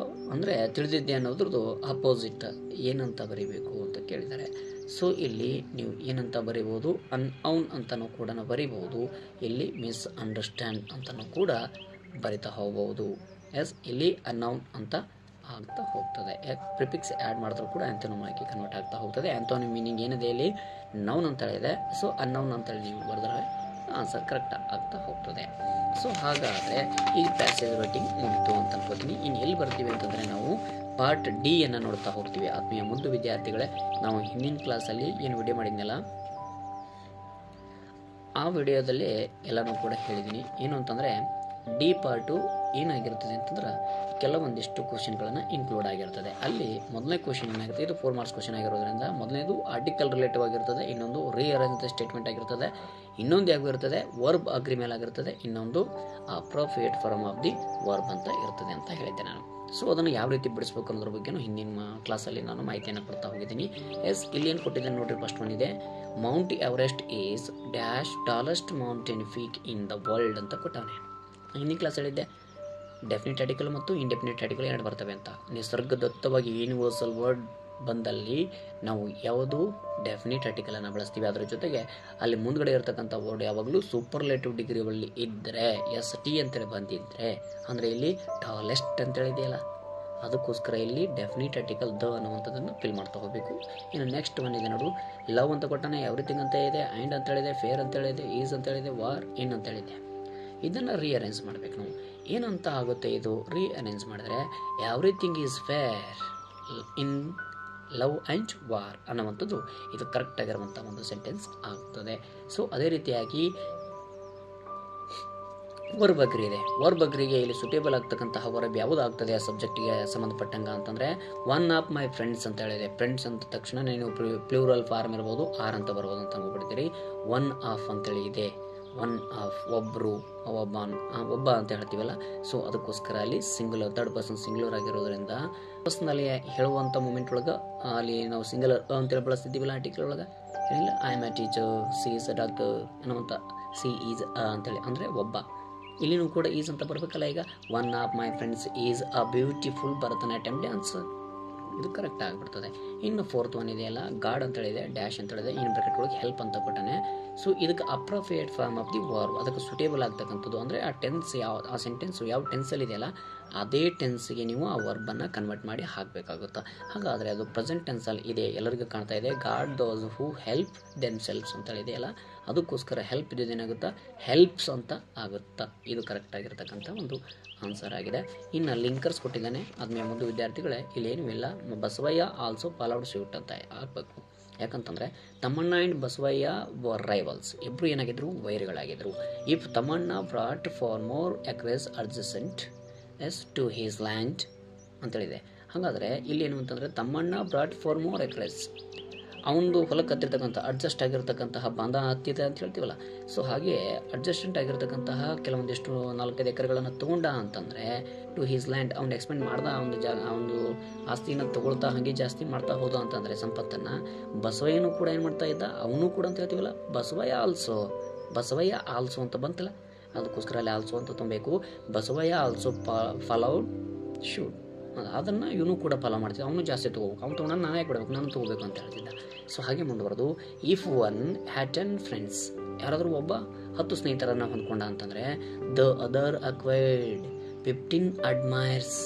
ಅಂದರೆ ತಿಳಿದಿದ್ದೆ ಅನ್ನೋದ್ರದ್ದು ಅಪೋಸಿಟ್ ಏನಂತ ಬರೀಬೇಕು ಅಂತ ಕೇಳಿದ್ದಾರೆ. ಸೊ ಇಲ್ಲಿ ನೀವು ಏನಂತ ಬರೀಬೋದು, ಅನ್ಔನ್ ಅಂತಲೂ ಕೂಡ ಬರೀಬಹುದು. ಇಲ್ಲಿ ಮಿಸ್ ಅಂಡರ್ಸ್ಟ್ಯಾಂಡ್ ಅಂತಲೂ ಕೂಡ ಬರಿತಾ ಹೋಗ್ಬೋದು. ಇಲ್ಲಿ ಅನ್ಔನ್ ಅಂತ ಆಗ್ತಾ ಹೋಗ್ತದೆ. ಪ್ರಿಫಿಕ್ಸ್ ಆ್ಯಡ್ ಮಾಡಿದ್ರೂ ಕೂಡ ಆ್ಯಂಥೋನಿಮ್ ಆಗಿ ಕನ್ವರ್ಟ್ ಆಗ್ತಾ ಹೋಗ್ತದೆ. ಆ್ಯಂಥೋನಿಮ್ ಮೀನಿಂಗ್ ಏನಿದೆ ಇಲ್ಲಿ ನೌನ್ ಅಂತ ಹೇಳಿದೆ. ಸೊ ಅನ್ನೌನ್ ಅಂತೇಳಿ ನೀವು ಬರೆದ್ರೆ ಆನ್ಸರ್ ಕರೆಕ್ಟ್ ಆಗ್ತಾ ಹೋಗ್ತದೆ. ಸೊ ಹಾಗಾದರೆ ಈ ಪ್ಯಾಸೇಜ್ ರೈಟಿಂಗ್ ಮುಗಿತು ಅಂತ ಅನ್ಕೋತೀನಿ. ಇನ್ನು ಎಲ್ಲಿ ಬರ್ತೀವಿ ಅಂತಂದರೆ ನಾವು ಪಾರ್ಟ್ ಡಿ ಅನ್ನು ನೋಡ್ತಾ ಹೋಗ್ತೀವಿ. ಆತ್ಮೀಯ ಮುದ್ದು ವಿದ್ಯಾರ್ಥಿಗಳೇ, ನಾವು ಹಿಂದಿನ ಕ್ಲಾಸಲ್ಲಿ ಏನು ವಿಡಿಯೋ ಮಾಡಿದ್ನಲ್ಲ, ಆ ವಿಡಿಯೋದಲ್ಲಿ ಎಲ್ಲನೂ ಕೂಡ ಹೇಳಿದ್ದೀನಿ. ಏನು ಅಂತಂದರೆ ಡಿ ಪಾರ್ಟು ಏನಾಗಿರ್ತದೆ ಅಂತಂದ್ರೆ ಕೆಲವೊಂದಿಷ್ಟು ಕ್ವಶನ್ಗಳನ್ನು ಇನ್ಕ್ಲೂಡ್ ಆಗಿರ್ತದೆ. ಅಲ್ಲಿ ಮೊದಲನೇ ಕ್ವಶನ್ ಏನಾಗಿರುತ್ತೆ, ಇದು 4 ಮಾರ್ಕ್ಸ್ ಕ್ವಶನ್ ಆಗಿರೋದ್ರಿಂದ ಮೊದಲನೇದು ಆರ್ಟಿಕಲ್ ರಿಲೇಟಿವ್ ಆಗಿರ್ತದೆ, ಇನ್ನೊಂದು ರೀಅರೇಂಜ್ ಸ್ಟೇಟ್ಮೆಂಟ್ ಆಗಿರ್ತದೆ, ಇನ್ನೊಂದು ಯಾಗಿರ್ತದೆ ವರ್ಬ್ ಅಗ್ರಿ ಮೇಲೆ ಆಗಿರ್ತದೆ, ಇನ್ನೊಂದು appropriate form of the verb ಅಂತ ಇರ್ತದೆ ಅಂತ ಹೇಳಿದ್ದೆ ನಾನು. ಸೊ ಅದನ್ನು ಯಾವ ರೀತಿ ಬಿಡಿಸ್ಬೇಕು ಅನ್ನೋದ್ರ ಬಗ್ಗೆನೂ ಹಿಂದಿನ ಕ್ಲಾಸಲ್ಲಿ ನಾನು ಮಾಹಿತಿಯನ್ನು ಕೊಡ್ತಾ ಹೋಗಿದ್ದೀನಿ. ಇಲ್ಲಿ ಏನು ಕೊಟ್ಟಿದ್ದೇನೆ ನೋಡ್ರಿ, ಫಸ್ಟ್ ಒನ್ ಇದೆ Mount Everest is dash tallest mountain peak in the world ಅಂತ ಕೊಟ್ಟವನೇ. ಹಿಂದಿನ ಕ್ಲಾಸ್ ಹೇಳಿದ್ದೆ ಡೆಫಿನಿಟ್ ಆರ್ಟಿಕಲ್ ಮತ್ತು ಇಂಡೆಫಿನಿಟ್ ಆರ್ಟಿಕಲ್ ಎರಡು ಬರ್ತವೆ ಅಂತ. ನಿಸರ್ಗದತ್ತವಾಗಿ ಯೂನಿವರ್ಸಲ್ ವರ್ಡ್ ಬಂದಲ್ಲಿ ನಾವು ಯಾವುದು ಡೆಫಿನಿಟ್ ಆರ್ಟಿಕಲನ್ನು ಬಳಸ್ತೀವಿ, ಅದರ ಜೊತೆಗೆ ಅಲ್ಲಿ ಮುಂದ್ಗಡೆ ಇರತಕ್ಕಂಥ ವರ್ಡ್ ಯಾವಾಗಲೂ ಸೂಪರ್ಲೇಟಿವ್ ಡಿಗ್ರಿಯಲ್ಲಿ ಇದ್ದರೆ ST ಅಂತೇಳಿ ಬಂದಿದ್ದರೆ, ಅಂದರೆ ಇಲ್ಲಿ ಟಾಲೆಸ್ಟ್ ಅಂತೇಳಿದೆಯಲ್ಲ ಅದಕ್ಕೋಸ್ಕರ ಇಲ್ಲಿ ಡೆಫಿನಿಟ್ ಆರ್ಟಿಕಲ್ ದ ಅನ್ನುವಂಥದ್ದನ್ನು ಫಿಲ್ ಮಾಡ್ತಾ ಹೋಗಬೇಕು. ಇನ್ನು ನೆಕ್ಸ್ಟ್ ಒನ್ ಇದೆ ನೋಡು, ಲವ್ ಅಂತ ಕೊಟ್ಟಾನೆ, ಎವ್ರಿಥಿಂಗ್ ಅಂತ ಇದೆ, ಆ್ಯಂಡ್ ಅಂತೇಳಿದೆ, ಫೇರ್ ಅಂತೇಳಿದೆ, ಈಸ್ ಅಂತೇಳಿದೆ, ವಾರ್ ಇನ್ ಅಂತೇಳಿದೆ. ಇದನ್ನು ರೀಅರೇಂಜ್ ಮಾಡಬೇಕು ನಾವು. ಏನಂತ ಆಗುತ್ತೆ ಇದು ರೀಅರೇಂಜ್ ಮಾಡಿದ್ರೆ, everything is fair in love and war ಅನ್ನುವಂಥದ್ದು ಇದು ಕರೆಕ್ಟ್ ಆಗಿರುವಂಥ ಒಂದು ಸೆಂಟೆನ್ಸ್ ಆಗ್ತದೆ. ಸೊ ಅದೇ ರೀತಿಯಾಗಿ ವರ್ಬ್ ಅಗ್ರಿ ಇದೆ. ವರ್ಬ್ ಅಗ್ರಿಗೆ ಇಲ್ಲಿ ಸುಟೇಬಲ್ ಆಗ್ತಕ್ಕಂತಹ ವರ್ಬ್ ಯಾವುದು ಆಗ್ತದೆ ಆ ಸಬ್ಜೆಕ್ಟಿಗೆ ಸಂಬಂಧಪಟ್ಟಂಗೆ ಅಂತಂದರೆ ಒನ್ ಆಫ್ ಮೈ ಫ್ರೆಂಡ್ಸ್ ಅಂತ ಹೇಳಿದೆ. ಫ್ರೆಂಡ್ಸ್ ಅಂತ ತಕ್ಷಣ ನೀವು ಪ್ಲೂರಲ್ ಫಾರ್ಮ್ ಇರ್ಬೋದು, ಆರ್ ಅಂತ ಬರ್ಬೋದು ಅಂತ ಅಂದ್ಬಿಡ್ತೀರಿ. ಒನ್ ಆಫ್ ಅಂತೇಳಿ ಇದೆ, ಒನ್ ಆಫ್ ಒಬ್ಬರು, ಒಬ್ಬ ಅಂತ ಹೇಳ್ತೀವಲ್ಲ. ಸೊ ಅದಕ್ಕೋಸ್ಕರ ಅಲ್ಲಿ ಸಿಂಗುಲರ್, ಥರ್ಡ್ ಪರ್ಸನ್ ಸಿಂಗುಲರ್ ಆಗಿರೋದ್ರಿಂದ ಪರ್ಸನಲ್ಲಿ ಹೇಳುವಂಥ ಮೂಮೆಂಟ್ ಒಳಗೆ ಅಲ್ಲಿ ನಾವು ಸಿಂಗುಲರ್ ಅಂತೇಳಿ ಬಳಸ್ತಿದ್ದೀವಲ್ಲ ಆರ್ಟಿಕಲ್ ಒಳಗೆ, ಏನಿಲ್ಲ I am a teacher, she is a doctor ಅನ್ನುವಂಥ ಸಿ ಈಸ್ ಅಂತೇಳಿ ಅಂದರೆ ಒಬ್ಬ. ಇಲ್ಲಿನೂ ಕೂಡ ಈಸ್ ಅಂತ ಬರಬೇಕಲ್ಲ. ಈಗ one of my friends is a beautiful Bharatanatyam dancer, ಇದು ಕರೆಕ್ಟ್ ಆಗಿಬಿಡ್ತದೆ. ಇನ್ನು ಫೋರ್ತ್ ಒನ್ ಇದೆಯಲ್ಲ ಗಾಡ್ ಅಂತೇಳಿದೆ, ಡ್ಯಾಶ್ ಅಂತೇಳಿದೆ, ಇನ್ ಬ್ರಾಕೆಟ್ ಒಳಗೆ ಹೆಲ್ಪ್ ಅಂತ ಕೊಟ್ಟಾನೆ. ಸೊ ಇದಕ್ಕೆ appropriate form of the verb, ಅದಕ್ಕೆ ಸುಟೇಬಲ್ ಆಗ್ತಕ್ಕಂಥದ್ದು ಅಂದರೆ ಆ ಟೆನ್ಸ್ ಆ ಸೆಂಟೆನ್ಸು ಯಾವ ಟೆನ್ಸಲ್ಲಿ ಇದೆಯಲ್ಲ ಅದೇ ಟೆನ್ಸ್ಗೆ ನೀವು ಆ ವರ್ಬನ್ನು ಕನ್ವರ್ಟ್ ಮಾಡಿ ಹಾಕಬೇಕಾಗುತ್ತೆ. ಹಾಗಾದರೆ ಅದು ಪ್ರೆಸೆಂಟ್ ಟೆನ್ಸಲ್ಲಿ ಇದೆ, ಎಲ್ಲರಿಗೂ ಕಾಣ್ತಾ ಇದೆ. ಗಾಡ್ ದೋಸ್ ಹೂ ಹೆಲ್ಪ್ ದೆಮ್ ಸೆಲ್ಫ್ಸ್ ಅಂತೇಳಿ ಇದೆಯಲ್ಲ, ಅದಕ್ಕೋಸ್ಕರ ಹೆಲ್ಪ್ ಇದೇನಾಗುತ್ತಾ ಹೆಲ್ಪ್ಸ್ ಅಂತ ಆಗುತ್ತಾ. ಇದು ಕರೆಕ್ಟ್ ಆಗಿರ್ತಕ್ಕಂಥ ಒಂದು ಆನ್ಸರ್ ಆಗಿದೆ. ಇನ್ನು ಲಿಂಕರ್ಸ್ ಕೊಟ್ಟಿದ್ದಾನೆ, ಅದ್ಮೇಲೆ ಮುಂದೆ ವಿದ್ಯಾರ್ಥಿಗಳೇ ಇಲ್ಲೇನೂ ಇಲ್ಲ, ಬಸವಯ್ಯ ಆಲ್ಸೋ ಫಾಲೋಡ್ ಸ್ಯೂಟ್ ಅಂತ ಆಗಬೇಕು. ಯಾಕಂತಂದರೆ Thammanna and Basavaiah were rivals, ಇಬ್ಬರು ಏನಾಗಿದ್ರು ವೈರಿಗಳಾಗಿದ್ದರು. If Thammanna brought four more acres adjacent to his land ಅಂತೇಳಿದೆ. ಹಾಗಾದರೆ ಇಲ್ಲೇನು ಅಂತಂದರೆ Thammanna brought four more acres, ಅವನದು ಹೊಲಕ್ಕೆ ಹತ್ತಿರ್ತಕ್ಕಂಥ ಅಡ್ಜಸ್ಟ್ ಆಗಿರ್ತಕ್ಕಂತಹ ಬಾಂಧ ಹತ್ತಿದೆ ಅಂತ ಹೇಳ್ತೀವಲ್ಲ. ಸೊ ಹಾಗೆ ಅಡ್ಜಸ್ಟೆಂಟ್ ಆಗಿರ್ತಕ್ಕಂತಹ ಕೆಲವೊಂದಿಷ್ಟು 4-5 ಎಕರೆಗಳನ್ನು ತೊಗೊಂಡ ಅಂತಂದರೆ ಟು ಹೀಸ್ ಲ್ಯಾಂಡ್, ಅವ್ನು ಎಕ್ಸ್ಪೆಂಡ್ ಮಾಡ್ದ, ಅವನು ಆಸ್ತಿನ ತೊಗೊಳ್ತಾ ಹಾಗೆ ಜಾಸ್ತಿ ಮಾಡ್ತಾ ಹೋದ ಅಂತಂದರೆ ಸಂಪತ್ತನ್ನು. ಬಸವಯ್ಯನೂ ಕೂಡ ಏನು ಮಾಡ್ತಾ ಇದ್ದ, ಅವನು ಕೂಡ ಅಂತ ಹೇಳ್ತೀವಲ್ಲ, ಬಸವಯ್ಯ ಆಲ್ಸೋ ಅಂತ ಬಂತಲ್ಲ, ಅದಕ್ಕೋಸ್ಕರ ಅಲ್ಲಿ ಆಲ್ಸೋ ಅಂತ ತುಂಬಬೇಕು. ಬಸವಯ್ಯ ಆಲ್ಸೋ ಫಾಲೋಡ್ ಶೂಟ್, ಅದನ್ನು ಇವನು ಕೂಡ ಫಾಲೋ ಮಾಡ್ತಿದ್ದ, ಅವನು ಜಾಸ್ತಿ ತೊಗೋಬೇಕು, ಅವ್ನು ತೊಗೊಂಡು ನಾನು ಯಾಕೆ ಕೊಡಬೇಕು, ನಾನು ತೊಗೋಬೇಕು ಅಂತ ಹೇಳ್ತಿದ್ದ. ಸೊ ಹಾಗೆ ಮುಂದುವರೆದು ಇಫ್ ಒನ್ ಹ್ಯಾಡ್ 10 ಫ್ರೆಂಡ್ಸ್, ಯಾರಾದರೂ ಒಬ್ಬ 10 ಸ್ನೇಹಿತರನ್ನು ಹೊಂದ್ಕೊಂಡ ಅಂತಂದರೆ ದ ಅದರ್ ಅಕ್ವೈರ್ಡ್ 15 ಅಡ್ಮೈರ್ಸ್,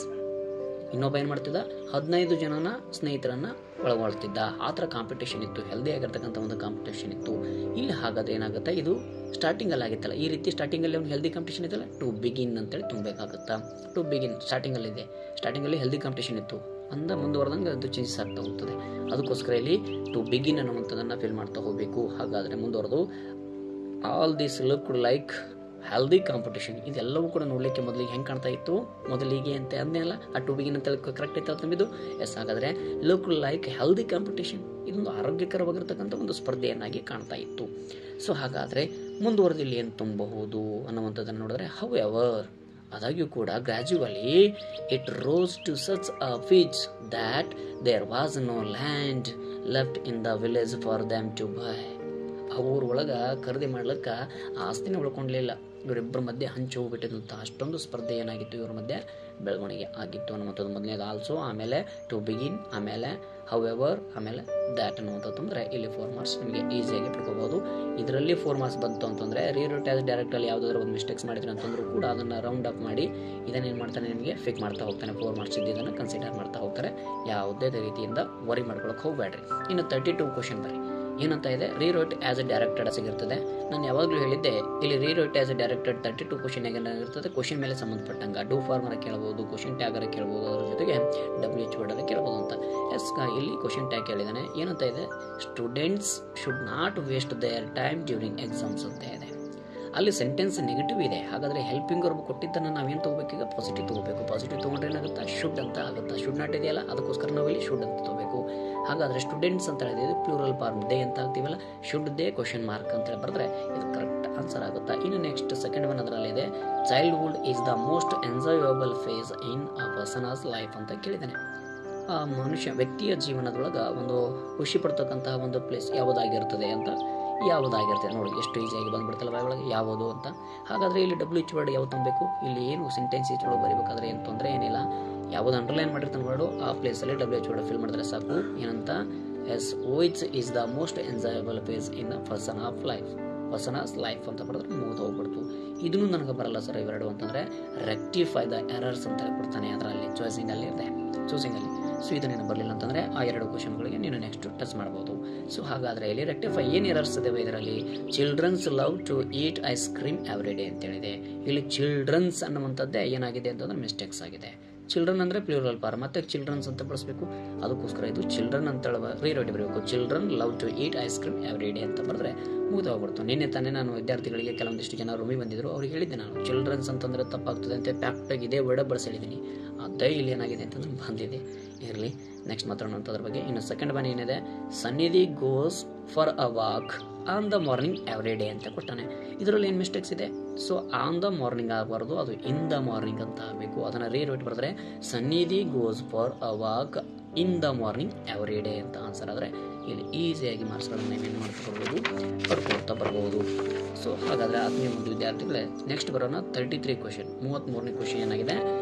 ಇನ್ನೊಬ್ಬ ಏನು ಮಾಡ್ತಿದ್ದ 15 ಜನನ ಸ್ನೇಹಿತರನ್ನು ಒಳಗೊಳ್ತಿದ್ದ. ಆ ಥರ ಕಾಂಪಿಟೇಷನ್ ಇತ್ತು, ಹೆಲ್ದಿ ಆಗಿರ್ತಕ್ಕಂಥ ಒಂದು ಕಾಂಪಿಟೇಷನ್ ಇತ್ತು. ಇಲ್ಲಿ ಹಾಗಾದ್ರೆ ಏನಾಗುತ್ತೆ, ಇದು ಸ್ಟಾರ್ಟಿಂಗಲ್ಲಿ ಆಗಿತ್ತಲ್ಲ, ಈ ರೀತಿ ಸ್ಟಾರ್ಟಿಂಗಲ್ಲಿ ಒಂದು ಹೆಲ್ದಿ ಕಾಂಪಿಟೇಷನ್ ಇತ್ತಲ್ಲ, ಟು ಬಿಗಿನ್ ಅಂತೇಳಿ ತುಂಬಬೇಕಾಗುತ್ತಾ. ಟು ಬಿಗಿನ್ ಸ್ಟಾರ್ಟಿಂಗಲ್ಲಿದೆ, ಸ್ಟಾರ್ಟಿಂಗಲ್ಲಿ ಹೆಲ್ದಿ ಕಾಂಪಿಟೇಷನ್ ಇತ್ತು ಅಂದ ಮುಂದುವರೆದಂಗೆ ಅದು ಚೇಂಜಸ್ ಆಗ್ತಾ ಹೋಗ್ತದೆ. ಅದಕ್ಕೋಸ್ಕರ ಇಲ್ಲಿ ಟು ಬಿಗಿನ್ ಅನ್ನುವಂಥದ್ದನ್ನು ಫಿಲ್ ಮಾಡ್ತಾ ಹೋಗಬೇಕು. ಹಾಗಾದರೆ ಮುಂದುವರೆದು all this look like healthy competition, ಇದೆಲ್ಲವೂ ಕೂಡ ನೋಡಲಿಕ್ಕೆ ಮೊದಲಿಗೆ ಹೆಂಗೆ ಕಾಣ್ತಾ ಇತ್ತು, ಮೊದಲಿಗೆ ಅಂತ ಅಂದೆಲ್ಲ ಆ ಟು ಬಿಗಿನ್ ಅಂತ ಕರೆಕ್ಟ್ ಇತ್ತು ತುಂಬಿದ್ದು. ಎಸ್, ಹಾಗಾದರೆ ಲುಕ್ ಲೈಕ್ ಹೆಲ್ದಿ ಕಾಂಪಿಟೇಷನ್, ಇದೊಂದು ಆರೋಗ್ಯಕರವಾಗಿರ್ತಕ್ಕಂಥ ಒಂದು ಸ್ಪರ್ಧೆಯನ್ನಾಗಿ ಕಾಣ್ತಾ ಇತ್ತು. ಸೊ ಹಾಗಾದರೆ ಮುಂದುವರೆದು ಇಲ್ಲಿ ಏನು ತುಂಬಬಹುದು ಅನ್ನುವಂಥದ್ದನ್ನು ನೋಡಿದ್ರೆ ಹೌ ಎವರ್, ಆದಾಗ್ಯೂ ಕೂಡ gradually it rose to such a pitch that there was no land left in the village for them to buy. ಅವ್ರ ಒಳಗೆ ಖರೀದಿ ಮಾಡ್ಲಿಕ್ಕೆ ಆಸ್ತಿನ ಉಳ್ಕೊಂಡ್ಲಿಲ್ಲ, ಇವರಿಬ್ಬರ ಮಧ್ಯೆ ಹಂಚಿ ಹೋಗ್ಬಿಟ್ಟಿದಂಥ ಅಷ್ಟೊಂದು ಸ್ಪರ್ಧೆ ಏನಾಗಿತ್ತು ಇವ್ರ ಮಧ್ಯೆ ಬೆಳವಣಿಗೆ ಆಗಿತ್ತು ಅನ್ನುವಂಥದ್ದು ಮೊದಲನೇದು. ಆಲ್ಸೋ, ಆಮೇಲೆ ಟು ಬಿಗಿನ್, ಆಮೇಲೆ ಹೌ ಎವರ್, ಆಮೇಲೆ ದ್ಯಾಟ್ ಅನ್ನುವಂಥದ್ದು ಅಂದರೆ ಇಲ್ಲಿ 4 ಮಾರ್ಕ್ಸ್ ನಿಮಗೆ ಈಸಿಯಾಗಿ ಪಡ್ಕೋಬೋದು. ಇದರಲ್ಲಿ 4 ಮಾರ್ಕ್ಸ್ ಬಂತು ಅಂತಂದರೆ ರೀರೈಟ್ ಆಸ್ ಡೈರೆಕ್ಟಲ್ಲಿ ಯಾವುದಾದ್ರೂ ಒಂದು ಮಿಸ್ಟೇಕ್ಸ್ ಮಾಡಿದ್ರೆ ಅಂತಂದ್ರೂ ಕೂಡ ಅದನ್ನು ರೌಂಡ್ ಅಪ್ ಮಾಡಿ ಇದನ್ನೇನು ಮಾಡ್ತಾನೆ ನಿಮಗೆ ಫಿಕ್ ಮಾಡ್ತಾ ಹೋಗ್ತಾನೆ. 4 ಮಾರ್ಕ್ಸ್ ಇದ್ದಿದ್ದನ್ನು ಕನ್ಸಿಡರ್ ಮಾಡ್ತಾ ಹೋಗ್ತಾರೆ. ಯಾವುದೇ ರೀತಿಯಿಂದ ವರಿ ಮಾಡ್ಕೊಳಕ್ಕೆ ಹೋಗಬೇಡ್ರಿ. ಇನ್ನು 32 ಕ್ವಶನ್ ಬರ್ರಿ. ಏನಂತ ಇದೆ, ರೀರೈಟ್ ಆಸ್ ಎ ಡೈರೆಕ್ಟೆಡ್ ಸಿಗಿರ್ತದೆ. ನಾನು ಯಾವಾಗಲೂ ಹೇಳಿದ್ದೆ, ಇಲ್ಲಿ rewrite as a directed 32 question ಏನಾಗಿರ್ತದೆ, ಕ್ವಶನ್ ಮೇಲೆ ಸಂಬಂಧಪಟ್ಟಂಗೆ ಡೂ ಫಾರ್ಮರ ಕೇಳ್ಬೋದು, ಕ್ವಶನ್ ಟ್ಯಾಗರ ಕೇಳ್ಬೋದು, ಅದ್ರ ಜೊತೆಗೆ WH ವರ್ಡರ ಕೇಳ್ಬೋದು ಅಂತ. ಎಸ್, ಇಲ್ಲಿ ಕ್ವಶನ್ ಟ್ಯಾಗ್ ಕೇಳಿದ್ದಾನೆ. ಏನಂತ ಇದೆ, students should not waste there time during exams ಅಂತ ಇದೆ. ಅಲ್ಲಿ ಸೆಂಟೆನ್ಸ್ ನೆಗೆಟಿವ್ ಇದೆ. ಹಾಗಾದರೆ ಹೆಲ್ಪಿಂಗ್ ವರ್ಬ್ ಕೊಟ್ಟಿದ್ದನ್ನು ನಾವೇನು ತೊಗೋಬೇಕೀಗ, ಪಾಸಿಟಿವ್ ತೊಗೋಬೇಕು. ಪಾಸಿಟಿವ್ ತೊಗೊಂಡ್ರೆ ಏನಾಗುತ್ತೆ, ಶುಡ್ ಅಂತ ಆಗುತ್ತೆ. ಶುಡ್ ನಾಟ್ ಇದೆಯಲ್ಲ, ಅದಕ್ಕೋಸ್ಕರ ನಾವಿಲ್ಲಿ ಶುಡ್ ಅಂತ ತೊಗೋಬೇಕು. ಹಾಗಾದರೆ ಸ್ಟೂಡೆಂಟ್ಸ್ ಅಂತ ಹೇಳಿದ್ರೆ ಪ್ಲೂರಲ್ ಫಾರ್ಮ್ ದೇ ಅಂತ ಆಗ್ತೀವಲ್ಲ, ಶುಡ್ ದೇ ಕ್ವಶನ್ ಮಾರ್ಕ್ ಅಂತೇಳಿ ಬರೆದ್ರೆ ಇದು ಕರೆಕ್ಟ್ ಆನ್ಸರ್ ಆಗುತ್ತೆ. ಇನ್ನು ನೆಕ್ಸ್ಟ್ ಸೆಕೆಂಡ್ ಒನ್ ಅದರಲ್ಲಿದೆ, childhood is the most enjoyable phase in a person's life ಅಂತ ಕೇಳಿದ್ದಾನೆ. ಆ ವ್ಯಕ್ತಿಯ ಜೀವನದೊಳಗೆ ಒಂದು ಖುಷಿ ಪಡ್ತಕ್ಕಂತಹ ಒಂದು ಪ್ಲೇಸ್ ಯಾವುದಾಗಿರ್ತದೆ ಅಂತ, ಯಾವುದಾಗಿರ್ತದೆ ನೋಡಿ, ಎಷ್ಟು ಈಸಿಯಾಗಿ ಬಂದ್ಬಿಡ್ತಲ್ಲ ಬಾಯೊಳಗೆ ಯಾವುದು ಅಂತ. ಹಾಗಾದರೆ ಇಲ್ಲಿ WH ವರ್ಡ್ ಯಾವ್ದು ತುಂಬಬೇಕು, ಇಲ್ಲಿ ಏನು ಸೆಂಟೆನ್ಸ್ ಒಳಗೆ ಬರೀಬೇಕಾದ್ರೆ ಏನು ತೊಂದರೆ ಏನಿಲ್ಲ. ಯಾವುದು ಅಂಡರ್ಲೈನ್ ಮಾಡಿರ್ತಾನೆ ವರ್ಡು ಆ ಪ್ಲೇಸಲ್ಲಿ WH ವರ್ಡ್ ಫಿಲ್ ಮಾಡಿದ್ರೆ ಸಾಕು. ಏನಂತ, yes which is the most enjoyable phase in a person's life ಅಂತ ಬರೆದ್ರೆ ಮುಗಿದು ಹೋಗ್ಬಿಡ್ತು. ಇದನ್ನು ನನಗೆ ಬರಲ್ಲ ಸರ್ ಇವೆರಡು ಅಂತಂದರೆ ರೆಕ್ಟಿಫೈ ದ ಎರರ್ಸ್ ಅಂತ ಹೇಳ್ಬಿಡ್ತಾನೆ ಅದರಲ್ಲಿ ಚೂಸಿಂಗಲ್ಲಿ. ಸೊ ಇದು ನೀನು ಬರಲಿಲ್ಲ ಅಂತಂದರೆ ಆ ಎರಡು ಕ್ವಶನ್ಗಳಿಗೆ ನೀನು ನೆಕ್ಸ್ಟ್ ಟಚ್ ಮಾಡ್ಬೋದು. ಸೊ ಹಾಗಾದರೆ ಇಲ್ಲಿ ರೆಕ್ಟಿಫೈ ಏನು ಎರರ್ಸ್ ಇದಾವೆ ಇದರಲ್ಲಿ, childrens love to eat ice cream every day ಅಂತೇಳಿದೆ. ಇಲ್ಲಿ ಚಿಲ್ಡ್ರನ್ಸ್ ಅನ್ನುವಂಥದ್ದೇ ಏನಾಗಿದೆ ಅಂತಂದ್ರೆ ಮಿಸ್ಟೇಕ್ಸ್ ಆಗಿದೆ. ಚಿಲ್ಡ್ರನ್ ಅಂದರೆ ಪ್ಲೂರಲ್ ಫಾರ್ಮ್, ಮತ್ತೆ ಚಿಲ್ಡ್ರನ್ಸ್ ಅಂತ ಬಳಸಬೇಕು. ಅದಕ್ಕೋಸ್ಕರ ಇದು ಚಿಲ್ಡ್ರನ್ ಅಂತ ರೀರೈಟ್ ಬರಬೇಕು. Children love to eat ice cream every day ಅಂತ ಬರೆದ್ರೆ ಮುಗಿದು ಹೋಗ್ಬಿಡ್ತು. ನಿನ್ನೆ ತಾನೇ ನಾನು ವಿದ್ಯಾರ್ಥಿಗಳಿಗೆ ಕೆಲವೊಂದಿಷ್ಟು ಜನ ರೂಮಿಗೆ ಬಂದಿದ್ರು, ಅವ್ರಿಗೆ ಹೇಳಿದ್ದೆ ನಾನು ಚಿಲ್ಡ್ರನ್ಸ್ ಅಂತಂದರೆ ತಪ್ಪಾಗ್ತದೆ ಅಂತ ಪ್ಯಾಕ್ಟಾಗಿ ಇದೇ ವರ್ಡ್ ಬಳಸಿ ಹೇಳಿದ್ದೀನಿ. ಅದೇ ಇಲ್ಲಿ ಏನಾಗಿದೆ ಅಂತಂದ್ರೆ ಬಂದಿದೆ. ಇರಲಿ, ನೆಕ್ಸ್ಟ್ ಮಾತಾಡೋಣ ಅದ್ರ ಬಗ್ಗೆ. ಇನ್ನು ಸೆಕೆಂಡ್ ಒನ್ ಏನಿದೆ, ಸನ್ನಿಧಿ goes for a walk on the morning every day ಅಂತ ಕೊಟ್ಟಾನೆ. ಇದರಲ್ಲಿ ಏನು ಮಿಸ್ಟೇಕ್ಸ್ ಇದೆ, ಸೊ ಆನ್ ದ ಮಾರ್ನಿಂಗ್ ಆಗಬಾರ್ದು, ಅದು ಇನ್ ದ ಮಾರ್ನಿಂಗ್ ಅಂತ ಆಗಬೇಕು. ಅದನ್ನು ರೀರೈಟ್ ಬರೆದ್ರೆ ಸನ್ನಿಧಿ goes for a walk in the morning every day ಅಂತ ಆನ್ಸರ್ ಆದರೆ ಇಲ್ಲಿ ಈಸಿಯಾಗಿ ಮಾರ್ಕ್ಸ್ಗಳನ್ನು ನೀವೇನು ಮಾಡ್ಕೊಳ್ಬೋದು, ಪಡ್ಕೊಳ್ತಾ ಬರ್ಬೋದು. ಸೊ ಹಾಗಾದರೆ ಆತ್ಮೀಯ ಒಂದು ವಿದ್ಯಾರ್ಥಿಗಳೇ, ನೆಕ್ಸ್ಟ್ ಬರೋಣ 33 ಕ್ವಶನ್. 33ನೇ ಕ್ವಶನ್ ಏನಾಗಿದೆ,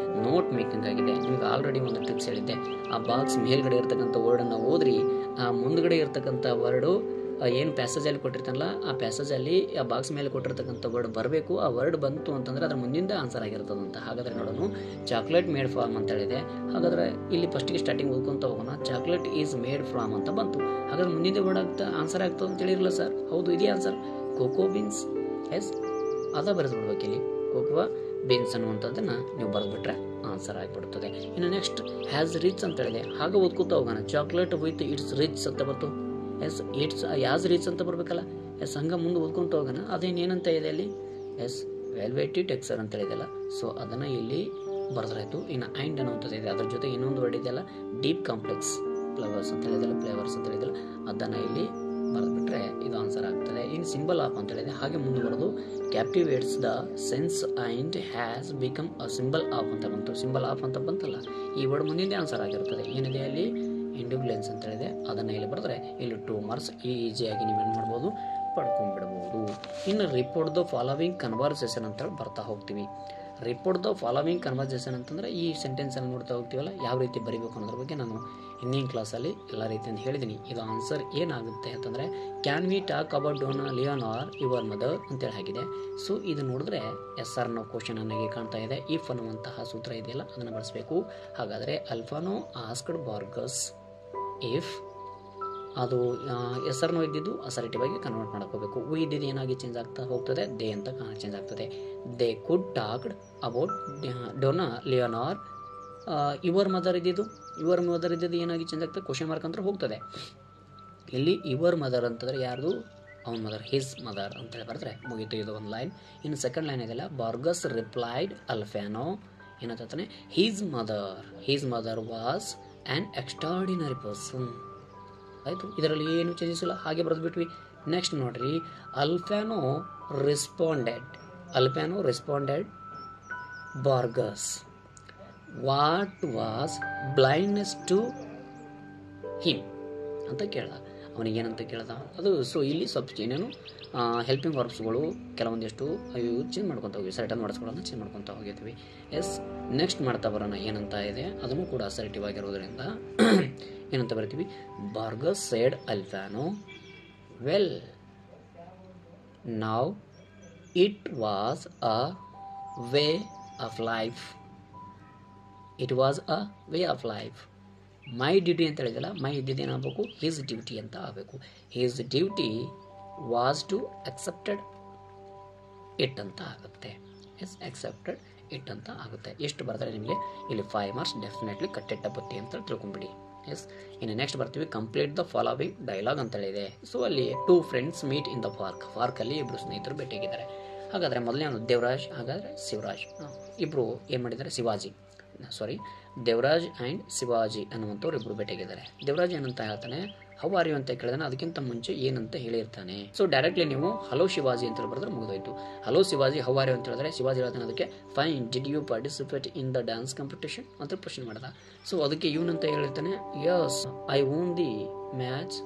ನೋಟ್ ಮೇಕಿಂಗ್ ಆಗಿದೆ. ನಿಮ್ಗೆ ಆಲ್ರೆಡಿ ಒಂದು ಟಿಪ್ಸ್ ಹೇಳಿದ್ದೆ, ಆ ಬಾಕ್ಸ್ ಮೇಲ್ಗಡೆ ಇರ್ತಕ್ಕಂಥ ವರ್ಡನ್ನು ಓದ್ರಿ, ಆ ಮುಂದ್ಗಡೆ ಇರ್ತಕ್ಕಂಥ ವರ್ಡು ಏನು ಪ್ಯಾಸೇಜಲ್ಲಿ ಕೊಟ್ಟಿರ್ತಾನಲ್ಲ ಆ ಪ್ಯಾಸೇಜಲ್ಲಿ ಆ ಬಾಕ್ಸ್ ಮೇಲೆ ಕೊಟ್ಟಿರ್ತಕ್ಕಂಥ ವರ್ಡ್ ಬರಬೇಕು. ಆ ವರ್ಡ್ ಬಂತು ಅಂತಂದರೆ ಅದ್ರ ಮುಂದಿಂದ ಆನ್ಸರ್ ಆಗಿರ್ತದಂತ. ಹಾಗಾದರೆ ನೋಡೋಣ, ಚಾಕ್ಲೇಟ್ ಮೇಡ್ ಫ್ರಾಮ್ ಅಂತ ಹೇಳಿದೆ. ಹಾಗಾದರೆ ಇಲ್ಲಿ ಫಸ್ಟಿಗೆ ಸ್ಟಾರ್ಟಿಂಗ್ ಓದ್ಕೊಂತ ಹೋಗೋಣ. ಚಾಕ್ಲೇಟ್ ಈಸ್ ಮೇಡ್ ಫ್ರಾಮ್ ಅಂತ ಬಂತು. ಹಾಗಾದ್ರೆ ಮುಂದಿನ ವರ್ಡ್ ಆಗ್ತಾ ಆನ್ಸರ್ ಆಗ್ತದೆ ಅಂತ ಹೇಳಿರಲ್ಲ ಸರ್, ಹೌದು ಇದೇ ಆನ್ಸರ್. ಕೋಕೋ ಬೀನ್ಸ್, ಎಸ್ ಅದ ಬರೆದ್ಬಿಡ್ಬೇಕು ಇಲ್ಲಿ, ಕೋಕೋ ಬೀನ್ಸ್ ಅನ್ನುವಂಥದ್ದನ್ನು ನೀವು ಬರೆದ್ಬಿಟ್ರೆ ಆನ್ಸರ್ ಆಗಿಬಿಡ್ತದೆ. ಇನ್ನು ನೆಕ್ಸ್ಟ್ ಹ್ಯಾಸ್ ರಿಚ್ ಅಂತ ಹೇಳಿದೆ. ಹಾಗೆ ಓದ್ಕೊತಾ ಹೋಗೋಣ. ಚಾಕ್ಲೇಟ್ ವಿತ್ ಇಟ್ಸ್ ರಿಚ್ ಅಂತ ಬಂತು. ಎಸ್ ಇಟ್ಸ್ ಯಾಸ್ ರಿಚ್ ಅಂತ ಬರಬೇಕಲ್ಲ. ಎಸ್ ಹಂಗೆ ಮುಂದೆ ಓದ್ಕೊತ ಹೋಗೋಣ. ಅದೇನೇನಂತ ಇದೆ ಅಲ್ಲಿ, ಎಸ್ ವೆಲ್ವೆಟಿ ಟೆಕ್ಸ್ಚರ್ ಅಂತ ಹೇಳಿದೆಲ್ಲ, ಸೊ ಅದನ್ನು ಇಲ್ಲಿ ಬರೆದ್ರಾಯ್ತು. ಇನ್ನು ಐಂಡ್ ಅನ್ನುವಂಥದ್ದು ಇದೆ, ಅದ್ರ ಜೊತೆ ಇನ್ನೊಂದು ವರ್ಡ್ ಇದೆಯಲ್ಲ, ಡೀಪ್ ಕಾಂಪ್ಲೆಕ್ಸ್ ಫ್ಲವರ್ಸ್ ಅಂತ ಹೇಳಿದೆಲ್ಲ, ಫ್ಲೇವರ್ಸ್ ಅಂತ ಹೇಳಿದೆಲ್ಲ, ಅದನ್ನು ಇಲ್ಲಿ ಬರೆದ್ಬಿಟ್ರೆ ಇದು ಆನ್ಸರ್ ಆಗ್ತದೆ. ಇನ್ನು ಸಿಂಬಲ್ ಆಫ್ ಅಂತ ಹೇಳಿದೆ, ಹಾಗೆ ಮುಂದುವರೆದು captivates the sense and has become a symbol of ಅಂತ ಬಂತು. ಸಿಂಬಲ್ ಆಫ್ ಅಂತ ಬಂತಲ್ಲ, ಈ ವರ್ಡ್ ಮುಂದಿನ ಆನ್ಸರ್ ಆಗಿರ್ತದೆ. ಏನಿದೆ ಅಲ್ಲಿ, ಇಂಡ್ಯೂಲೆನ್ಸ್ ಅಂತ ಹೇಳಿದೆ, ಅದನ್ನು ಇಲ್ಲಿ ಬರೆದ್ರೆ ಇಲ್ಲಿ 2 ಮಾರ್ಕ್ಸ್ ಈಸಿಯಾಗಿ ನೀವೇನು ಮಾಡ್ಬೋದು, ಪಡ್ಕೊಂಡ್ಬಿಡ್ಬೋದು. ಇನ್ನು ರಿಪೋರ್ಟ್ ದ ಫಾಲೋವಿಂಗ್ ಕನ್ವರ್ಸೇಷನ್ ಅಂತೇಳಿ ಬರ್ತಾ ಹೋಗ್ತೀವಿ. ರಿಪೋರ್ಟ್ ದ ಫಾಲೋವಿಂಗ್ ಕನ್ವರ್ಸೇಷನ್ ಅಂತಂದರೆ ಈ ಸೆಂಟೆನ್ಸನ್ನು ನೋಡ್ತಾ ಹೋಗ್ತೀವಲ್ಲ, ಯಾವ ರೀತಿ ಬರೀಬೇಕು ಅನ್ನೋದ್ರ ಬಗ್ಗೆ ನಾನು ಹಿಂದಿನ ಕ್ಲಾಸಲ್ಲಿ ಎಲ್ಲ ರೀತಿಯಿಂದ ಹೇಳಿದ್ದೀನಿ. ಇದು ಆನ್ಸರ್ ಏನಾಗುತ್ತೆ ಅಂತಂದರೆ, can we talk about Leonor your mother ಅಂತೇಳಿ ಆಗಿದೆ. ಸೊ ಇದು ನೋಡಿದ್ರೆ ಎಸ್ ಆರ್ ನೋ ಕ್ವಶನ್ ನನಗೆ ಕಾಣ್ತಾ ಇದೆ. ಇಫ್ ಅನ್ನುವಂತಹ ಸೂತ್ರ ಇದೆಯಲ್ಲ ಅದನ್ನು ಬಳಸಬೇಕು. ಹಾಗಾದರೆ ಅಲ್ಫಾನೋ ಆಸ್ಕ್ಡ್ ಬಾರ್ಗಸ್ ಇಫ್, ಅದು ಎಸ್ ಆರ್ ನೋ ಇದ್ದಿದ್ದು ಅಸರ್ಟಿವ್ ಆಗಿ ಕನ್ವರ್ಟ್ ಮಾಡ್ಕೋಬೇಕು. ವು ಇದ್ದಿದ್ದು ಏನಾಗಿ ಚೇಂಜ್ ಆಗ್ತಾ ಹೋಗ್ತದೆ, ದೇ ಅಂತ ಚೇಂಜ್ ಆಗ್ತದೆ. They could talked about Leonor. Your mother ಇದ್ದಿದ್ದು ಏನಾಗಿ ಚೇಂಜ್ ಆಗ್ತದೆ, ಕ್ವಶನ್ ಮಾರ್ಕ್ ಅಂತ ಹೋಗ್ತದೆ. ಇಲ್ಲಿ ಯುವರ್ ಮದರ್ ಅಂತಂದರೆ ಯಾರ್ದು, ಅವನ ಮದರ್, ಹಿಸ್ ಮದರ್ ಅಂತೇಳಿ ಬರೆದ್ರೆ ಮುಗೀತು, ಇದು ಒಂದು ಲೈನ್. ಇನ್ನು ಸೆಕೆಂಡ್ ಲೈನ್ ಇದೆಯಲ್ಲ, ಬಾರ್ಗಸ್ ರಿಪ್ಲೈಡ್ ಅಲ್ಫಾನೋ ಏನಂತಾನೆ, his mother was an extraordinary person. ಆಯಿತು, ಇದರಲ್ಲಿ ಏನು ಚೇಂಜಸ್ ಇಲ್ಲ, ಹಾಗೆ ಬರೆದ್ಬಿಟ್ವಿ. ನೆಕ್ಸ್ಟ್ ನೋಡ್ರಿ, Alfano responded Borges what was blindness to him ಅಂತ ಕೇಳ್ದ. ಅವನಿಗೇನಂತ ಕೇಳ್ದ ಅದು. ಸೊ ಇಲ್ಲಿ ಸ್ವಲ್ಪ ಏನೇನು ಹೆಲ್ಪಿಂಗ್ ವರ್ಬ್ಸ್ಗಳು ಕೆಲವೊಂದಿಷ್ಟು ಅವು ಚೇಂಜ್ ಮಾಡ್ಕೊತ ಹೋಗಿ, ಸರ್ಟನ್ ವರ್ಡ್ಸ್ಗಳನ್ನು ಚೇಂಜ್ ಮಾಡ್ಕೊತ ಹೋಗಿದ್ವಿ. ಎಸ್, ನೆಕ್ಸ್ಟ್ ಮಾಡ್ತಾ ಬರೋಣ ಏನಂತ ಇದೆ, ಅದನ್ನು ಕೂಡ ಅಸರ್ಟಿವ್ ಆಗಿರೋದ್ರಿಂದ ಏನಂತ ಬರ್ತೀವಿ, Borges said Alfano well now it was a way of life. My duty ಅಂತ ಹೇಳಿದಲ್ಲ, ಮೈ ಇದ್ದಿದ್ದು ಏನಾಗಬೇಕು, ಹಿಸ್ ಡ್ಯೂಟಿ ಅಂತ ಆಗಬೇಕು. His duty was to accepted it ಅಂತ ಆಗುತ್ತೆ. ಎಸ್, ಅಕ್ಸೆಪ್ಟೆಡ್ ಇಟ್ ಅಂತ ಆಗುತ್ತೆ. ಎಷ್ಟು ಬರ್ತಾರೆ ನಿಮಗೆ ಇಲ್ಲಿ 5 ಮಾರ್ಕ್ಸ್ ಡೆಫಿನೆಟ್ಲಿ ಕಟ್ಟೆಟ್ಟ ಬುತ್ತಿ ಅಂತ ತಿಳ್ಕೊಂಬಿಡಿ. ಎಸ್, ಇನ್ನು ನೆಕ್ಸ್ಟ್ ಬರ್ತೀವಿ, ಕಂಪ್ಲೀಟ್ ದ ಫಾಲೋವಿಂಗ್ ಡೈಲಾಗ್ ಅಂತ ಹೇಳಿದೆ. ಸೊ ಅಲ್ಲಿ 2 ಫ್ರೆಂಡ್ಸ್ ಮೀಟ್ ಇನ್ ದ ಪಾರ್ಕಲ್ಲಿ ಇಬ್ಬರು ಸ್ನೇಹಿತರು ಭೇಟಿಯಾಗಿದ್ದಾರೆ. ಹಾಗಾದರೆ ಮೊದಲನೇ ದೇವರಾಜ್, ಹಾಗಾದರೆ ಶಿವರಾಜ್, ಇಬ್ಬರು ಏನು ಮಾಡಿದ್ದಾರೆ, ದೇವರಾಜ್ ಆ್ಯಂಡ್ ಶಿವಾಜಿ ಅನ್ನುವಂಥವ್ರು ಇಬ್ಬರು ಭೇಟಿಯಾಗಿದ್ದಾರೆ. ದೇವರಾಜ್ ಏನಂತ ಹೇಳ್ತಾನೆ, ಹೌ ಆರ್ ಯು ಅಂತ ಕೇಳಿದಾನೆ, ಅದಕ್ಕಿಂತ ಮುಂಚೆ ಏನಂತ ಹೇಳಿರ್ತಾನೆ. ಸೊ ಡೈರೆಕ್ಟ್ಲಿ ನೀವು ಹಲೋ ಶಿವಾಜಿ ಅಂತ ಹೇಳಿದ್ರೆ ಮುಗಿದೋಯ್ತು. Hello Shivaji, how are you ಅಂತ ಹೇಳಿದ್ರೆ ಶಿವಾಜಿ ಹೇಳ್ತಾನೆ ಅದಕ್ಕೆ, fine, did you participate in the dance competition ಅಂತ ಪ್ರಶ್ನೆ ಮಾಡ್ದ. ಸೊ ಅದಕ್ಕೆ ಇವನಂತ ಹೇಳಿರ್ತಾನೆ, yes, I won the match,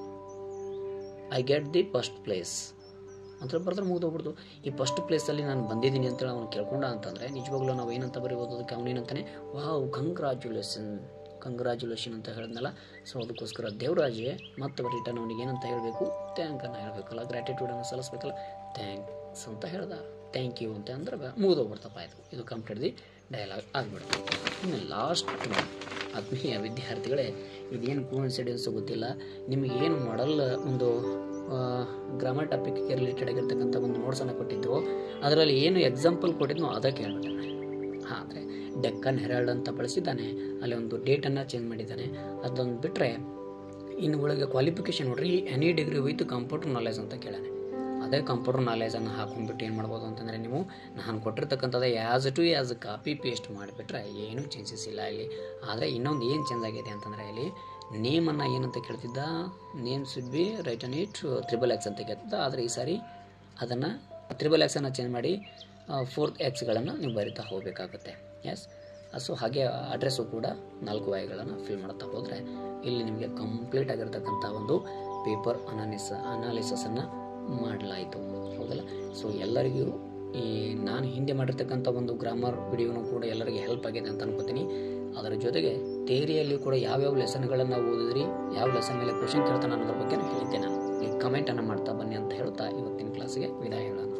I get the first place ಅಂತ ಬರೆದ್ರೆ ಮುಗಿದೋಗ್ಬಿಡ್ತು. ಈ ಫಸ್ಟ್ ಪ್ಲೇಸಲ್ಲಿ ನಾನು ಬಂದಿದ್ದೀನಿ ಅಂತೇಳಿ ಅವನು ಕೇಳ್ಕೊಂಡ ಅಂತಂದರೆ ನಿಜವಾಗ್ಲೂ ನಾವು ಏನಂತ ಬರೀಬೋದು, ಅದಕ್ಕೆ ಅವನೇನಂತಾನೆ, ವಾವ್, ಕಂಗ್ರ್ಯಾಚುಲೇಷನ್ ಅಂತ ಹೇಳಿದ್ನಲ್ಲ. ಸೊ ಅದಕ್ಕೋಸ್ಕರ ದೇವರಾಜೆ ಮತ್ತೆ ರಿಟರ್ನ್ ಅವನಿಗೆ ಏನಂತ ಹೇಳಬೇಕು, ಥ್ಯಾಂಕನ್ನು ಹೇಳಬೇಕಲ್ಲ, ಗ್ರ್ಯಾಟಿಟ್ಯೂಡನ್ನು ಸಲ್ಲಿಸ್ಬೇಕಲ್ಲ, ಥ್ಯಾಂಕ್ಸ್ ಅಂತ ಹೇಳ್ದ, ಥ್ಯಾಂಕ್ ಯು ಅಂತ ಅಂದ್ರೆ ಮುಗಿದೋಗ್ಬಿಡ್ತಪ್ಪ. ಇದು ಕಂಪ್ಲೀಟ್ ದಿ ಡೈಲಾಗ್ ಆಗಿಬಿಡ್ತು. ಇನ್ನು ಲಾಸ್ಟ್ ಆತ್ಮೀಯ ವಿದ್ಯಾರ್ಥಿಗಳೇ, ಇದೇನು ಕೋಇನ್ಸಿಡೆನ್ಸು ಗೊತ್ತಿಲ್ಲ, ನಿಮಗೇನು ಮಾಡಲ್ ಒಂದು ಗ್ರಾಮರ್ ಟಾಪಿಕ್ಗೆ ರಿಲೇಟೆಡ್ ಆಗಿರ್ತಕ್ಕಂಥ ಒಂದು ನೋಟ್ಸನ್ನು ಕೊಟ್ಟಿದ್ದು, ಅದರಲ್ಲಿ ಏನು ಎಕ್ಸಾಂಪಲ್ ಕೊಟ್ಟಿದ್ನೋ ಅದಕ್ಕೆ ಹೇಳ್ಬಿಟ್ಟಾನೆ. ಆದರೆ ಡೆಕ್ಕನ್ ಹೆರಾಲ್ಡ್ ಅಂತ ಬಳಸಿದ್ದಾನೆ, ಅಲ್ಲಿ ಒಂದು ಡೇಟನ್ನು ಚೇಂಜ್ ಮಾಡಿದ್ದಾನೆ. ಅದೊಂದು ಬಿಟ್ಟರೆ ಇನ್ನು ಒಳಗೆ ಕ್ವಾಲಿಫಿಕೇಷನ್ ನೋಡ್ರಿ, any degree with computer knowledge ಅಂತ ಕೇಳಾನೆ. ಅದೇ ಕಂಪ್ಯೂಟರ್ ನಾಲೆಜನ್ನು ಹಾಕೊಂಡ್ಬಿಟ್ಟು ಏನು ಮಾಡ್ಬೋದು ಅಂತಂದರೆ, ನೀವು ನಾನು ಕೊಟ್ಟಿರ್ತಕ್ಕಂಥದ್ದು ಆ್ಯಸ್ ಕಾಪಿ ಪೇಸ್ಟ್ ಮಾಡಿಬಿಟ್ರೆ ಏನೂ ಚೇಂಜಸ್ ಇಲ್ಲ ಇಲ್ಲಿ. ಆದರೆ ಇನ್ನೊಂದು ಏನು ಚೇಂಜ್ ಆಗಿದೆ ಅಂತಂದರೆ, ಇಲ್ಲಿ ನೇಮನ್ನು ಏನಂತ ಕೇಳ್ತಿದ್ದ, name should be written it XXX ಅಂತ ಕೇಳ್ತಿದ್ದ. ಆದರೆ ಈ ಸಾರಿ ಅದನ್ನು XXX ಚೇಂಜ್ ಮಾಡಿ 4Xಗಳನ್ನು ನೀವು ಬರಿತಾ ಹೋಗಬೇಕಾಗುತ್ತೆ. ಎಸ್, ಸೊ ಹಾಗೆ ಅಡ್ರೆಸ್ಸು ಕೂಡ 4 ವೈಗಳನ್ನು ಫಿಲ್ ಮಾಡ್ತಾ ಹೋದರೆ ಇಲ್ಲಿ ನಿಮಗೆ ಕಂಪ್ಲೀಟ್ ಆಗಿರ್ತಕ್ಕಂಥ ಒಂದು ಪೇಪರ್ ಅನಾಲಿಸನ್ನು ಮಾಡಲಾಯಿತು, ಹೌದಲ್ಲ. ಸೊ ಎಲ್ಲರಿಗೂ ಈ ನಾನು ಹಿಂದೆ ಮಾಡಿರ್ತಕ್ಕಂಥ ಒಂದು ಗ್ರಾಮರ್ ವಿಡಿಯೋನು ಕೂಡ ಎಲ್ಲರಿಗೆ ಹೆಲ್ಪ್ ಆಗಿದೆ ಅಂತ ಅನ್ಕೋತೀನಿ. ಅದರ ಜೊತೆಗೆ ಥಿಯರಿಯಲ್ಲಿ ಕೂಡ ಯಾವ್ಯಾವ ಲೆಸನ್ಗಳನ್ನು ಓದಿದ್ರಿ, ಯಾವ ಲೆಸನ್ ಮೇಲೆ ಕ್ವಶನ್ ಕೇಳ್ತಾನೆ ಅನ್ನೋದ್ರ ಬಗ್ಗೆ ಹೇಳಿದ್ದೆ. ನಾನು ಈ ಕಮೆಂಟನ್ನು ಮಾಡ್ತಾ ಬನ್ನಿ ಅಂತ ಹೇಳ್ತಾ ಇವತ್ತಿನ ಕ್ಲಾಸಿಗೆ ವಿದಾಯ ಹೇಳೋಣ.